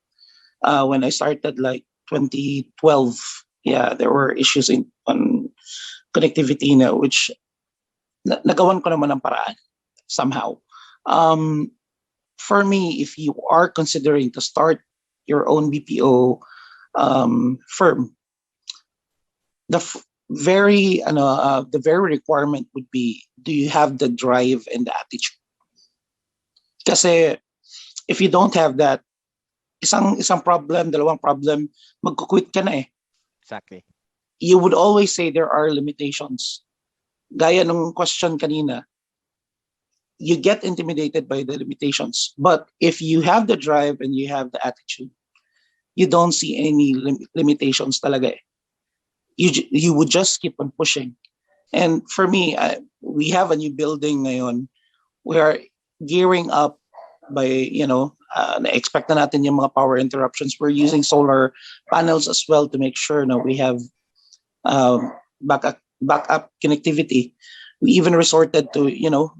When I started like 2012, there were issues on connectivity na, which nagawan ko naman ng paraan somehow. For me, if you are considering to start your own BPO firm, the very requirement would be, do you have the drive and the attitude? Kasi if you don't have that, isang problem, dalawang problem, magkukwit ka na eh. Exactly. You would always say there are limitations. Gaya ng question kanina, you get intimidated by the limitations. But if you have the drive and you have the attitude, you don't see any limitations talaga eh. You would just keep on pushing. And for me, we have a new building ngayon. We are gearing up by, na-expect na natin yung mga power interruptions. We're using solar panels as well to make sure na we have backup connectivity. We even resorted to,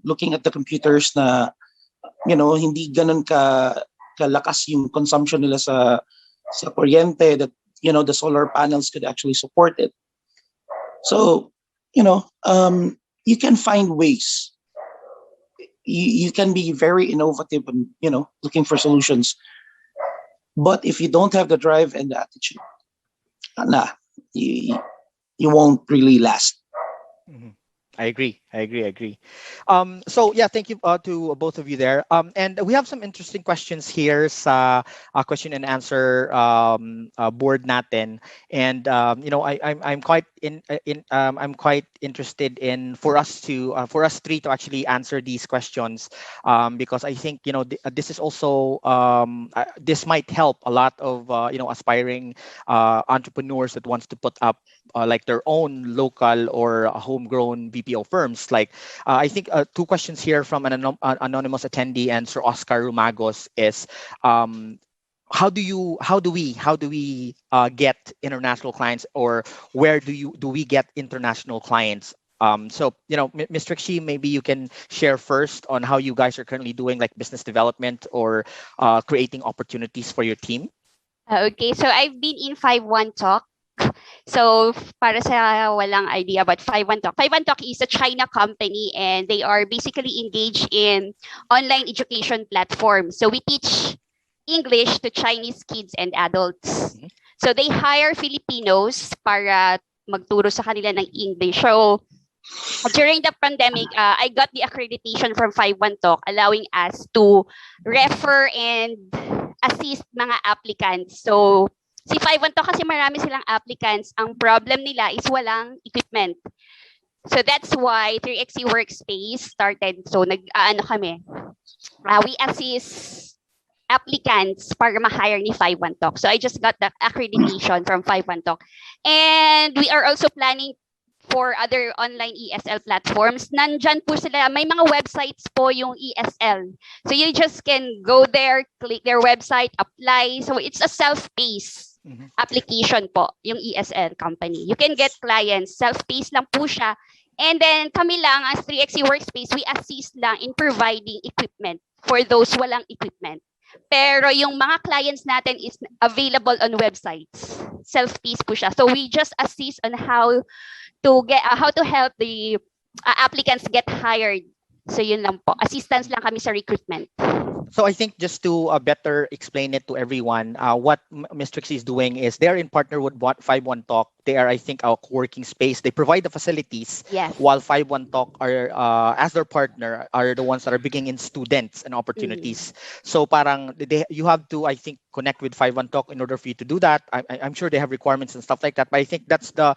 looking at the computers na, hindi ganun kalakas yung consumption nila sa kuryente, that, the solar panels could actually support it. So, you can find ways. You can be very innovative and, looking for solutions. But if you don't have the drive and the attitude, you won't really last. Mhm. I agree. I agree. I agree. So yeah, thank you to both of you there. And we have some interesting questions here sa question and answer board natin. And I'm quite I'm quite interested in for us three to actually answer these questions, because I think this is also this might help a lot of aspiring entrepreneurs that wants to put up like their own local or homegrown BPO firms. Like I think two questions here from an anonymous attendee and Sir Oscar Rumagos is, how do we get international clients, or where do we get international clients? So Ms. Trixie, maybe you can share first on how you guys are currently doing like business development or creating opportunities for your team. Okay, so I've been in 5-1 Talk. So, para sa walang idea about 5-1 Talk, 5-1 Talk is a China company and they are basically engaged in online education platform. So, we teach English to Chinese kids and adults. So, they hire Filipinos para magturo sa kanila ng English. So, during the pandemic, I got the accreditation from 5-1 Talk, allowing us to refer and assist mga applicants. So, si 5-1 Talk kasi marami silang applicants. Ang problem nila is walang equipment. So, that's why 3XC Workspace started. So, kami. We assist applicants para ma-hire ni 5-1 Talk. So, I just got the accreditation from 5-1 Talk. And we are also planning for other online ESL platforms. Nandyan po sila. May mga websites po yung ESL. So you just can go there, click their website, apply. So it's a self-paced application po, yung ESL company. You can get clients. Self-paced lang po siya. And then kami lang, as 3XC Workspace, we assist lang in providing equipment for those walang equipment. Pero yung mga clients natin is available on websites. Self-paced po siya. So we just assist on how to help the applicants get hired. So yun lang po. Assistance lang kami sa recruitment. So I think just to better explain it to everyone, what Ms. Trixie is doing is they're in partner with 5-1 Talk. They are, I think, our co-working space. They provide the facilities, yes, while 5-1 Talk are, as their partner, are the ones that are bringing in students and opportunities. So parang you have to, I think, connect with 5-1 Talk in order for you to do that. I'm sure they have requirements and stuff like that. But I think that's the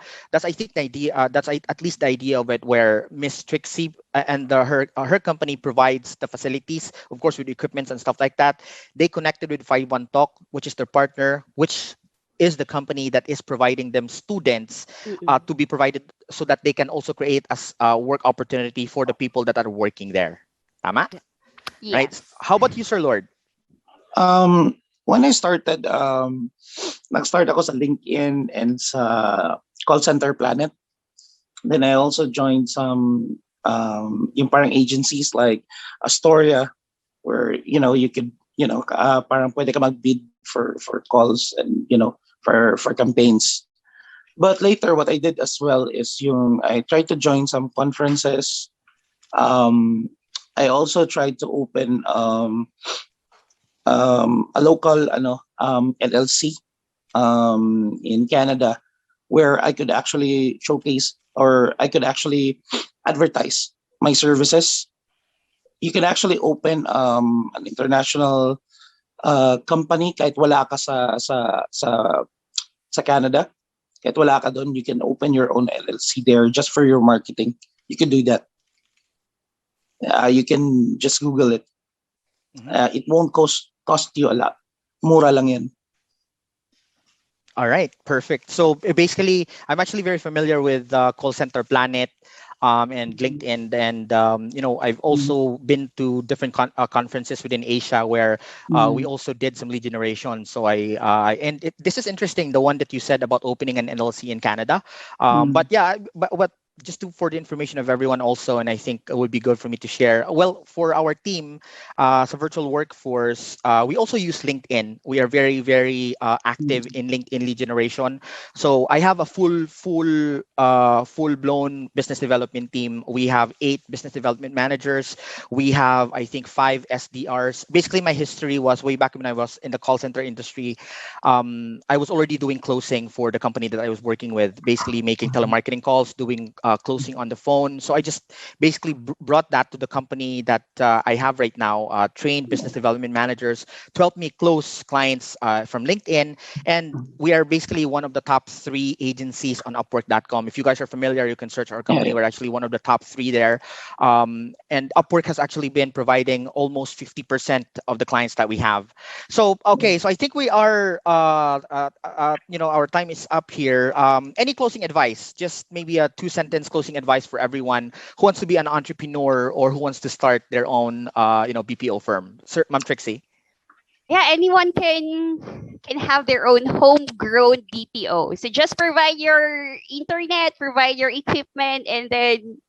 idea. That's at least the idea of it, where Ms. Trixie and her company provides the facilities, of course, with equipment and stuff like that. They connected with 5-1 Talk, which is their partner, which is the company that is providing them students to be provided so that they can also create a work opportunity for the people that are working there. Tama? Yes. Right? How about you, Sir Lord? When I started, nag-start ako sa LinkedIn and sa call center Planet. Then I also joined some yung parang agencies like Astoria, where you could parang pwede ka mag-bid for calls and for campaigns. But later, what I did as well is I tried to join some conferences. I also tried to open a local LLC in Canada, where I could actually showcase, or I could actually advertise my services. You can actually open an international company kahit wala ka sa Canada. Kahit wala ka doon, you can open your own LLC there just for your marketing. You can do that. You can just Google it. It won't cost you a lot. Mura lang yan. All right, perfect. So basically, I'm actually very familiar with Call Center Planet and LinkedIn, and I've also been to different conferences within Asia where we also did some lead generation. So this is interesting, the one that you said about opening an LLC in Canada. But yeah, but just for the information of everyone also, and I think it would be good for me to share. Well, for our team, as a virtual workforce, we also use LinkedIn. We are very, very active in LinkedIn lead generation. So I have a full-blown business development team. We have 8 business development managers. We have, I think, 5 SDRs. Basically, my history was way back when I was in the call center industry. I was already doing closing for the company that I was working with, basically making telemarketing calls, doing closing on the phone. So I just basically brought that to the company that I have right now, trained business development managers to help me close clients from LinkedIn. And we are basically one of the top 3 agencies on Upwork.com. If you guys are familiar, you can search our company. We're actually one of the top 3 there. And Upwork has actually been providing almost 50% of the clients that we have. So, okay, so I think we are, our time is up here. Any closing advice? Just maybe a 2-sentence closing advice for everyone who wants to be an entrepreneur or who wants to start their own, BPO firm. Sir, Ma'am Trixie. Yeah, anyone can have their own homegrown BPO. So just provide your internet, provide your equipment, and then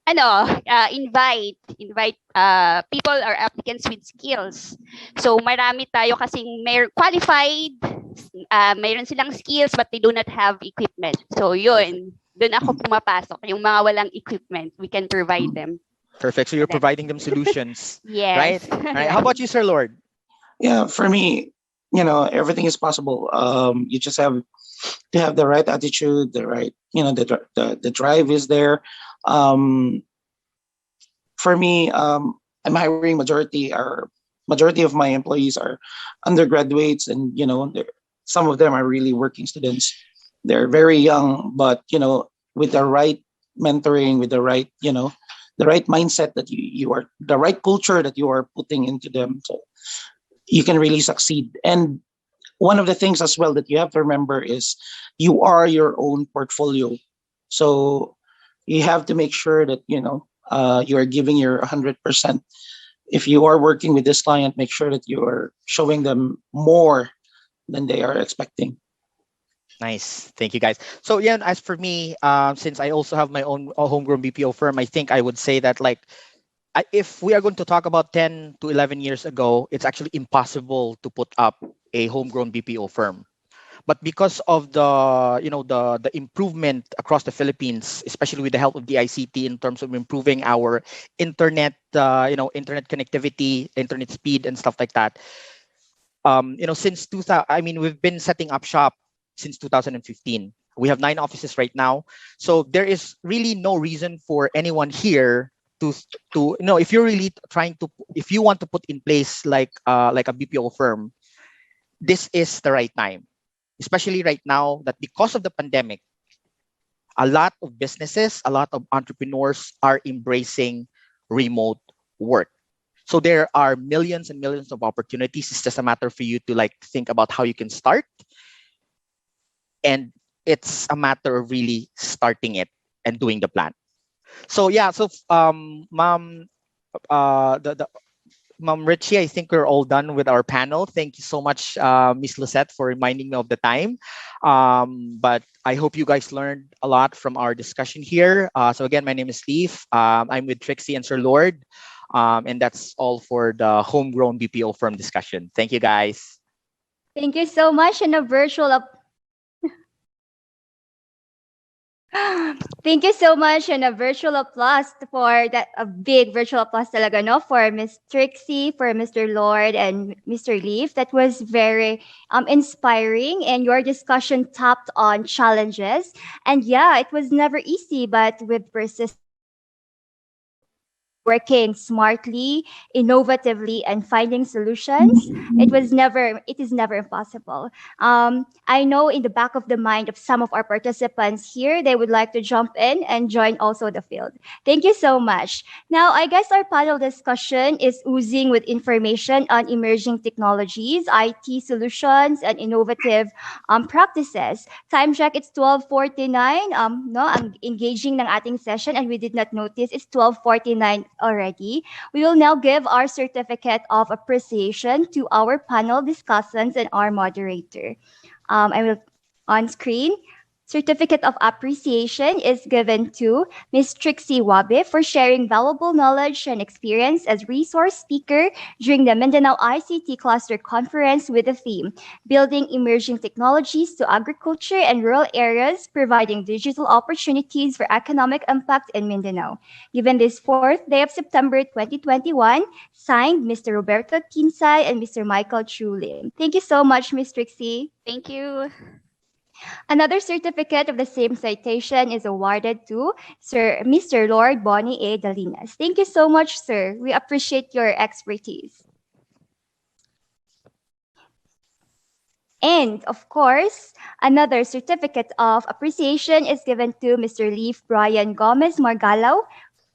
invite people or applicants with skills. So marami tayo kasing may qualified, mayroon silang skills but they do not have equipment. So yun, doon ako pumapasok. Yung mga walang equipment, we can provide them. Perfect. So you're providing them solutions. Yes. Right? Right. How about you, Sir Lord? Yeah, for me, everything is possible. You just have to have the right attitude, the right, the drive is there. For me, I'm hiring majority of my employees are undergraduates, and some of them are really working students. They're very young, but with the right mentoring, with the right the right mindset that you are, the right culture that you are putting into them, so you can really succeed. And one of the things as well that you have to remember is you are your own portfolio. So you have to make sure that you are giving your 100%. If you are working with this client, make sure that you are showing them more than they are expecting. Nice. Thank you, guys. So yeah, as for me, since I also have my own homegrown BPO firm, I think I would say that if we are going to talk about 10 to 11 years ago, it's actually impossible to put up a homegrown BPO firm. But because of the improvement across the Philippines, especially with the help of the ICT in terms of improving our internet, internet connectivity, internet speed, and stuff like that. Since 2000, we've been setting up shop since 2015. We have 9 offices right now, so there is really no reason for anyone here to if you're really if you want to put in place like a BPO firm, this is the right time. Especially right now that because of the pandemic, a lot of businesses, a lot of entrepreneurs are embracing remote work. So there are millions and millions of opportunities. It's just a matter for you to think about how you can start. And it's a matter of really starting it and doing the plan. So yeah, Ma'am, Ma'am Richie, I think we're all done with our panel. Thank you so much, Miss Lucette, for reminding me of the time. But I hope you guys learned a lot from our discussion here. So again, my name is Steve. I'm with Trixie and Sir Lord. And that's all for the homegrown BPO firm discussion. Thank you, guys. Thank you so much. And a virtual Thank you so much, and a virtual applause for that, a big virtual applause talaga, no, for Miss Trixie, for Mr. Lord, and Mr. Leaf. That was very inspiring, and your discussion tapped on challenges. And yeah, it was never easy, but with persistence, working smartly, innovatively, and finding solutions, it is never impossible. I know in the back of the mind of some of our participants here, they would like to jump in and join also the field. Thank you so much. Now, I guess our panel discussion is oozing with information on emerging technologies, IT solutions, and innovative practices. Time check, it's 12:49. Ang engaging ng ating session, and we did not notice it's 12:49 already. We will now give our certificate of appreciation to our panel discussants and our moderator. I will on screen. Certificate of appreciation is given to Ms. Trixie Wabe for sharing valuable knowledge and experience as resource speaker during the Mindanao ICT Cluster Conference with the theme, Building Emerging Technologies to Agriculture and Rural Areas, Providing Digital Opportunities for Economic Impact in Mindanao. Given this 4th day of September 2021, signed Mr. Roberto Tinsay and Mr. Michael Chulim. Thank you so much, Ms. Trixie. Thank you. Another certificate of the same citation is awarded to Mr. Lord Bonnie A. Dalinas. Thank you so much, sir. We appreciate your expertise. And of course, another certificate of appreciation is given to Mr. Leaf Brian Gomez Margalaw.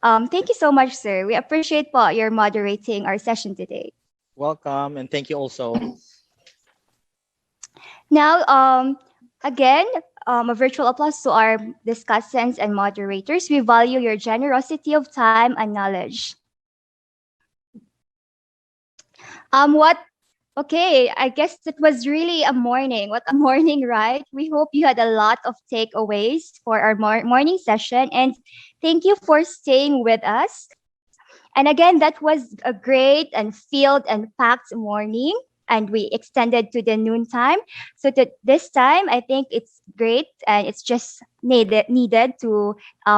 Thank you so much, sir. We appreciate po your moderating our session today. Welcome, and thank you also. Now, again, a virtual applause to our discussants and moderators. We value your generosity of time and knowledge. What? Okay, I guess it was really a morning. What a morning, right? We hope you had a lot of takeaways for our morning session, and thank you for staying with us. And again, that was a great and filled and packed morning, and we extended to the noon time. So this time, I think it's great, and it's just needed to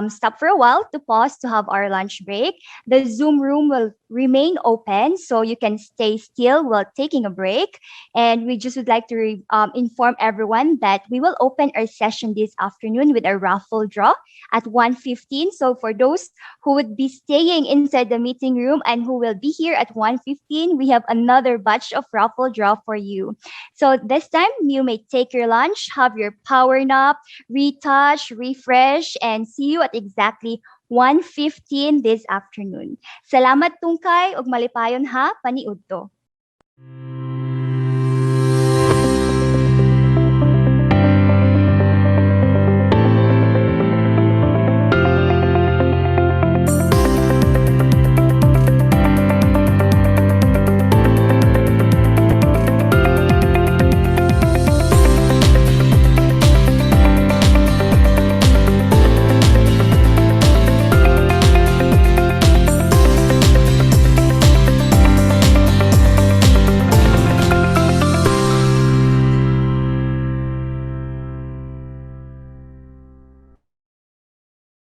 stop for a while, to pause, to have our lunch break. The Zoom room will remain open, so you can stay still while taking a break. And we just would like to inform everyone that we will open our session this afternoon with a raffle draw at 1:15. So for those who would be staying inside the meeting room and who will be here at 1:15, we have another batch of raffle draw for you. So this time, you may take your lunch, have your power nap, retouch, refresh, and see you at exactly 1:15 this afternoon. Salamat tungkay ug malipayon ha, paniudto.